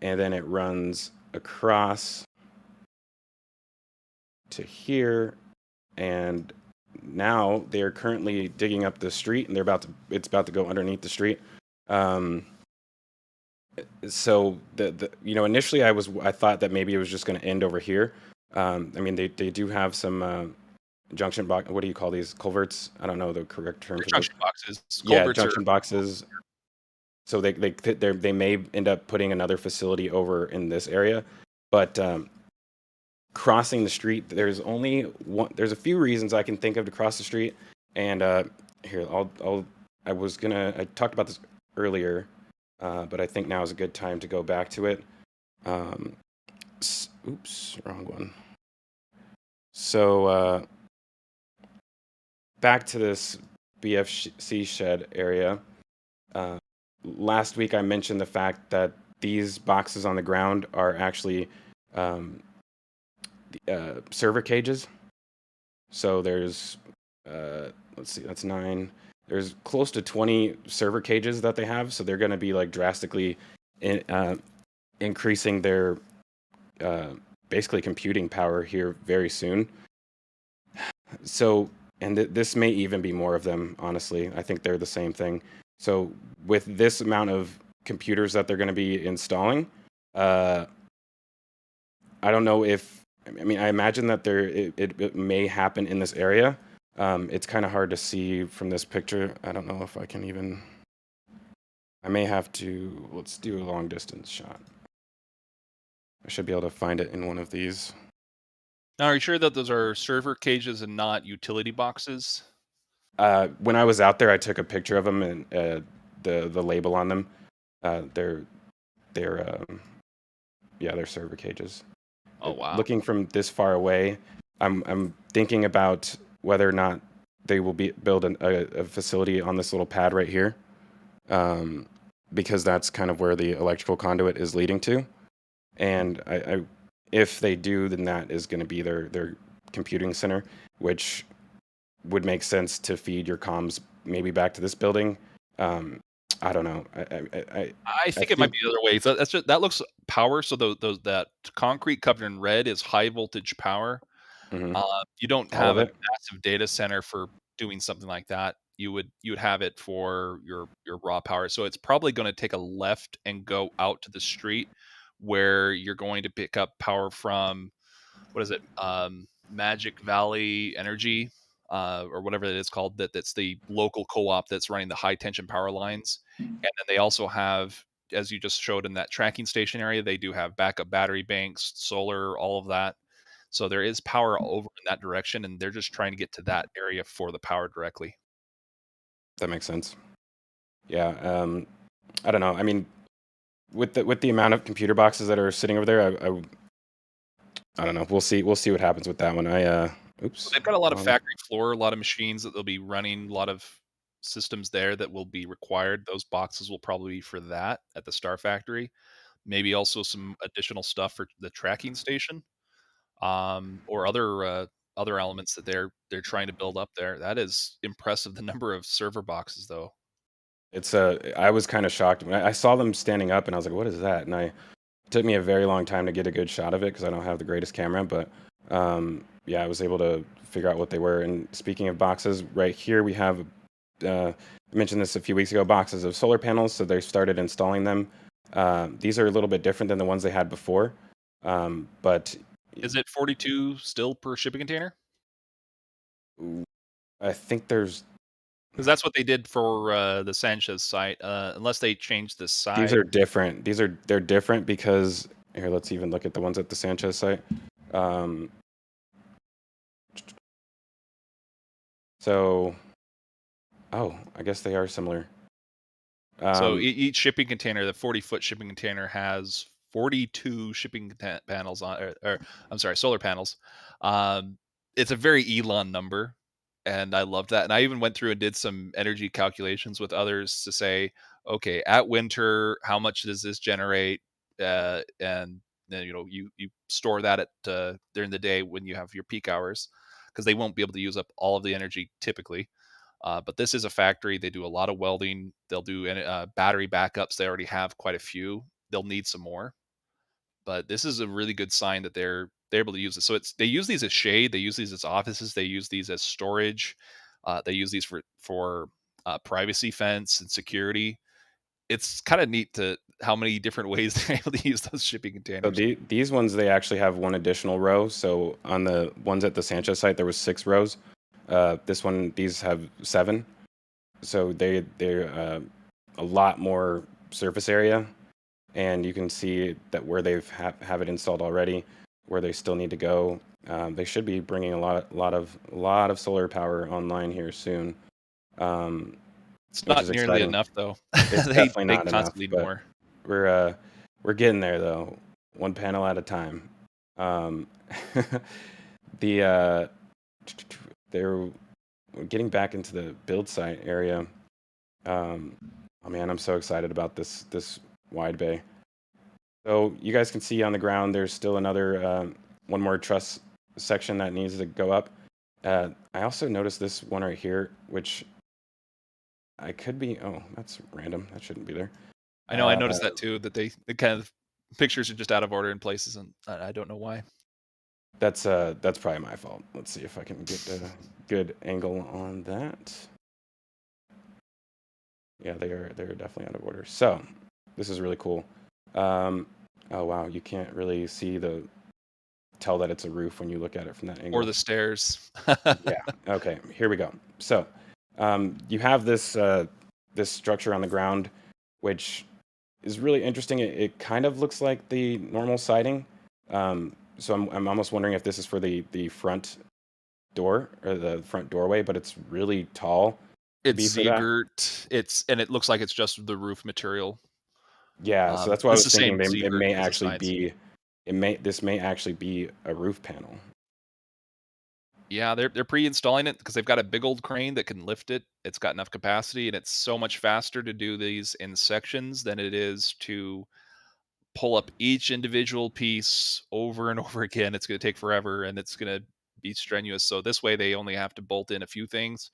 Speaker 5: and then it runs across to here, and now they're currently digging up the street, and it's about to go underneath the street. So initially I thought that maybe it was just going to end over here. I mean, they do have some junction box. What do you call these? Culverts? I don't know the correct term.
Speaker 3: Junction boxes.
Speaker 5: Yeah, junction boxes. So they may end up putting another facility over in this area, but crossing the street, there's only one. There's a few reasons I can think of to cross the street, and here I talked about this earlier, but I think now is a good time to go back to it. Oops, wrong one. So back to this BFC Shed Area. Last week I mentioned the fact that these boxes on the ground are actually server cages. So there's let's see, that's 9. There's close to 20 server cages that they have, so they're going to be like drastically increasing their basically computing power here very soon. So, and this may even be more of them, honestly. I think they're the same thing. So with this amount of computers that they're going to be installing, I don't know if, I mean, I imagine that it may happen in this area. It's kind of hard to see from this picture. I don't know if I can even, I may have to, let's do a long distance shot. I should be able to find it in one of these.
Speaker 3: Now, are you sure that those are server cages and not utility boxes?
Speaker 5: When I was out there, I took a picture of them and the label on them. They're server cages.
Speaker 3: Oh wow!
Speaker 5: Looking from this far away, I'm thinking about whether or not they will build a facility on this little pad right here, because that's kind of where the electrical conduit is leading to. And if they do, then that is going to be their computing center, which would make sense to feed your comms maybe back to this building. I don't know.
Speaker 3: I think it might be the other way. So that looks power. So that concrete covered in red is high voltage power.
Speaker 5: Mm-hmm.
Speaker 3: You don't have a massive data center for doing something like that. You would have it for your raw power. So it's probably going to take a left and go out to the street where you're going to pick up power from, what is it? Magic Valley Energy, or whatever it is called. That's the local co-op that's running the high tension power lines. And then they also have, as you just showed in that tracking station area, they do have backup battery banks, solar, all of that. So there is power over in that direction, and they're just trying to get to that area for the power directly.
Speaker 5: That makes sense. Yeah. I don't know. I mean, with the amount of computer boxes that are sitting over there, I don't know. We'll see what happens with that one. Oops.
Speaker 3: They've got a lot of factory floor, a lot of machines that they'll be running, a lot of systems there that will be required. Those boxes will probably be for that at the Starfactory. Maybe also some additional stuff for the tracking station, or other elements that they're trying to build up there. That is impressive. The number of server boxes, though.
Speaker 5: It's I was kind of shocked when I saw them standing up, and I was like, "What is that?" And it took me a very long time to get a good shot of it because I don't have the greatest camera. But I was able to figure out what they were. And speaking of boxes, right here we have, I mentioned this a few weeks ago, boxes of solar panels. So they started installing them. These are a little bit different than the ones they had before. But
Speaker 3: is it 42 still per shipping container?
Speaker 5: I think there's,
Speaker 3: because that's what they did for the Sanchez site. Unless they changed the size.
Speaker 5: These are different. They're different because here, let's even look at the ones at the Sanchez site. So, I guess they are similar.
Speaker 3: So each shipping container, the 40-foot shipping container, has 42 shipping panels on, or I'm sorry, solar panels. It's a very Elon number, and I love that. And I even went through and did some energy calculations with others to say, okay, at winter, how much does this generate? And then, you store that at during the day when you have your peak hours, because they won't be able to use up all of the energy typically. But this is a factory. They do a lot of welding. They'll do battery backups. They already have quite a few. They'll need some more. But this is a really good sign that they're able to use this. So they use these as shade. They use these as offices. They use these as storage. They use these for privacy fence and security. It's kind of neat to how many different ways they're able to use those shipping
Speaker 5: So
Speaker 3: containers.
Speaker 5: these ones, they actually have one additional row. So on the ones at the Sanchez site, there was 6 rows. These have 7. So they're a lot more surface area, and you can see that where they've have it installed already, where they still need to go. They should be bringing a lot of solar power online here soon.
Speaker 3: It's
Speaker 5: Which
Speaker 3: not
Speaker 5: is
Speaker 3: nearly
Speaker 5: exciting.
Speaker 3: enough though.
Speaker 5: It's
Speaker 3: they
Speaker 5: definitely not enough,
Speaker 3: constantly need
Speaker 5: but
Speaker 3: more.
Speaker 5: we're getting there though, one panel at a time. The they're getting back into the build site area. Oh man, I'm so excited about this Widebay. So you guys can see on the ground, there's still another one more truss section that needs to go up. I also noticed this one right here, which I could be. Oh, that's random. That shouldn't be there.
Speaker 3: I know. I noticed that too. That the kind of pictures are just out of order in places, and I don't know why.
Speaker 5: That's probably my fault. Let's see if I can get a good angle on that. Yeah, they're definitely out of order. So this is really cool. Oh wow, you can't really tell that it's a roof when you look at it from that angle.
Speaker 3: Or the stairs.
Speaker 5: Yeah. Okay. Here we go. So you have this structure on the ground, which is really interesting. It kind of looks like the normal siding. So I'm almost wondering if this is for the front door or the front doorway, but it's really tall.
Speaker 3: It's Ziegert. And it looks like it's just the roof material.
Speaker 5: Yeah, so that's why I was thinking
Speaker 3: it may actually be
Speaker 5: this may actually be a roof panel.
Speaker 3: Yeah, they're pre-installing it because they've got a big old crane that can lift it. It's got enough capacity, and it's so much faster to do these in sections than it is to pull up each individual piece over and over again. It's going to take forever, and it's going to be strenuous. So this way, they only have to bolt in a few things,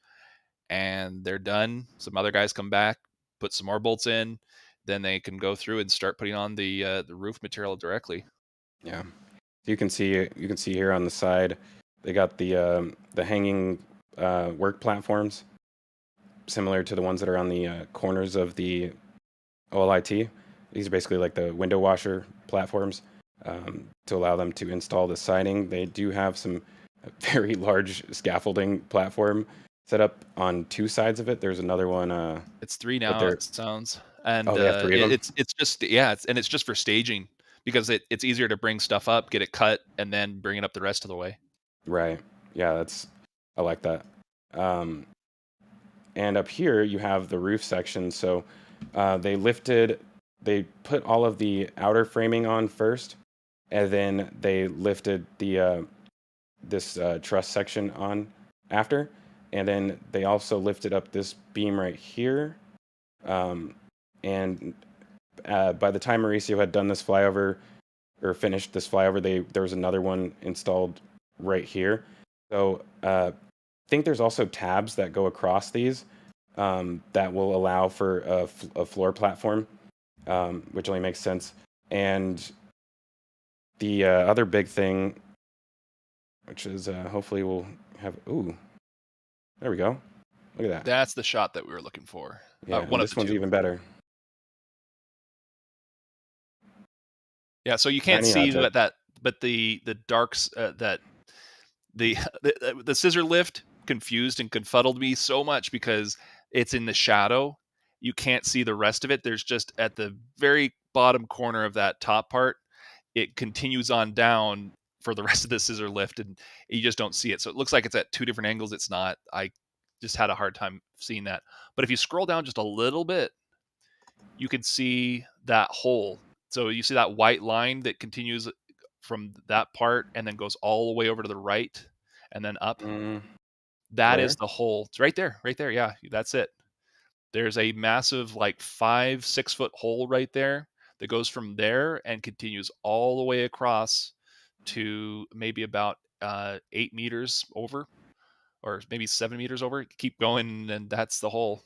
Speaker 3: and they're done. Some other guys come back, put some more bolts in, then they can go through and start putting on the roof material directly.
Speaker 5: Yeah, you can see here on the side, they got the hanging work platforms, similar to the ones that are on the corners of the OLIT. These are basically like the window washer platforms to allow them to install the siding. They do have some very large scaffolding platform set up on 2 sides of it. There's another one.
Speaker 3: It's 3 now. It sounds. And
Speaker 5: they have 3 of them?
Speaker 3: it's just it's just for staging because it's easier to bring stuff up, get it cut, and then bring it up the rest of the way.
Speaker 5: Right. Yeah, I like that. And up here you have the roof section. So they put all of the outer framing on first, and then they lifted this truss section on after, and then they also lifted up this beam right here. And by the time Mauricio had done this flyover or finished this flyover, there was another one installed right here. So I think there's also tabs that go across these that will allow for a floor platform, which only makes sense. And the other big thing, which is hopefully we'll have, there we go. Look at that.
Speaker 3: That's the shot that we were looking for.
Speaker 5: Yeah, this one's even better.
Speaker 3: Yeah, so you can't see that, but the darks that the scissor lift confused and confuddled me so much because it's in the shadow. You can't see the rest of it. There's just at the very bottom corner of that top part, it continues on down for the rest of the scissor lift, and you just don't see it. So it looks like it's at 2 different angles. It's not. I just had a hard time seeing that. But if you scroll down just a little bit, you can see that hole. So you see that white line that continues from that part and then goes all the way over to the right and then up. That is the hole. It's right there. Yeah, that's it. There's a massive 5-6 foot hole right there that goes from there and continues all the way across to maybe about 8 meters over, or maybe 7 meters over. Keep going, and that's the hole.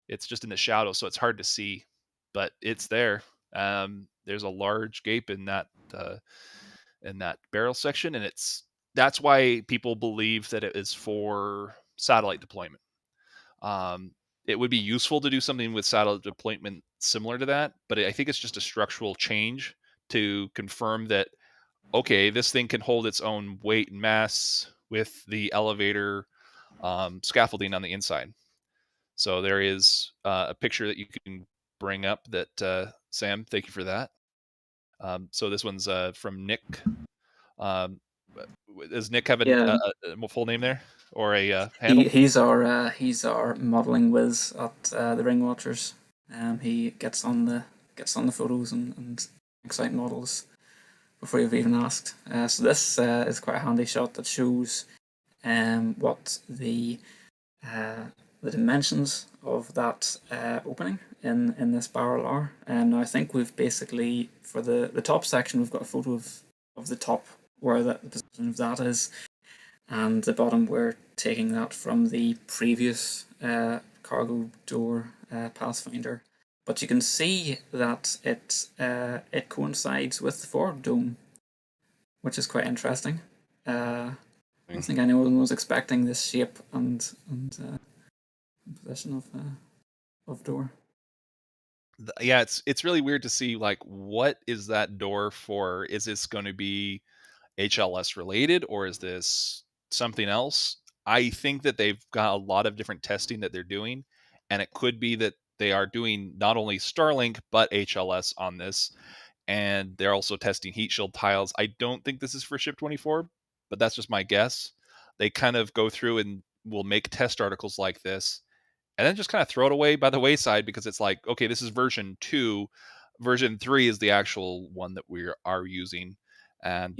Speaker 3: It's just in the shadow, so it's hard to see, but it's there. There's a large gape in that barrel section, and that's why people believe that it is for satellite deployment. It would be useful to do something with satellite deployment similar to that, but I think it's just a structural change to confirm that, okay, this thing can hold its own weight and mass with the elevator scaffolding on the inside. So there is a picture that you can bring up that, Sam, thank you for that. So this one's from Nick. Does Nick have a full name there, or a handle?
Speaker 4: He's our modelling whiz at the Ring Watchers. He gets on the photos and makes out models before you've even asked. So this is quite a handy shot that shows what the dimensions of that opening in this barrel are. And I think we've basically, for the top section, we've got a photo of the top, where the position of that is, and the bottom we're taking that from the previous cargo door Pathfinder. But you can see that it coincides with the forward dome, which is quite interesting. I don't think anyone was expecting this shape and position of door.
Speaker 3: Yeah, it's really weird to see, like, what is that door for? Is this going to be HLS related, or is this something else? I think that they've got a lot of different testing that they're doing, and it could be that they are doing not only Starlink but HLS on this, and they're also testing heat shield tiles. I don't think this is for Ship 24, but that's just my guess. They kind of go through and will make test articles like this, and then just kind of throw it away by the wayside, because it's like, okay, this is version 2. Version 3 is the actual one that we are using. And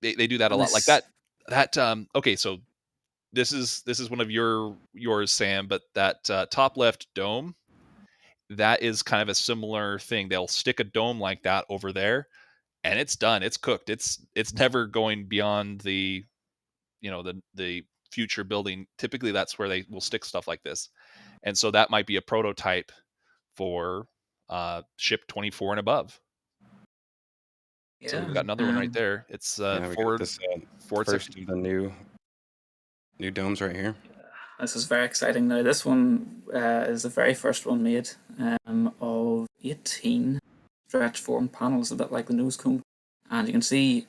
Speaker 3: they do that a lot. Like that okay, so this is one of yours, Sam, but that top left dome, that is kind of a similar thing. They'll stick a dome like that over there, and it's done. It's cooked. It's never going beyond the the future building. Typically that's where they will stick stuff like this. And so that might be a prototype for Ship 24 and above.
Speaker 4: Yeah.
Speaker 3: So we've got another one right there. It's forward
Speaker 5: first
Speaker 3: section.
Speaker 5: of the new domes right here.
Speaker 4: This is very exciting. Now this one is the very first one made of 18 stretch form panels, a bit like the Nosecone. And you can see,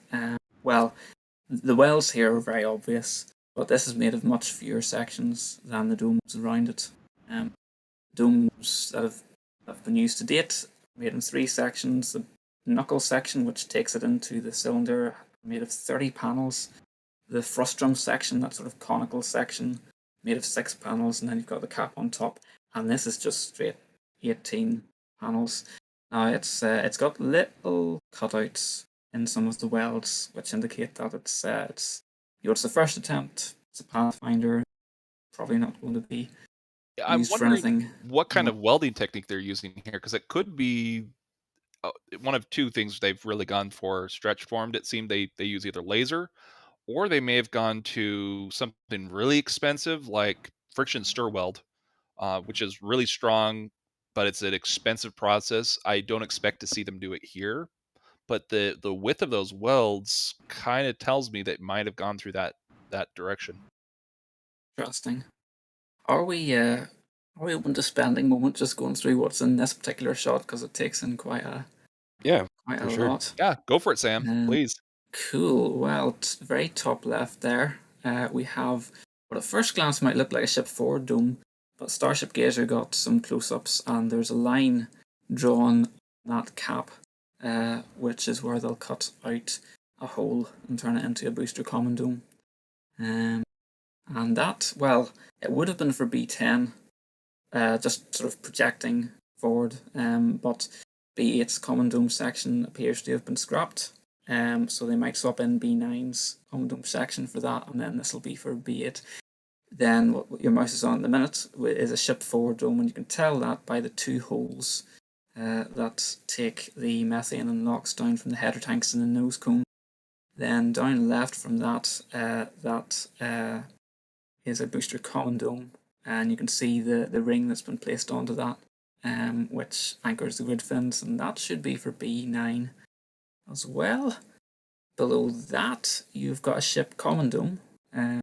Speaker 4: well, the welds here are very obvious, but this is made of much fewer sections than the domes around it. Domes that have been used to date, made in 3 sections. The knuckle section, which takes it into the cylinder, made of 30 panels. The frustrum section, that sort of conical section, made of 6 panels, and then you've got the cap on top. And this is just straight 18 panels. Now it's got little cutouts in some of the welds, which indicate that it's the first attempt. It's a Pathfinder, probably not going to be used for anything.
Speaker 3: What kind of welding technique they're using here, because it could be one of 2 things they've really gone for. Stretch formed, it seemed they use either laser, or they may have gone to something really expensive like friction stir weld, which is really strong, but it's an expensive process. I don't expect to see them do it here, but the width of those welds kind of tells me that it might have gone through that direction.
Speaker 4: Interesting. Are we open to spending a moment just going through what's in this particular shot, because it takes in quite a lot.
Speaker 3: Yeah, go for it, Sam. Please.
Speaker 4: Cool. Well, very top left there, we have what at first glance might look like a ship forward dome, but Starship Gazer got some close-ups, and there's a line drawn on that cap, which is where they'll cut out a hole and turn it into a booster common dome. And that, well, it would have been for B10, just sort of projecting forward, but B8's common dome section appears to have been scrapped, so they might swap in B9's common dome section for that, and then this will be for B8. Then what your mouse is on at the minute is a ship forward dome, and you can tell that by the 2 holes that take the methane and NOx down from the header tanks and the nose cone. Then down left from that, is a booster common dome, and you can see the ring that's been placed onto that, which anchors the grid fins, and that should be for B9 as well. Below that, you've got a ship common dome, and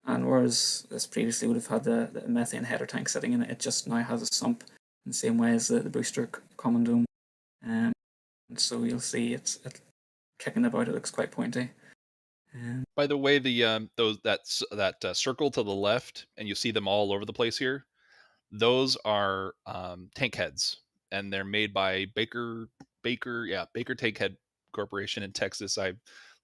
Speaker 4: whereas this previously would have had the methane header tank sitting in it, it just now has a sump in the same way as the booster common dome. And so you'll see it's kicking about. It looks quite pointy.
Speaker 3: By the way, the that circle to the left, and you see them all over the place here. Those are tank heads, and they're made by Baker Tank Head Corporation in Texas. I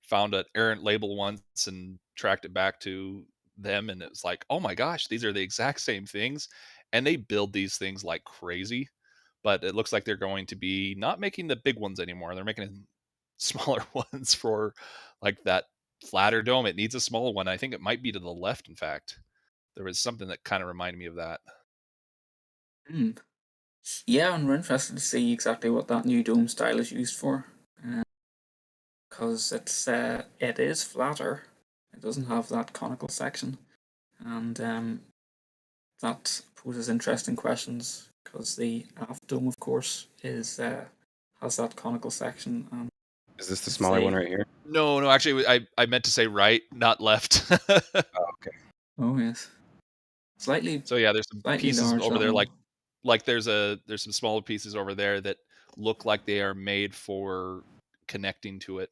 Speaker 3: found an errant label once and tracked it back to them, and it was like, oh my gosh, these are the exact same things, and they build these things like crazy. But it looks like they're going to be not making the big ones anymore. They're making smaller ones for like that flatter dome. It needs a smaller one. I think it might be to the left. In fact, there was something that kind of reminded me of that.
Speaker 4: Yeah, and we're interested to see exactly what that new dome style is used for, because it is flatter. It doesn't have that conical section, and that poses interesting questions because the aft dome, of course, has that conical section.
Speaker 5: Is this the smaller one right here?
Speaker 3: No, actually, I meant to say right, not left.
Speaker 5: Oh, okay.
Speaker 4: Oh yes, slightly.
Speaker 3: So yeah, there's some pieces
Speaker 4: large,
Speaker 3: over there, like there's some smaller pieces over there that look like they are made for connecting to it.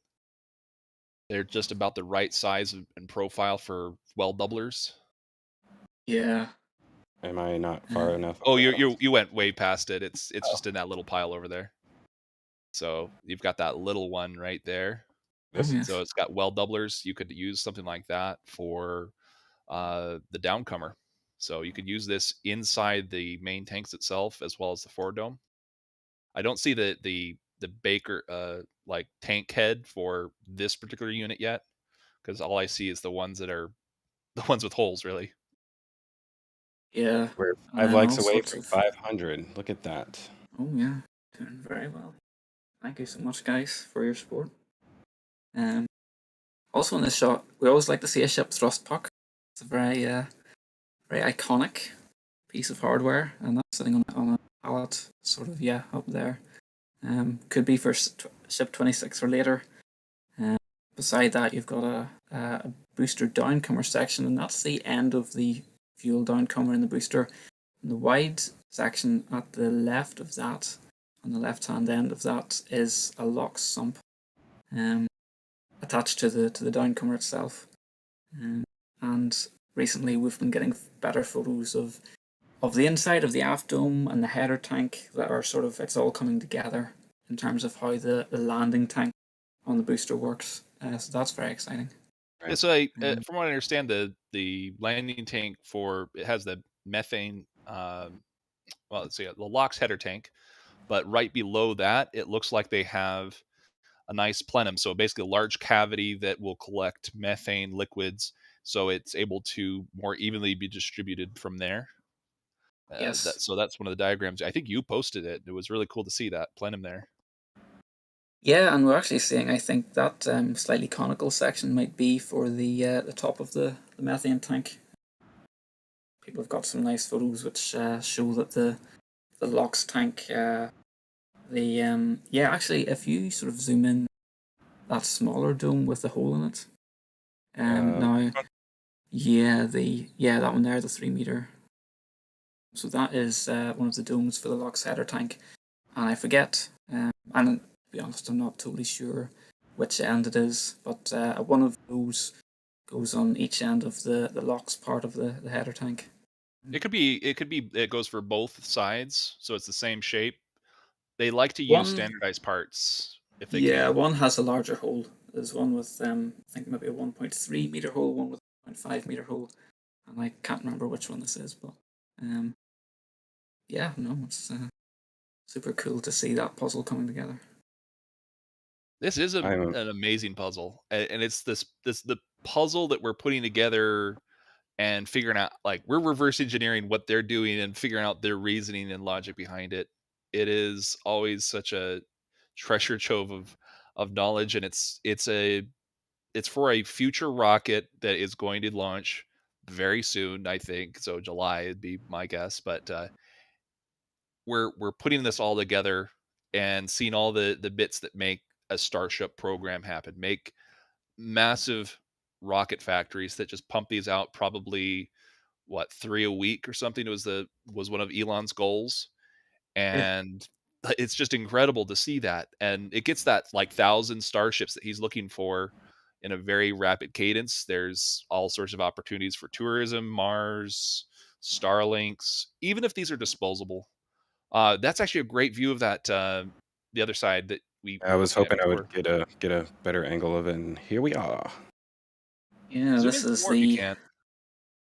Speaker 3: They're just about the right size and profile for weld doublers.
Speaker 4: Yeah.
Speaker 5: Am I not far enough?
Speaker 3: Oh, you went way past it. It's just in that little pile over there. So you've got that little one right there.
Speaker 4: Yes.
Speaker 3: So it's got weld doublers. You could use something like that for the downcomer. So you could use this inside the main tanks itself as well as the forward dome. I don't see the Baker like tank head for this particular unit yet, because all I see is the ones that are the ones with holes, really.
Speaker 5: Yeah. We're 5 likes away from 500. Look at that.
Speaker 4: Oh yeah, doing very well. Thank you so much, guys, for your support. Also in this shot, we always like to see a ship thrust puck. It's a very iconic piece of hardware, and that's sitting on a pallet, sort of up there. Could be for ship 26 or later. Beside that, you've got a booster downcomer section, and that's the end of the fuel downcomer in the booster. And the wide section at the left of that, on the left-hand end of that, is a lock sump attached to the downcomer itself. And recently, we've been getting better photos of the inside of the aft dome and the header tank that are sort of, it's all coming together in terms of how the landing tank on the booster works. So that's very exciting.
Speaker 3: Yeah, so from what I understand, the landing tank it has the methane, let's see, the LOX header tank, but right below that, it looks like they have a nice plenum. So basically a large cavity that will collect methane liquids, so it's able to more evenly be distributed from there.
Speaker 4: Yes.
Speaker 3: So that's one of the diagrams. I think you posted it. It was really cool to see that plenum there.
Speaker 4: Yeah, and we're actually seeing, I think that slightly conical section might be for the top of the methane tank. People have got some nice photos which show that the LOX tank, actually, if you sort of zoom in, that smaller dome with the hole in it, that one there, the 3 meter. So that is one of the domes for the LOX header tank, and I forget, and to be honest, I'm not totally sure which end it is, but one of those goes on each end of the LOX part of the header tank.
Speaker 3: It goes for both sides, so it's the same shape. They like to use standardized parts if they can.
Speaker 4: Yeah, one has a larger hole. There's one with I think maybe a 1.3 meter hole, one with a 0.5 meter hole, and I can't remember which one this is, but it's super cool to see that puzzle coming together.
Speaker 3: This is an amazing puzzle, and it's the puzzle that we're putting together and figuring out, like, we're reverse engineering what they're doing and figuring out their reasoning and logic behind it. It is always such a treasure trove of knowledge, and it's for a future rocket that is going to launch very soon, I think. So July would be my guess, but we're putting this all together and seeing all the bits that make a Starship program happen, make massive rocket factories that just pump these out probably what 3 a week or something was one of Elon's goals.
Speaker 4: Yeah.
Speaker 3: And it's just incredible to see that, and it gets that like 1,000 starships that he's looking for in a very rapid cadence. There's all sorts of opportunities for tourism, Mars, Starlinks, even if these are disposable. That's actually a great view of that, the other side that we
Speaker 5: I
Speaker 3: were
Speaker 5: was
Speaker 3: looking at
Speaker 5: hoping I
Speaker 3: before.
Speaker 5: would get a better angle of it, and here we are.
Speaker 4: Yeah,
Speaker 3: Zoom
Speaker 4: this
Speaker 3: in some
Speaker 4: is
Speaker 3: more if you
Speaker 4: the
Speaker 3: can.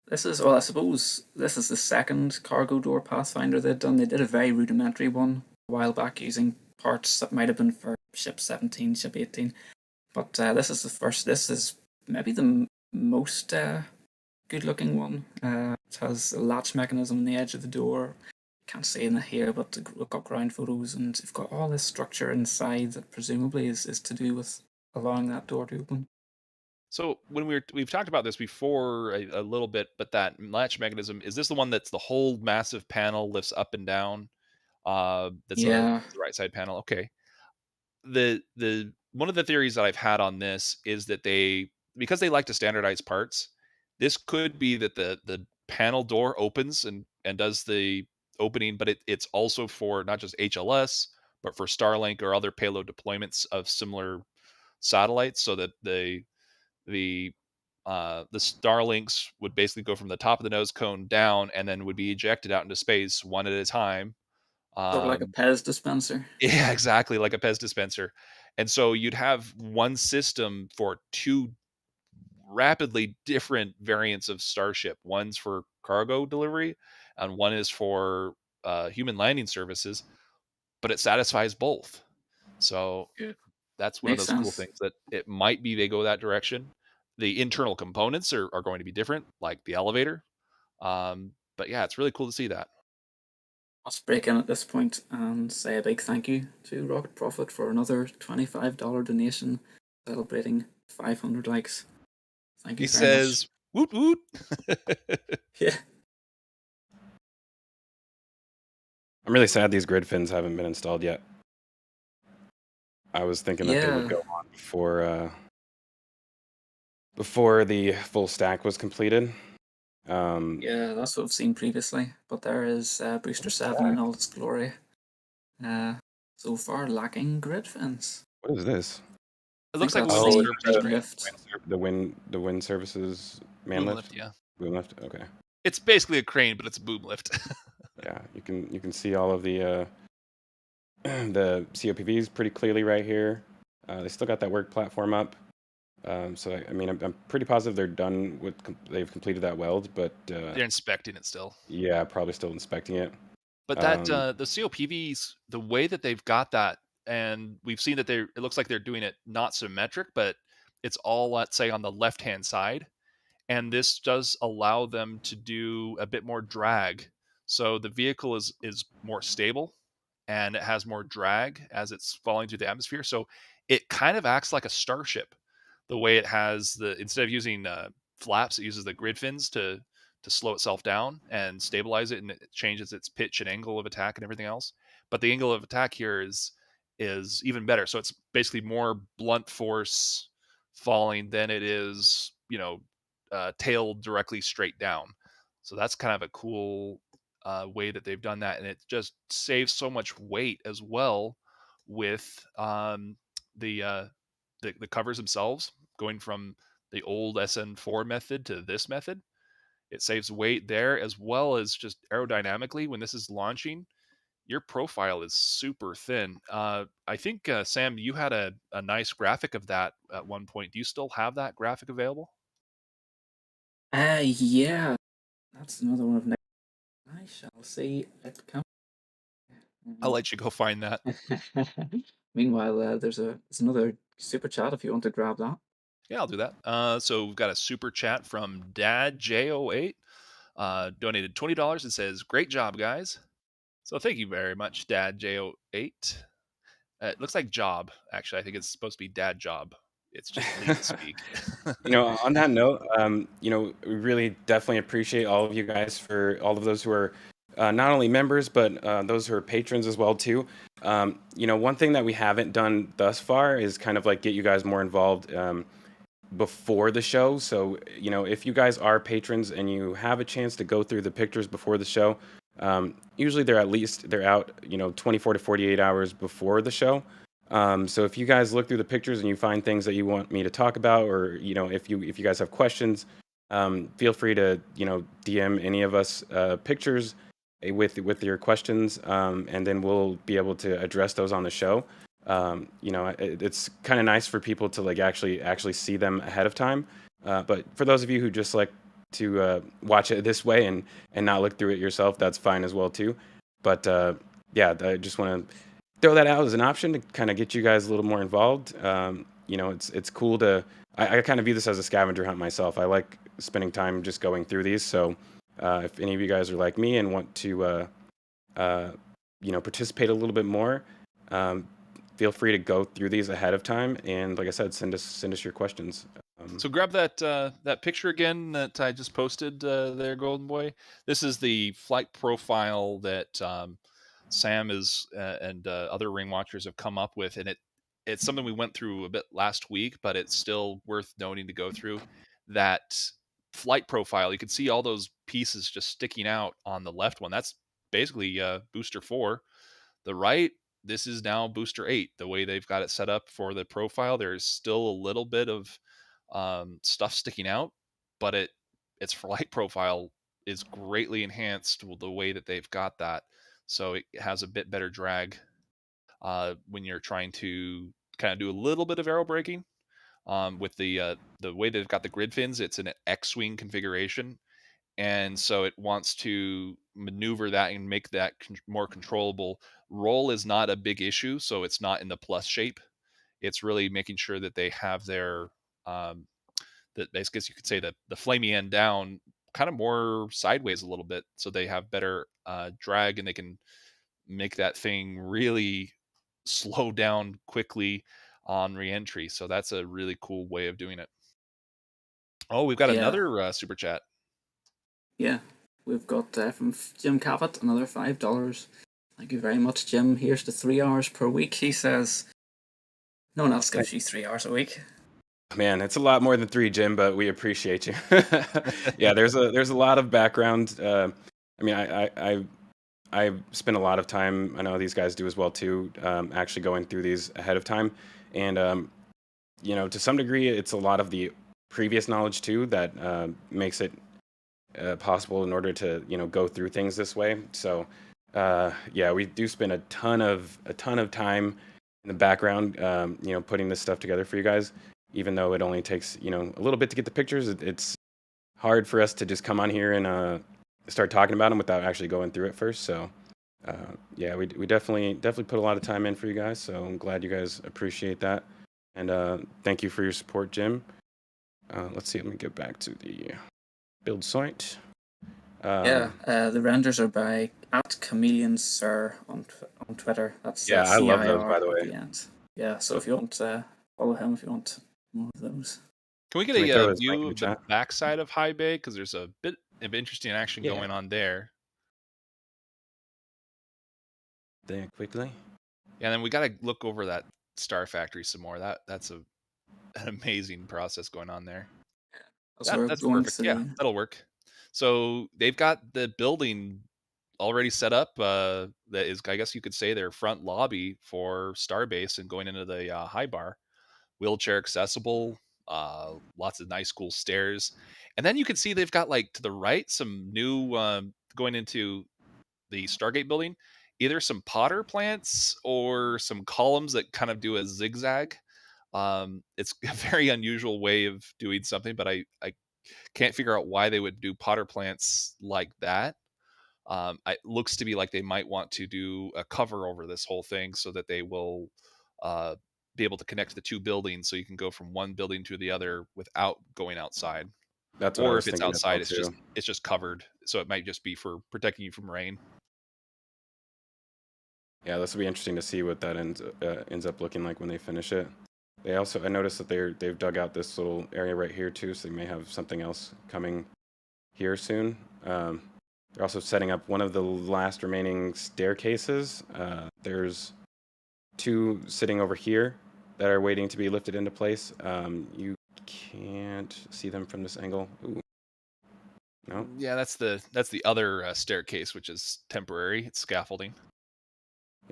Speaker 4: this is well, I suppose this is the second cargo door Pathfinder they've done. They did a very rudimentary one a while back using parts that might have been for ship 17, ship 18. But this is the first. This is maybe the most good looking one. It has a latch mechanism on the edge of the door. Can't see in here, but we've got ground photos, and you've got all this structure inside that presumably is to do with allowing that door to open.
Speaker 3: So when we've talked about this before a little bit, but that latch mechanism, is this the one that's the whole massive panel lifts up and down? That's
Speaker 4: Yeah,
Speaker 3: the right side panel. Okay. The one of the theories that I've had on this is that because they like to standardize parts, this could be that the panel door opens and does the opening, but it's also for not just HLS, but for Starlink or other payload deployments of similar satellites, so that the Starlinks would basically go from the top of the nose cone down and then would be ejected out into space one at a time.
Speaker 4: sort of like a
Speaker 3: Um,
Speaker 4: Pez dispenser.
Speaker 3: yeah, exactly, like a Pez dispenser. And so you'd have one system for two rapidly different variants of Starship. One's for cargo delivery, and one is for human landing services, but it satisfies both. So
Speaker 4: Yeah,
Speaker 3: that's one of
Speaker 4: makes
Speaker 3: those cool
Speaker 4: sense.
Speaker 3: things that it might be they go that direction. The internal components are going to be different, like the elevator. But yeah, it's really cool to see that.
Speaker 4: Let's break in at this point and say a big thank you to Rocket Profit for another $25 donation, celebrating 500 likes. Thank
Speaker 3: He
Speaker 4: you very much.
Speaker 3: says, "Woot woot."
Speaker 4: Yeah.
Speaker 5: I'm really sad these grid fins haven't been installed yet. I was thinking that they would
Speaker 4: Yeah.
Speaker 5: go on before the full stack was completed.
Speaker 4: Yeah, that's what I've seen previously. But there is Booster 7 in all its glory. So far lacking grid fins.
Speaker 5: What is this?
Speaker 3: It
Speaker 4: I think
Speaker 3: looks like
Speaker 4: that's
Speaker 3: one of those
Speaker 4: the
Speaker 3: services
Speaker 4: boom
Speaker 3: crane.
Speaker 4: lift.
Speaker 5: The wind services man
Speaker 3: Boom
Speaker 5: lift.
Speaker 3: lift, yeah.
Speaker 5: Boom lift. Okay.
Speaker 3: It's basically a crane, but it's a boom lift.
Speaker 5: Yeah, you can see all of the the COPVs pretty clearly right here. They still got that work platform up. So I mean, I'm pretty positive they're done with. They've completed that weld, but
Speaker 3: They're inspecting it still.
Speaker 5: yeah, probably still inspecting it.
Speaker 3: But that the COPVs, the way that they've got that, and we've seen that it looks like they're doing it not symmetric, but it's all, let's say, on the left hand side. And this does allow them to do a bit more drag. So the vehicle is more stable and it has more drag as it's falling through the atmosphere. So it kind of acts like a starship, the way it has instead of using flaps, it uses the grid fins to slow itself down and stabilize it, and it changes its pitch and angle of attack and everything else. But the angle of attack here is even better. So it's basically more blunt force falling than it is, tail directly straight down. So that's kind of a cool way that they've done that, and it just saves so much weight as well with the, uh, the covers themselves, going from the old SN4 method to this method. It saves weight there, as well as just aerodynamically when this is launching. Your profile is super thin. I think Sam, you had a nice graphic of that at one point. Do you still have that graphic available?
Speaker 4: Yeah, that's another one of next. I shall see it come.
Speaker 3: I'll let you go find that.
Speaker 4: Meanwhile, there's another super chat if you want to grab that.
Speaker 3: Yeah, I'll do that. So we've got a super chat from Dad J08. Donated $20 and says, "Great job, guys." So thank you very much, Dad J08. It looks like Job, actually. I think it's supposed to be Dad Job. It's just legal speak.
Speaker 5: On that note, we really definitely appreciate all of you guys, for all of those who are not only members, but those who are patrons as well too. One thing that we haven't done thus far is kind of like get you guys more involved before the show. So, if you guys are patrons and you have a chance to go through the pictures before the show, usually they're out, 24 to 48 hours before the show. So if you guys look through the pictures and you find things that you want me to talk about, or if you guys have questions, feel free to DM any of us pictures with your questions, and then we'll be able to address those on the show. It's kind of nice for people to like actually see them ahead of time. But for those of you who just like to watch it this way and not look through it yourself, that's fine as well too. But I just want to throw that out as an option to kind of get you guys a little more involved. It's cool to. I kind of view this as a scavenger hunt myself. I like spending time just going through these. So if any of you guys are like me and want to participate a little bit more, feel free to go through these ahead of time. And like I said, send us your questions.
Speaker 3: So grab that picture again that I just posted there, Golden Boy. This is the flight profile that Sam is and other ring watchers have come up with, and it's something we went through a bit last week, but it's still worth noting to go through. That flight profile, you can see all those pieces just sticking out on the left one. That's basically booster 4. The right, this is now booster 8. The way they've got it set up for the profile, there's still a little bit of stuff sticking out, but its flight profile is greatly enhanced with the way that they've got that. So it has a bit better drag when you're trying to kind of do a little bit of aero braking. With the way they've got the grid fins, it's an X-wing configuration, and so it wants to maneuver that and make that more controllable. Roll is not a big issue, so it's not in the plus shape. It's really making sure that they have their that I guess you could say that the flamey end down kind of more sideways a little bit, so they have better drag and they can make that thing really slow down quickly on reentry. So that's a really cool way of doing it. Oh, we've got another super chat.
Speaker 4: Yeah, we've got from Jim Cavett, another $5. Thank you very much, Jim. Here's the 3 hours per week. He says no one else gives you 3 hours a week.
Speaker 5: Man, it's a lot more than 3, Jim, but we appreciate you. Yeah, there's a lot of background. I spend a lot of time, I know these guys do as well too, actually going through these ahead of time. And, to some degree, it's a lot of the previous knowledge too that makes it possible in order to, go through things this way. So, we do spend a ton of time in the background, putting this stuff together for you guys. Even though it only takes, a little bit to get the pictures, it's hard for us to just come on here and start talking about them without actually going through it first. So, we definitely put a lot of time in for you guys. So I'm glad you guys appreciate that. And thank you for your support, Jim. Let's see, let me get back to the build site.
Speaker 4: The renders are by @ChameleonSir on Twitter. That's
Speaker 5: I love those, by the way.
Speaker 4: Yeah, so if you want follow him if you want more of those.
Speaker 3: Can we get a view of the backside of Highbay? Because there's a bit of interesting action going on there.
Speaker 5: There quickly.
Speaker 3: Yeah, and then we got to look over that Starfactory some more. That's an amazing process going on there. That's perfect. Yeah, that'll work. So they've got the building already set up. That is, I guess you could say, their front lobby for Starbase and going into the high bar. Wheelchair accessible, lots of nice cool stairs. And then you can see they've got, like, to the right, some new going into the Stargate building, either some Potter plants or some columns that kind of do a zigzag. It's a very unusual way of doing something, but I can't figure out why they would do Potter plants like that. It looks to be like they might want to do a cover over this whole thing so that they will be able to connect the two buildings, so you can go from one building to the other without going outside.
Speaker 5: That's what
Speaker 3: or if it's outside, it's just covered, so it might just be for protecting you from rain.
Speaker 5: Yeah, this will be interesting to see what that ends up looking like when they finish it. I noticed that they've dug out this little area right here too, so they may have something else coming here soon. They're also setting up one of the last remaining staircases. There's 2 sitting over here that are waiting to be lifted into place. You can't see them from this angle. Ooh. No.
Speaker 3: Yeah, that's the other staircase, which is temporary. It's scaffolding.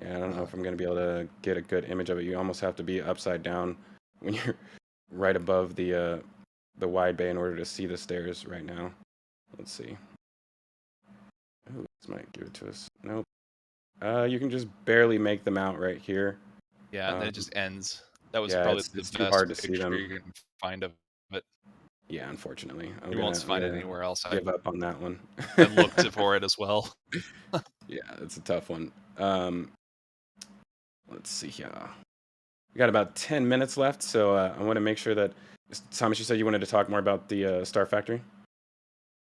Speaker 5: Yeah, I don't know if I'm going to be able to get a good image of it. You almost have to be upside down when you're right above the Widebay in order to see the stairs right now. Let's see. Oh, this might give it to us. Nope. You can just barely make them out right here.
Speaker 3: Yeah, and then it just ends. That was
Speaker 5: yeah,
Speaker 3: probably
Speaker 5: it's
Speaker 3: the
Speaker 5: too
Speaker 3: best
Speaker 5: hard to see
Speaker 3: picture
Speaker 5: them.
Speaker 3: you can find of it.
Speaker 5: Yeah, unfortunately.
Speaker 3: You won't find it anywhere else.
Speaker 5: Give up on that one.
Speaker 3: I looked for it as well.
Speaker 5: Yeah, it's a tough one. Let's see here. We got about 10 minutes left, so I want to make sure that Thomas, you said you wanted to talk more about the Starfactory?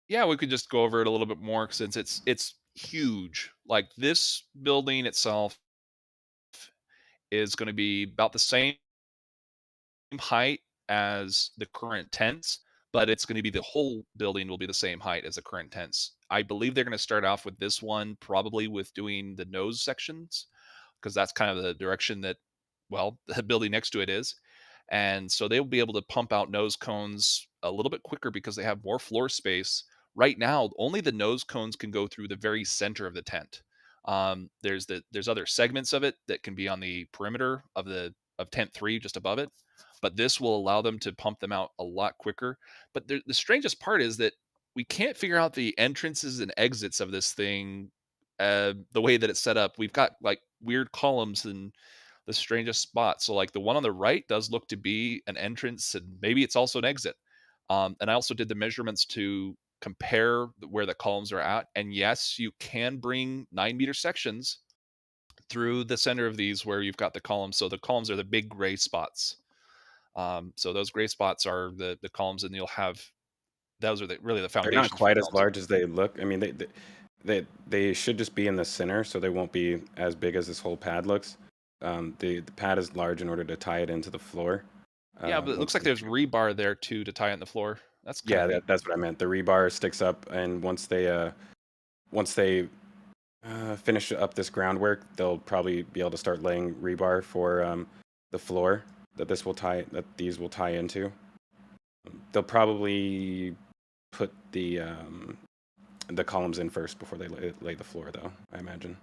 Speaker 3: Yeah, we could just go over it a little bit more since it's huge. Like this building itself is going to be about the same height as the current tents, but it's going to be the whole building will be the same height as the current tents. I believe they're going to start off with this one probably with doing the nose sections because that's kind of the direction that, well, the building next to it is. And so they'll be able to pump out nose cones a little bit quicker because they have more floor space. Right now, only the nose cones can go through the very center of the tent. There's other segments of it that can be on the perimeter of tent 3 just above it, but this will allow them to pump them out a lot quicker. But the strangest part is that we can't figure out the entrances and exits of this thing the way that it's set up. We've got like weird columns and the strangest spots. So like the one on the right does look to be an entrance and maybe it's also an exit. And I also did the measurements to compare where the columns are at. And yes, you can bring 9-meter sections through the center of these where you've got the columns. So the columns are the big gray spots. So those gray spots are the columns, and you'll have those are really the foundation.
Speaker 5: They're not quite as large as they look. I mean, they should just be in the center, so they won't be as big as this whole pad looks. The pad is large in order to tie it into the floor.
Speaker 3: Yeah, but it looks like there's rebar there too to tie it in the floor. That's
Speaker 5: that's what I meant. The rebar sticks up, and once they finish up this groundwork, they'll probably be able to start laying rebar for the floor that these will tie into. They'll probably put the columns in first before they lay the floor, though, I imagine.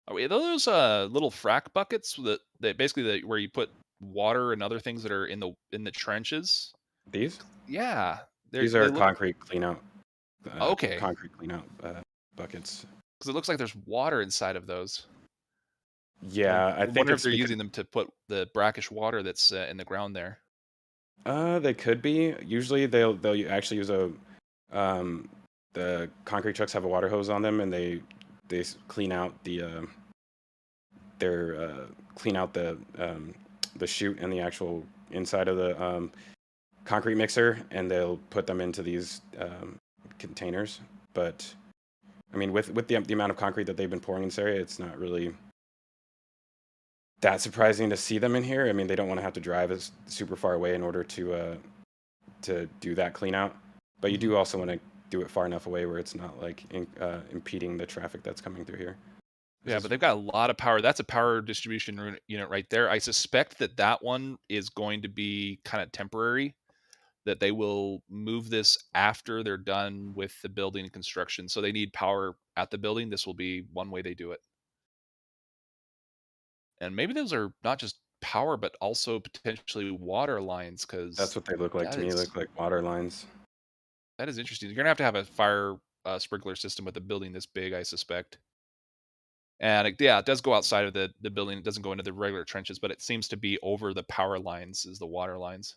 Speaker 3: Are those little frac buckets that basically where you put water and other things that are in the trenches?
Speaker 5: These?
Speaker 3: Yeah,
Speaker 5: these are concrete cleanout.
Speaker 3: Okay.
Speaker 5: Concrete cleanout buckets.
Speaker 3: Because it looks like there's water inside of those.
Speaker 5: Yeah,
Speaker 3: I wonder if they're using them to put the brackish water that's in the ground there.
Speaker 5: They could be. Usually they'll actually use the concrete trucks have a water hose on them, and they clean out the chute and the actual inside of the concrete mixer, and they'll put them into these containers. But I mean, with the amount of concrete that they've been pouring in this area, it's not really that surprising to see them in here. I mean, they don't want to have to drive super far away in order to do that clean out. But you do also want to do it far enough away where it's not like impeding the traffic that's coming through here.
Speaker 3: Yeah, but they've got a lot of power. That's a power distribution unit right there. I suspect that one is going to be kind of temporary, that they will move this after they're done with the building and construction. So they need power at the building. This will be one way they do it. And maybe those are not just power, but also potentially water lines, because
Speaker 5: that's what they look like to me. They look like water lines.
Speaker 3: That is interesting. You're going to have a fire sprinkler system with a building this big, I suspect. And it does go outside of the building. It doesn't go into the regular trenches, but it seems to be over the power lines is the water lines.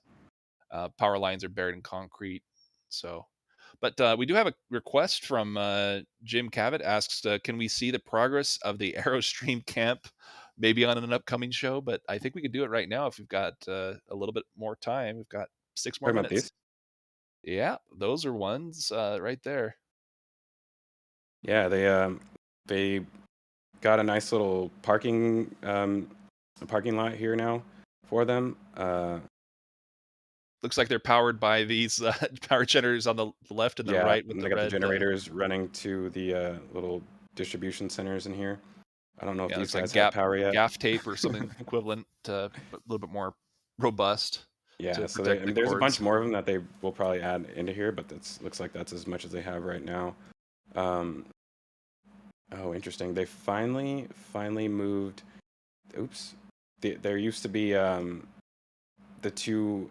Speaker 3: Power lines are buried in concrete. So, but we do have a request from Jim Cavett. Asks, can we see the progress of the Aerostream camp maybe on an upcoming show? But I think we could do it right now if we've got a little bit more time. We've got 6 more minutes.
Speaker 5: These?
Speaker 3: Yeah, those are ones right there.
Speaker 5: Yeah, they got a nice little parking lot here now for them.
Speaker 3: Looks like they're powered by these power generators on the left and the right with
Speaker 5: and
Speaker 3: the
Speaker 5: they got
Speaker 3: red.
Speaker 5: the generators running to the little distribution centers in here. I don't know if
Speaker 3: Yeah,
Speaker 5: these
Speaker 3: it's like
Speaker 5: guys have power yet.
Speaker 3: gaff tape or something equivalent, a little bit more robust.
Speaker 5: Yeah,
Speaker 3: to
Speaker 5: so
Speaker 3: protect
Speaker 5: I mean,
Speaker 3: the
Speaker 5: there's a bunch
Speaker 3: cords.
Speaker 5: more of them that they will probably add into here, but looks like that's as much as they have right now. Oh, interesting. They finally moved. Oops. There used to be the two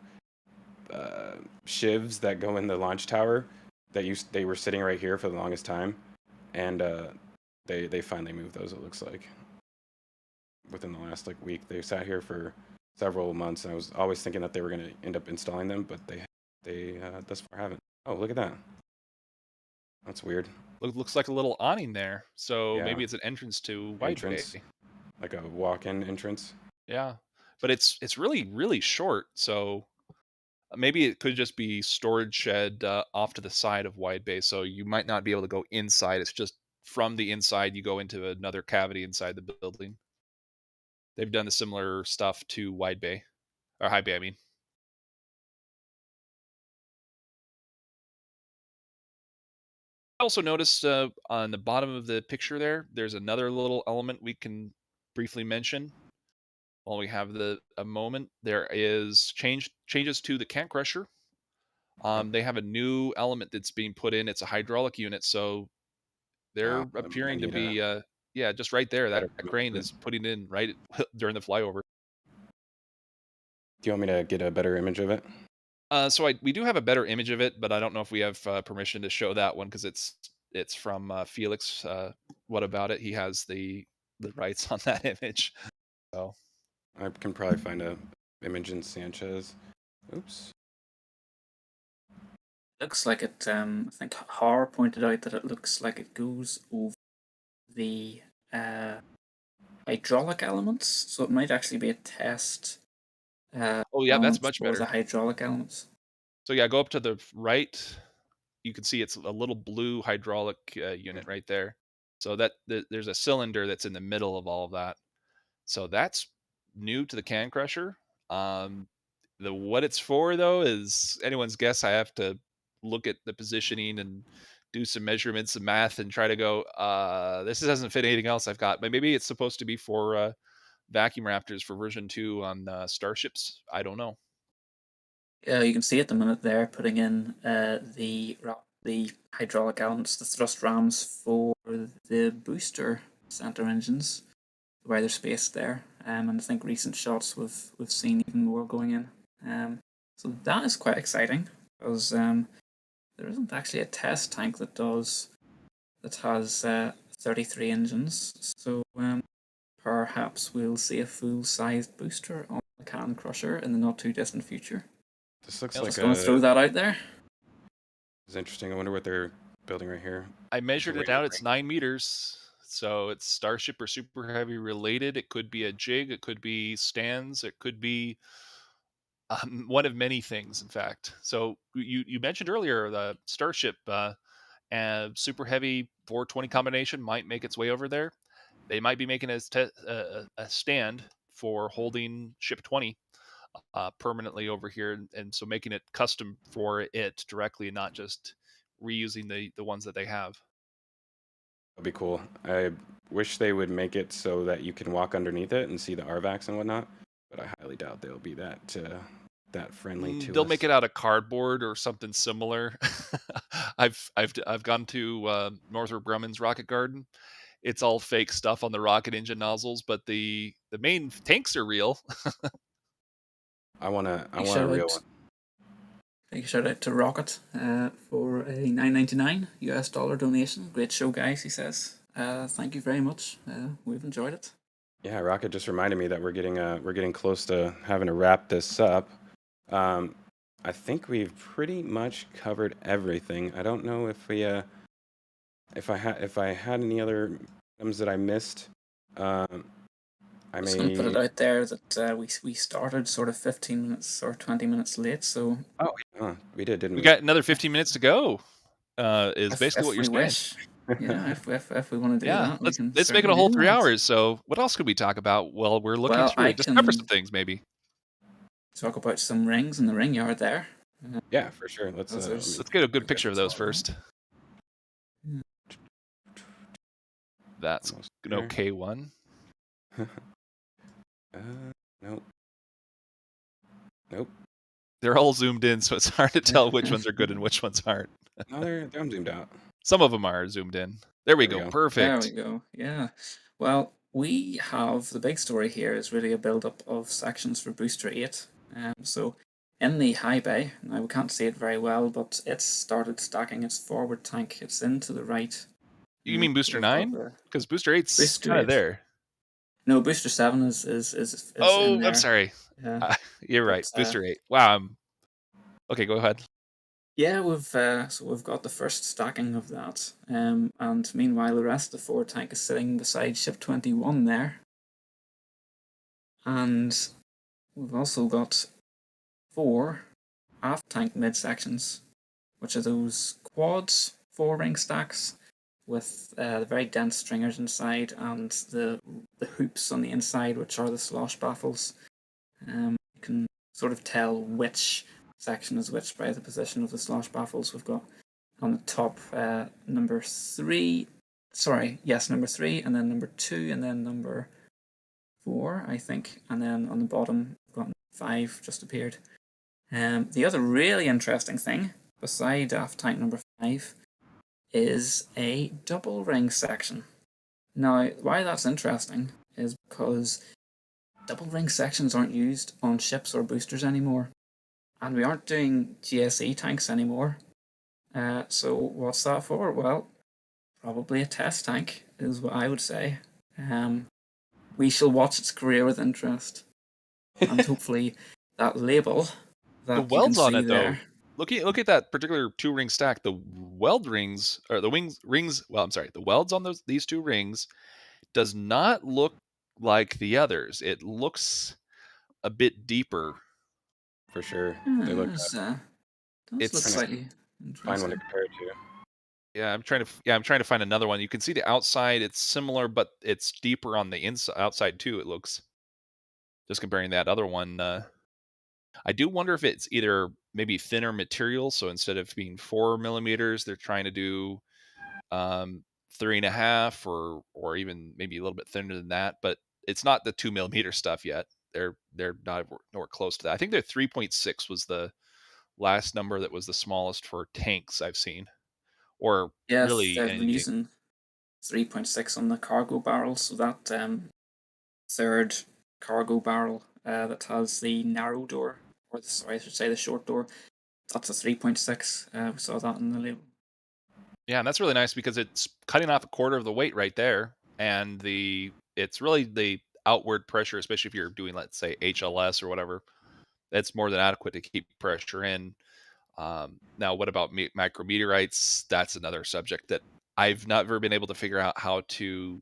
Speaker 5: shivs that go in the launch tower they were sitting right here for the longest time, and they finally moved those. It looks like within the last like week. They sat here for several months, and I was always thinking that they were going to end up installing them, but they thus far haven't. Oh, look at that. That's weird.
Speaker 3: Looks like a little awning there. So
Speaker 5: Yeah.
Speaker 3: maybe it's an entrance to
Speaker 5: Entrance.
Speaker 3: Widebay.
Speaker 5: Like a walk-in entrance.
Speaker 3: Yeah, but it's really, really short. So maybe it could just be storage shed off to the side of Widebay. So you might not be able to go inside. It's just from the inside you go into another cavity inside the building. They've done the similar stuff to Widebay or Highbay, I mean. I also noticed on the bottom of the picture there's another little element we can briefly mention while we have a moment. There is changes to the can crusher. They have a new element that's being put in. It's a hydraulic unit, so they're appearing to be just right there. That crane is putting in right during the flyover.
Speaker 5: Do you want me to get a better image of it?
Speaker 3: So we do have a better image of it, but I don't know if we have permission to show that one because it's from Felix. What about it? He has the rights on that image. So
Speaker 5: I can probably find a image in Sanchez. Oops.
Speaker 4: Looks like it. I think Har pointed out that it looks like it goes over the hydraulic elements, so it might actually be a test.
Speaker 3: oh yeah, that's much better.
Speaker 4: The hydraulic elements.
Speaker 3: So yeah, go up to the right. You can see it's a little blue hydraulic unit right there. So there's a cylinder that's in the middle of all of that. So that's new to the can crusher. What it's for though is anyone's guess. I have to look at the positioning and do some measurements and math and try to go. This doesn't fit anything else I've got, but maybe it's supposed to be for vacuum raptors for version 2 on starships. I don't know.
Speaker 4: Yeah, you can see at the minute they're putting in the hydraulic elements, the thrust rams for the booster center engines, where they're spaced there. And I think recent shots we've seen even more going in. So that is quite exciting because there isn't actually a test tank that has 33 engines. So perhaps we'll see a full-sized booster on the can crusher in the not too distant future.
Speaker 5: This looks
Speaker 4: like going to throw that out there.
Speaker 5: It's interesting. I wonder what they're building right here.
Speaker 3: I measured it out. It's 9 meters. So it's Starship or Super Heavy related. It could be a jig. It could be stands. It could be one of many things, in fact. So you mentioned earlier the Starship and Super Heavy 420 combination might make its way over there. They might be making a stand for holding Ship 20 permanently over here, and so making it custom for it directly and not just reusing the ones that they have.
Speaker 5: That'd be cool. I wish they would make it so that you can walk underneath it and see the RVACs and whatnot, but I highly doubt they'll be that friendly to
Speaker 3: They'll
Speaker 5: us.
Speaker 3: make it out of cardboard or something similar. I've gone to Northrop Grumman's rocket garden. It's all fake stuff on the rocket engine nozzles, but the main tanks are real.
Speaker 5: I want a real one.
Speaker 4: Big shout out to Rocket for a $9.99 US donation. Great show, guys, he says. Thank you very much. We've enjoyed it.
Speaker 5: Yeah, Rocket just reminded me that we're getting close to having to wrap this up. I think we've pretty much covered everything. I don't know if we if I had any other items that I missed. I'm
Speaker 4: just going to put it out there that we started sort of 15 minutes or 20 minutes late. So
Speaker 5: we did, didn't we?
Speaker 3: We got another 15 minutes to go. Is basically what you're saying.
Speaker 4: Wish. Yeah, if we want to do
Speaker 3: Yeah,
Speaker 4: that, we
Speaker 3: let's
Speaker 4: can
Speaker 3: let's make it a
Speaker 4: certainly
Speaker 3: whole
Speaker 4: do
Speaker 3: 3
Speaker 4: that.
Speaker 3: hours. So what else could we talk about while we're looking
Speaker 4: Well, I
Speaker 3: through? Discover some
Speaker 4: can
Speaker 3: things, maybe.
Speaker 4: talk about some rings in the ring yard there.
Speaker 5: Yeah, for sure. Let's
Speaker 4: Because there's
Speaker 3: Let's get a good
Speaker 5: let me grab
Speaker 3: picture of
Speaker 5: this
Speaker 3: those
Speaker 5: photo.
Speaker 3: first.
Speaker 4: Yeah.
Speaker 3: That's
Speaker 5: Almost
Speaker 3: an
Speaker 5: there.
Speaker 3: okay one.
Speaker 5: Nope. Nope.
Speaker 3: They're all zoomed in, so it's hard to tell which ones are good and which ones aren't.
Speaker 5: No, they're zoomed out.
Speaker 3: Some of them are zoomed in. There we
Speaker 5: There we
Speaker 3: go.
Speaker 5: go.
Speaker 4: There
Speaker 3: Perfect.
Speaker 4: we go. Yeah. Well, we have the big story here is really a build-up of sections for Booster 8. So in the Highbay, now we can't see it very well, but it's started stacking its forward tank. It's into the right.
Speaker 3: You mean Booster
Speaker 4: We've got
Speaker 3: 9?
Speaker 4: the
Speaker 3: Because Booster 8's
Speaker 4: Booster
Speaker 3: kind of
Speaker 4: 8.
Speaker 3: there.
Speaker 4: No, Booster 7 is in
Speaker 3: Oh,
Speaker 4: there.
Speaker 3: I'm sorry.
Speaker 4: Yeah.
Speaker 3: You're right.
Speaker 4: But,
Speaker 3: Booster 8. Wow. Okay, go ahead.
Speaker 4: Yeah, we've got the first stacking of that, and meanwhile the rest of the forward tank is sitting beside ship 21 there, and we've also got 4 aft tank midsections, which are those quads 4-ring stacks with the very dense stringers inside and the hoops on the inside, which are the slosh baffles. You can sort of tell which section is which by the position of the slosh baffles. We've got on the top number 3, number 3, and then number 2, and then number 4, I think, and then on the bottom we've got 5 just appeared. The other really interesting thing, beside aft tank number 5, is a double ring section. Now, why that's interesting is because double ring sections aren't used on ships or boosters anymore, and we aren't doing GSE tanks anymore. So what's that for? Well, probably a test tank is what I would say. We shall watch its career with interest, and hopefully that label that
Speaker 3: The
Speaker 4: you can
Speaker 3: welds on
Speaker 4: see
Speaker 3: it, though.
Speaker 4: there.
Speaker 3: Look at that particular 2-ring stack. The weld rings, or the rings. Well, I'm sorry. The welds on these 2 rings does not look like the others. It looks a bit deeper.
Speaker 5: For sure.
Speaker 4: Yeah,
Speaker 5: They look.
Speaker 4: does
Speaker 3: It's
Speaker 4: look
Speaker 5: trying to
Speaker 4: slightly
Speaker 5: find one
Speaker 4: interesting.
Speaker 5: to compare it to.
Speaker 3: Yeah, I'm trying to find another one. You can see the outside; it's similar, but it's deeper on the inside, outside too. It looks, just comparing that other one. I do wonder if it's either maybe thinner material. So instead of being 4 millimeters, they're trying to do 3.5, or even maybe a little bit thinner than that. But it's not the 2 millimeter stuff yet. They're not nowhere close to that. I think their 3.6 was the last number that was the smallest for tanks I've seen, or
Speaker 4: Yes,
Speaker 3: really
Speaker 4: they've been
Speaker 3: anything.
Speaker 4: using 3.6 on the cargo barrel, so that third cargo barrel that has the narrow door, or I should say the short door, that's a 3.6. We saw that in the label.
Speaker 3: Yeah, and that's really nice because it's cutting off a quarter of the weight right there, and it's really the outward pressure, especially if you're doing, let's say, HLS or whatever. That's more than adequate to keep pressure in. Now, what about micrometeorites? That's another subject that I've never been able to figure out how to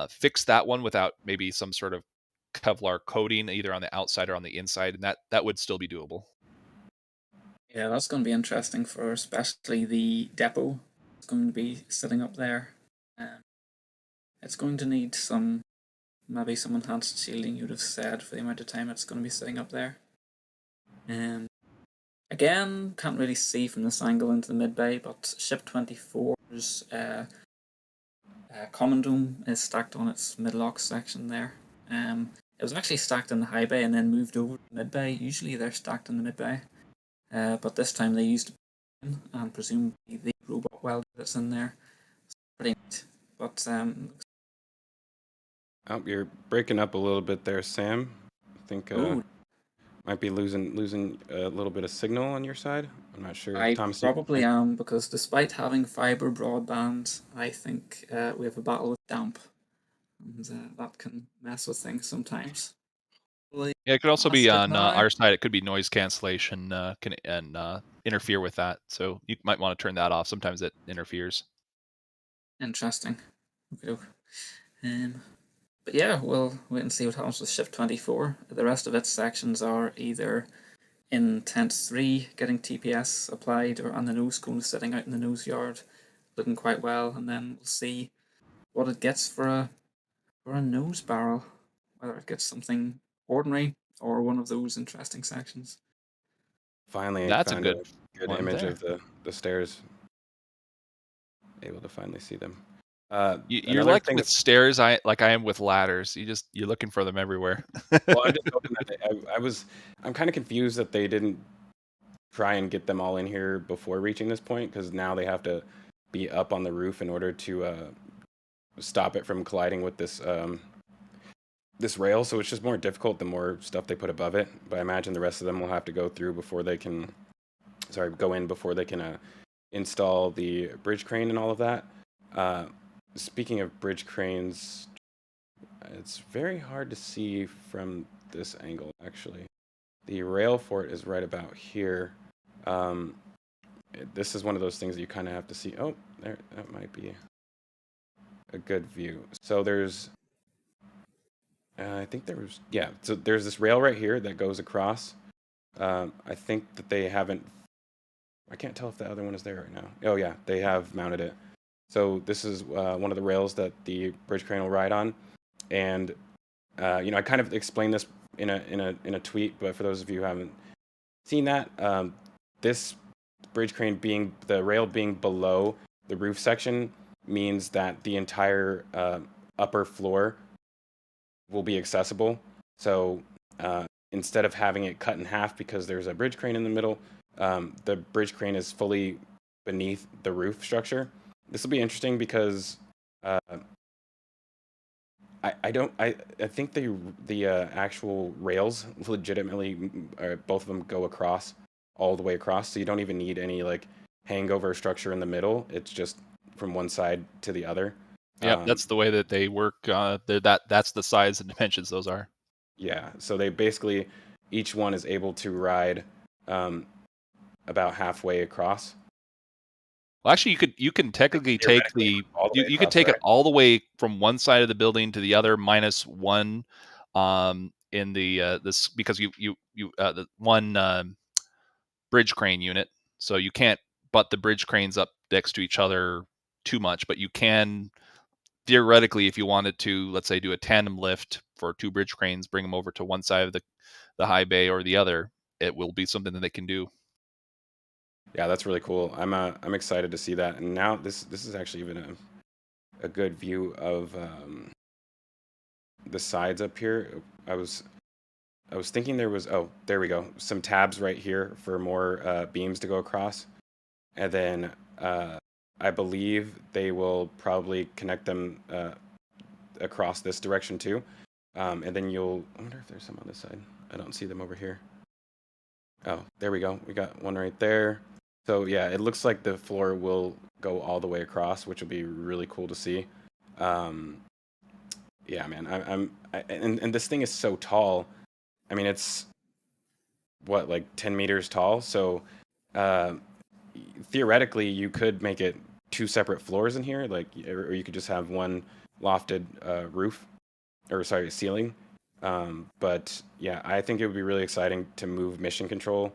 Speaker 3: fix that one without maybe some sort of Kevlar coating either on the outside or on the inside, and that would still be doable.
Speaker 4: Yeah, that's going to be interesting for especially the depot. It's going to be sitting up there. It's going to need maybe some enhanced shielding, you would have said, for the amount of time it's going to be sitting up there. Again, can't really see from this angle into the mid-bay, but ship 24's common dome is stacked on its mid-lock section there. It was actually stacked in the high bay and then moved over to mid-bay. Usually they're stacked in the mid-bay, but this time they used and presumably the robot welder that's in there. It's pretty neat. But
Speaker 5: Oh, you're breaking up a little bit there, Sam. I think might be losing a little bit of signal on your side. I'm not sure.
Speaker 4: I
Speaker 5: Thomas,
Speaker 4: probably am, because despite having fiber broadband, I think we have a battle with damp, and that can mess with things sometimes.
Speaker 3: Yeah, it could also be on
Speaker 4: now.
Speaker 3: our side. It could be noise cancellation can interfere with that. So you might want to turn that off. Sometimes it interferes.
Speaker 4: Interesting. Okay. But yeah, we'll wait and see what happens with Shift 24. The rest of its sections are either in Tent 3 getting TPS applied, or on the Nosecone sitting out in the nose yard, looking quite well, and then we'll see what it gets for a nose barrel, whether it gets something ordinary or one of those interesting sections.
Speaker 5: Finally,
Speaker 3: That's a
Speaker 5: found
Speaker 3: good
Speaker 5: good
Speaker 3: one
Speaker 5: image
Speaker 3: there.
Speaker 5: of the stairs. Able to finally see them.
Speaker 3: You're
Speaker 5: Another
Speaker 3: like
Speaker 5: thing
Speaker 3: with stairs, I am with ladders. You're looking for them everywhere.
Speaker 5: well, I'm just hoping that I'm kind of confused that they didn't try and get them all in here before reaching this point, because now they have to be up on the roof in order to stop it from colliding with this this rail. So it's just more difficult the more stuff they put above it. But I imagine the rest of them will have to go through before they can, go in before they can install the bridge crane and all of that. Speaking of bridge cranes, it's very hard to see from this angle, actually. The rail for it is right about here. This is one of those things that you kind of have to see. Oh, there, that might be a good view. So there's, I think there was, yeah, so there's this rail right here that goes across. I think that they haven't, I can't tell if the other one is there right now. Oh yeah, they have mounted it. So this is one of the rails that the bridge crane will ride on. And, I kind of explained this in a tweet, but for those of you who haven't seen that, this bridge crane the rail being below the roof section means that the entire upper floor will be accessible. So instead of having it cut in half because there's a bridge crane in the middle, the bridge crane is fully beneath the roof structure. This will be interesting because I think the actual rails legitimately, both of them go across, all the way across, so you don't even need any like hangover structure in the middle. It's just from one side to the other.
Speaker 3: Yeah, that's the way that they work. That's the size and dimensions those are.
Speaker 5: Yeah, so they basically, each one is able to ride about halfway across.
Speaker 3: Well, actually, you can technically take you could take it all the way from one side of the building to the other minus one, in the this, because the one bridge crane unit. So you can't butt the bridge cranes up next to each other too much, but you can theoretically, if you wanted to, let's say, do a tandem lift for two bridge cranes, bring them over to one side of the high bay or the other, it will be something that they can do.
Speaker 5: Yeah, that's really cool. I'm excited to see that. And now this is actually even a good view of the sides up here. I was thinking there was, oh, there we go, some tabs right here for more beams to go across, and then I believe they will probably connect them across this direction too, and then I wonder if there's some on this side. I don't see them over here. Oh, there we go. We got one right there. So yeah, it looks like the floor will go all the way across, which will be really cool to see. Yeah, man, and this thing is so tall. I mean, it's what, like 10 meters tall. So theoretically, you could make it two separate floors in here, like, or you could just have one lofted roof, or sorry, ceiling. But yeah, I think it would be really exciting to move mission control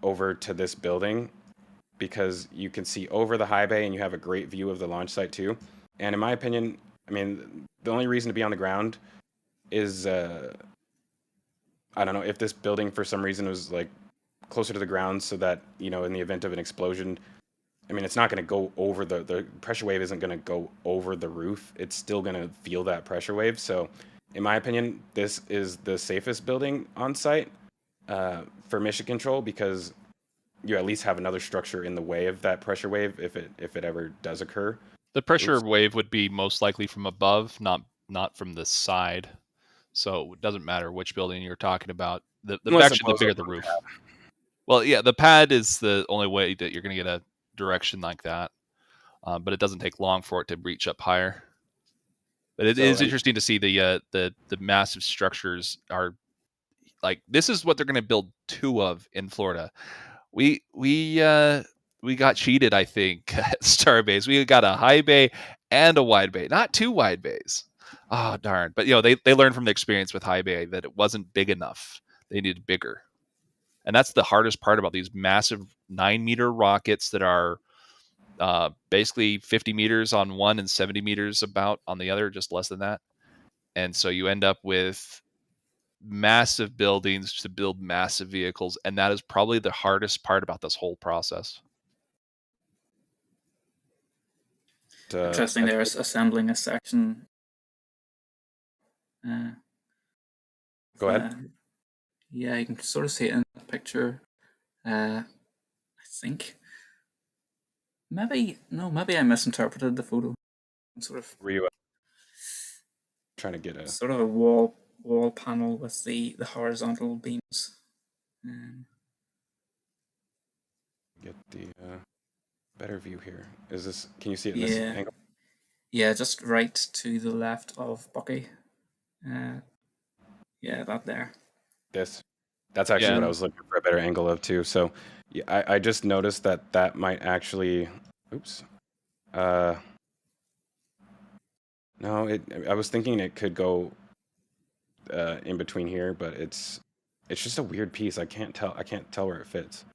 Speaker 5: over to this building, because you can see over the high bay and you have a great view of the launch site too. And in my opinion, I mean, the only reason to be on the ground is I don't know, if this building for some reason was like closer to the ground, so that, in the event of an explosion, I mean, it's not going to go over the pressure wave isn't going to go over the roof. It's still going to feel that pressure wave. So in my opinion, this is the safest building on site for mission control, because you at least have another structure in the way of that pressure wave if it ever does occur.
Speaker 3: The pressure wave would be most likely from above, not from the side. So it doesn't matter which building you're talking about. The bigger the roof. Well, yeah, the pad is the only way that you're going to get a direction like that. But it doesn't take long for it to reach up higher. But it is interesting to see the massive structures are like, this is what they're going to build two of in Florida. We got cheated, I think, at Starbase. We got a high bay and a wide bay, not two wide bays. Oh, darn. But, they learned from the experience with high bay that it wasn't big enough. They needed bigger. And that's the hardest part about these massive 9-meter rockets that are basically 50 meters on one and 70 meters about on the other, just less than that. And so you end up with massive buildings to build massive vehicles, and that is probably the hardest part about this whole process.
Speaker 4: Interesting. They're assembling a section.
Speaker 5: Go ahead.
Speaker 4: Yeah, you can sort of see it in the picture. I think maybe I misinterpreted the photo. Sort of.
Speaker 5: Were you trying to get a
Speaker 4: sort of a wall panel with the horizontal beams?
Speaker 5: Get the better view here. Is this? Can you see it in this angle?
Speaker 4: Yeah, just right to the left of Bucky. Yeah, that there.
Speaker 5: That's actually what I was looking for a better angle of too. So yeah, I just noticed that might actually. Oops. No, I was thinking it could go in between here, but it's just a weird piece. I can't tell where it fits.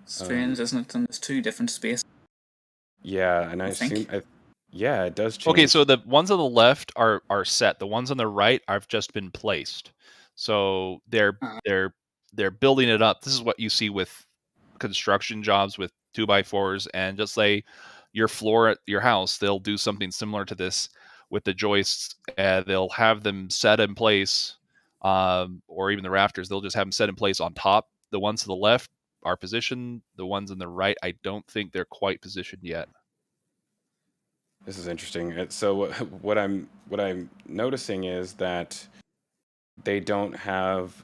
Speaker 4: Strange, isn't it? And there's two different spaces.
Speaker 5: Yeah, and I assume. Yeah, it does change.
Speaker 3: Okay, so the ones on the left are set. The ones on the right have just been placed. So they're building it up. This is what you see with construction jobs with 2x4s, and just say your floor at your house, they'll do something similar to this with the joists. They'll have them set in place, or even the rafters. They'll just have them set in place on top. The ones to the left are positioned. The ones on the right, I don't think they're quite positioned yet.
Speaker 5: This is interesting. So what I'm noticing is that they don't have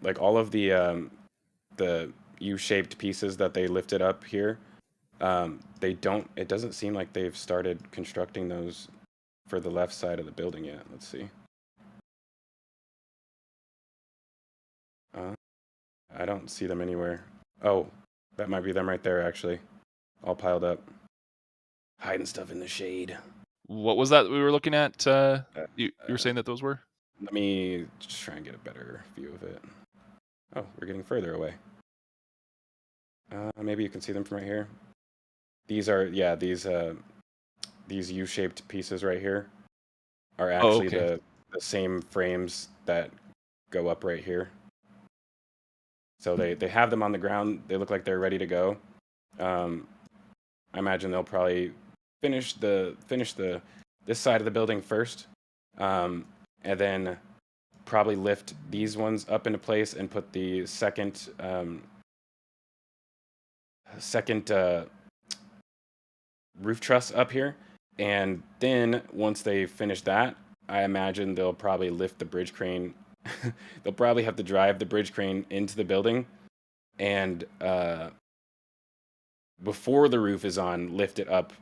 Speaker 5: like all of the U-shaped pieces that they lifted up here. They don't. It doesn't seem like they've started constructing those for the left side of the building yet. Let's see. I don't see them anywhere. Oh, that might be them right there, actually, all piled up. Hiding stuff in the shade.
Speaker 3: What was that we were looking at? You were saying that those were?
Speaker 5: Let me just try and get a better view of it. Oh, we're getting further away. Maybe you can see them from right here. These are, these U-shaped pieces right here are actually the same frames that go up right here. So they have them on the ground. They look like they're ready to go. I imagine they'll probably finish this side of the building first, and then probably lift these ones up into place and put the second roof truss up here. And then once they finish that, I imagine they'll probably lift the bridge crane. They'll probably have to drive the bridge crane into the building, and before the roof is on, lift it up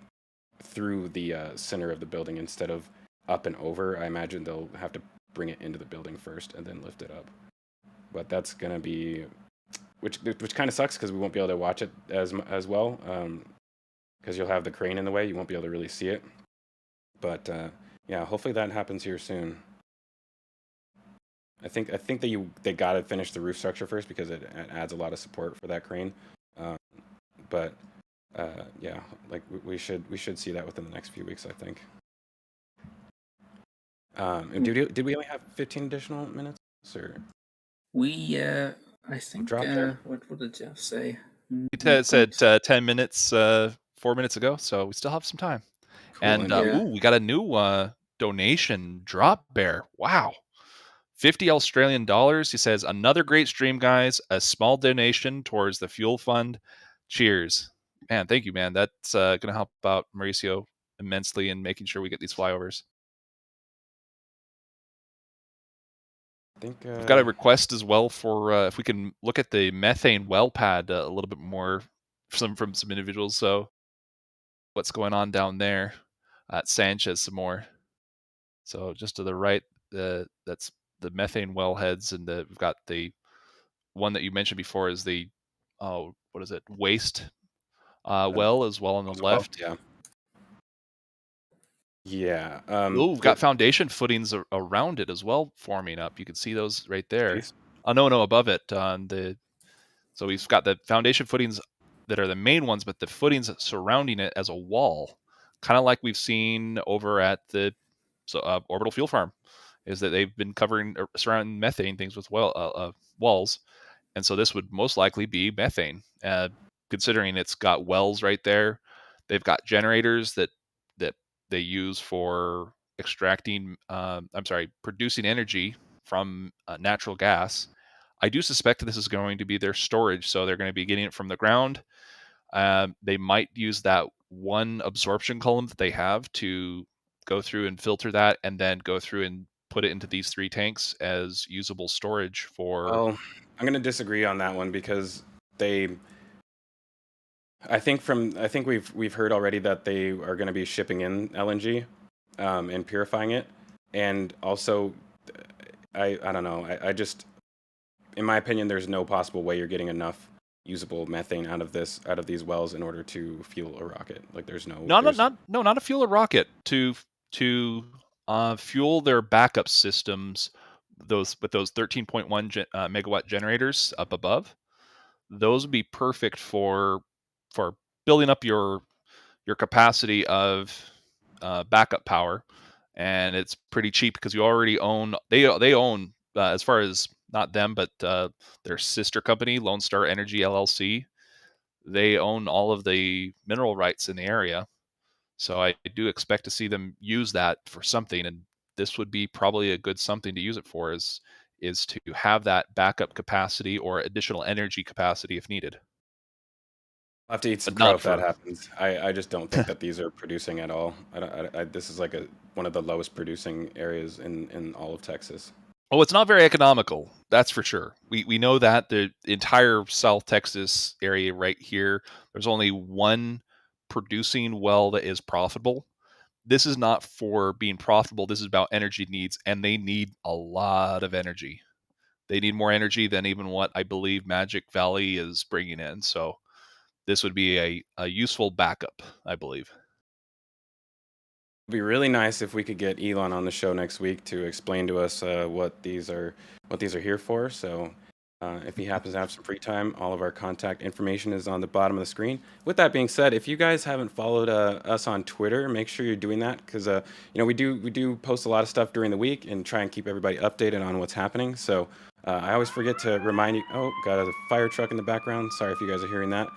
Speaker 5: through the center of the building instead of up and over. I imagine they'll have to bring it into the building first and then lift it up. But that's gonna be, which kind of sucks because we won't be able to watch it as well, because you'll have the crane in the way. You won't be able to really see it. But yeah, hopefully that happens here soon. I think that they gotta finish the roof structure first because it adds a lot of support for that crane. But yeah, like we should see that within the next few weeks, I think. Did we only have 15 additional minutes, or
Speaker 4: we? I think. What did Jeff say?
Speaker 3: It said 10 minutes, 4 minutes ago, so we still have some time. Cool. And we got a new donation drop bear. Wow. 50 Australian dollars. He says, another great stream, guys. A small donation towards the fuel fund. Cheers. Man, thank you, man. That's going to help out Mauricio immensely in making sure we get these flyovers.
Speaker 5: I think
Speaker 3: we've got a request as well for if we can look at the methane well pad a little bit more from some individuals. So what's going on down there at Sanchez some more. So just to the right, that's the methane wellheads, and we've got the one that you mentioned before is the what is it, waste well as well on the left.
Speaker 5: Yeah.
Speaker 3: We've got foundation footings around it as well forming up. You can see those right there.
Speaker 5: Nice.
Speaker 3: Oh no, above it on the. So we've got the foundation footings that are the main ones, but the footings surrounding it as a wall, kind of like we've seen over at the Orbital Fuel Farm, is that they've been covering surrounding methane things with walls, and so this would most likely be methane, considering it's got wells right there. They've got generators that they use for extracting, producing energy from natural gas. I do suspect this is going to be their storage, so they're going to be getting it from the ground. They might use that one absorption column that they have to go through and filter that, and then go through and put it into these 3 tanks as usable storage for.
Speaker 5: Well, I'm going to disagree on that one because I think we've heard already that they are going to be shipping in LNG and purifying it, and also I don't know. I just, in my opinion, there's no possible way you're getting enough usable methane out of these wells in order to fuel a rocket. Like there's not
Speaker 3: to fuel a rocket, to fuel their backup systems, those 13.1 megawatt generators up above. Those would be perfect for building up your capacity of backup power, and it's pretty cheap because you already own. They own, as far as not them, but their sister company, Lone Star Energy LLC. They own all of the mineral rights in the area, so I do expect to see them use that for something. And this would be probably a good something to use it for, is to have that backup capacity or additional energy capacity if needed.
Speaker 5: I'll have to eat some crow if that happens. I just don't think that these are producing at all. This is like one of the lowest producing areas in all of Texas.
Speaker 3: Oh, it's not very economical. That's for sure. We know that the entire South Texas area right here, there's only one producing well that is profitable. This is not for being profitable. This is about energy needs, and they need a lot of energy. They need more energy than even what I believe Magic Valley is bringing in. So this would be a useful backup, I believe.
Speaker 5: It'd be really nice if we could get Elon on the show next week to explain to us what these are here for. So if he happens to have some free time, all of our contact information is on the bottom of the screen. With that being said, if you guys haven't followed us on Twitter, make sure you're doing that, because we do post a lot of stuff during the week and try and keep everybody updated on what's happening. So I always forget to remind you. Oh, got a fire truck in the background. Sorry if you guys are hearing that.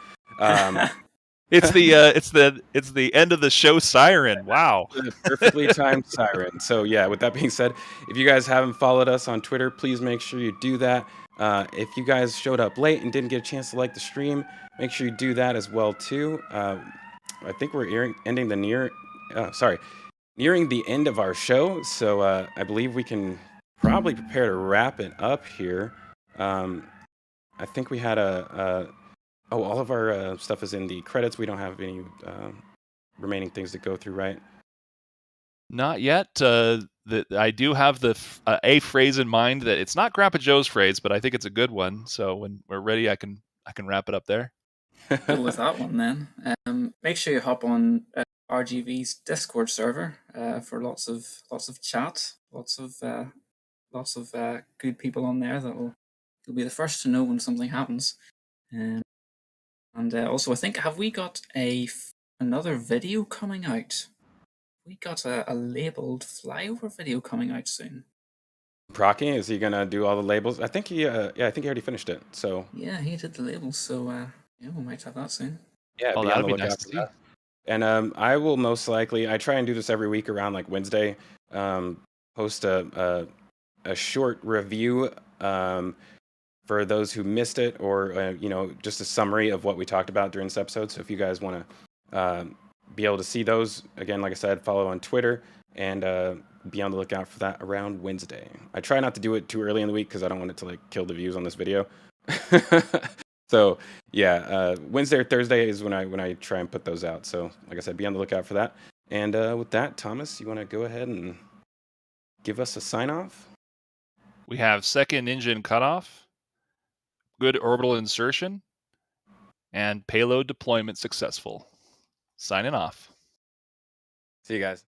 Speaker 3: It's the end of the show siren. Wow.
Speaker 5: Perfectly timed siren. So yeah, with that being said, if you guys haven't followed us on Twitter, please make sure you do that. If you guys showed up late and didn't get a chance to like the stream, make sure you do that as well too. I think we're nearing the end of our show, so I believe we can probably prepare to wrap it up here. I think we had all of our stuff is in the credits. We don't have any remaining things to go through, right?
Speaker 3: Not yet. I do have a phrase in mind that it's not Grandpa Joe's phrase, but I think it's a good one. So when we're ready, I can wrap it up there.
Speaker 4: Go with that one then. Make sure you hop on RGV's Discord server for lots of chat, lots of good people on there you'll be the first to know when something happens. And also, I think, have we got another video coming out? We got a labeled flyover video coming out soon.
Speaker 5: Procky, is he gonna do all the labels? I think he already finished it. So
Speaker 4: yeah, he did the labels. So we might have that soon.
Speaker 5: Yeah,
Speaker 3: that'd be nice to see.
Speaker 5: And I will most likely, I try and do this every week around like Wednesday. Post a short review for those who missed it, or just a summary of what we talked about during this episode. So if you guys want to be able to see those, again, like I said, follow on Twitter and be on the lookout for that around Wednesday. I try not to do it too early in the week because I don't want it to like kill the views on this video. So yeah, Wednesday or Thursday is when I try and put those out. So like I said, be on the lookout for that. And with that, Thomas, you want to go ahead and give us a sign off?
Speaker 3: We have second engine cutoff, good orbital insertion, and payload deployment successful. Signing off.
Speaker 5: See you guys.